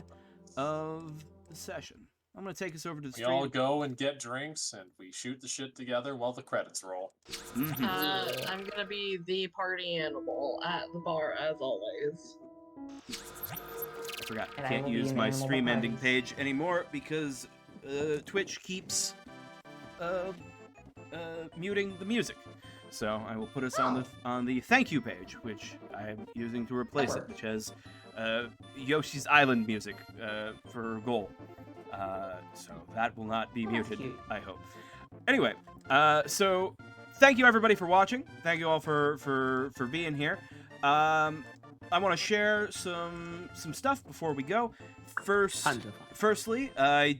of the session. I'm going to take us over to the We stream. all go and get drinks, and we shoot the shit together while the credits roll. Mm-hmm. I'm gonna be the party animal at the bar as always. I forgot. I And I can't will be use an my animal stream that ending parties. page anymore because Twitch keeps muting the music. So I will put us on the thank you page, which I am using to replace it, which has Yoshi's Island music for goal. So that will not be muted, cute. I hope. Anyway, so thank you everybody for watching. Thank you all for being here. I want to share some stuff before we go. Firstly, I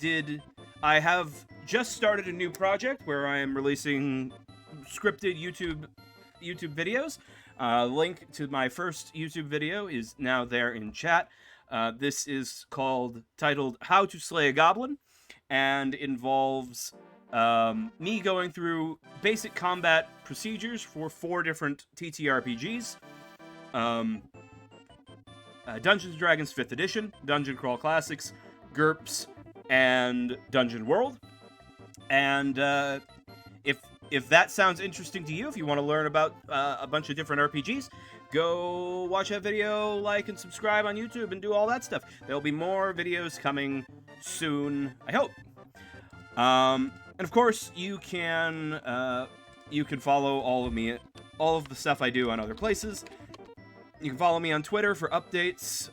have just started a new project where I am releasing scripted YouTube videos. Link to my first YouTube video is now there in chat. This is titled How to Slay a Goblin, and involves me going through basic combat procedures for 4 different TTRPGs. Dungeons & Dragons 5th Edition, Dungeon Crawl Classics, GURPS, and Dungeon World. And if that sounds interesting to you, if you want to learn about a bunch of different RPGs, go watch that video, like and subscribe on YouTube, and do all that stuff. There'll be more videos coming soon, I hope. And of course, you can follow all of the stuff I do on other places. You can follow me on Twitter for updates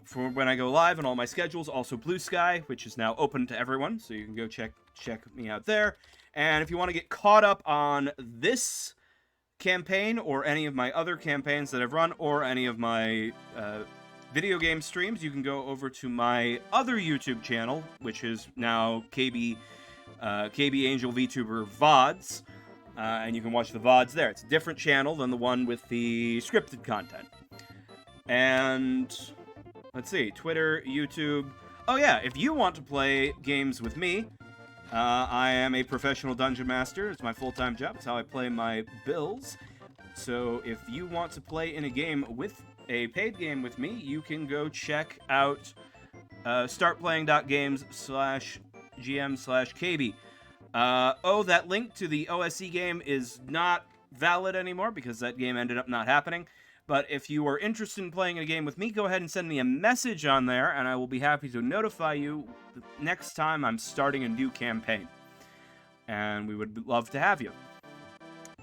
for when I go live and all my schedules. Also Blue Sky, which is now open to everyone, so you can go check me out there. And if you want to get caught up on this campaign or any of my other campaigns that I've run, or any of my video game streams, you can go over to my other YouTube channel, which is now KB Angel VTuber VODs, and you can watch the VODs there. It's a different channel than the one with the scripted content. And let's see, Twitter, YouTube. Oh yeah, if you want to play games with me, I am a professional dungeon master. It's my full-time job. It's how I pay my bills. So if you want to play in a paid game with me, you can go check out startplaying.games/gm/kb. That link to the OSE game is not valid anymore because that game ended up not happening. But if you are interested in playing a game with me, go ahead and send me a message on there, and I will be happy to notify you the next time I'm starting a new campaign. And we would love to have you.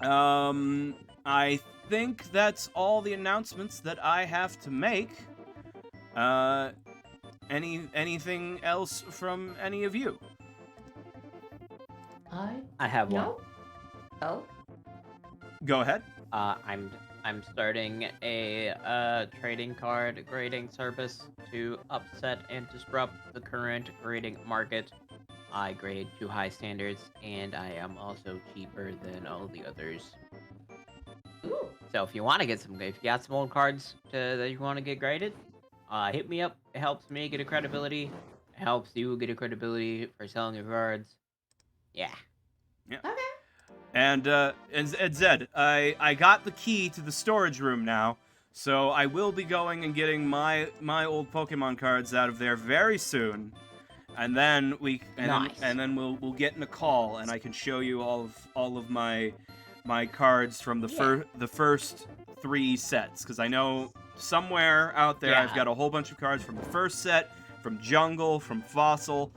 I think that's all the announcements that I have to make. Anything else from any of you? I have one. No. Oh. Go ahead. I'm starting a trading card grading service to upset and disrupt the current grading market. I grade to high standards, and I am also cheaper than all the others. Ooh. So if you want to if you got some old cards that you want to get graded, hit me up. It helps me get a credibility. It helps you get a credibility for selling your cards. Yeah. Okay. And Zed, I got the key to the storage room now, so I will be going and getting my old Pokemon cards out of there very soon, and then we'll get in a call, and I can show you all of my cards from the first 3 sets, because I know somewhere out there I've got a whole bunch of cards from the first set, from Jungle, from Fossil.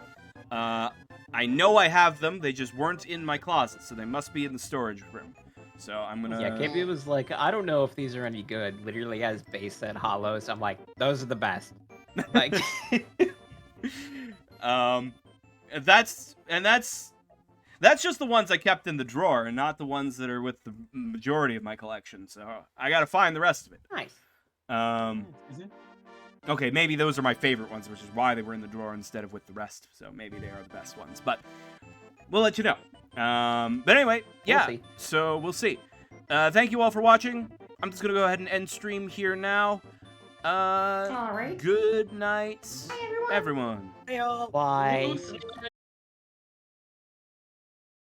I know I have them, they just weren't in my closet, so they must be in the storage room. So I'm gonna... Yeah, KB was like, I don't know if these are any good. Literally has base set hollows. I'm like, those are the best. Like... That's just the ones I kept in the drawer, and not the ones that are with the majority of my collection, so I gotta find the rest of it. Nice. Okay, maybe those are my favorite ones, which is why they were in the drawer instead of with the rest. So maybe they are the best ones, but we'll let you know. But anyway, yeah. We'll see. Thank you all for watching. I'm just gonna go ahead and end stream here now. All right. Good night, Bye, everyone. everyone. Hey, all. Bye. Oops.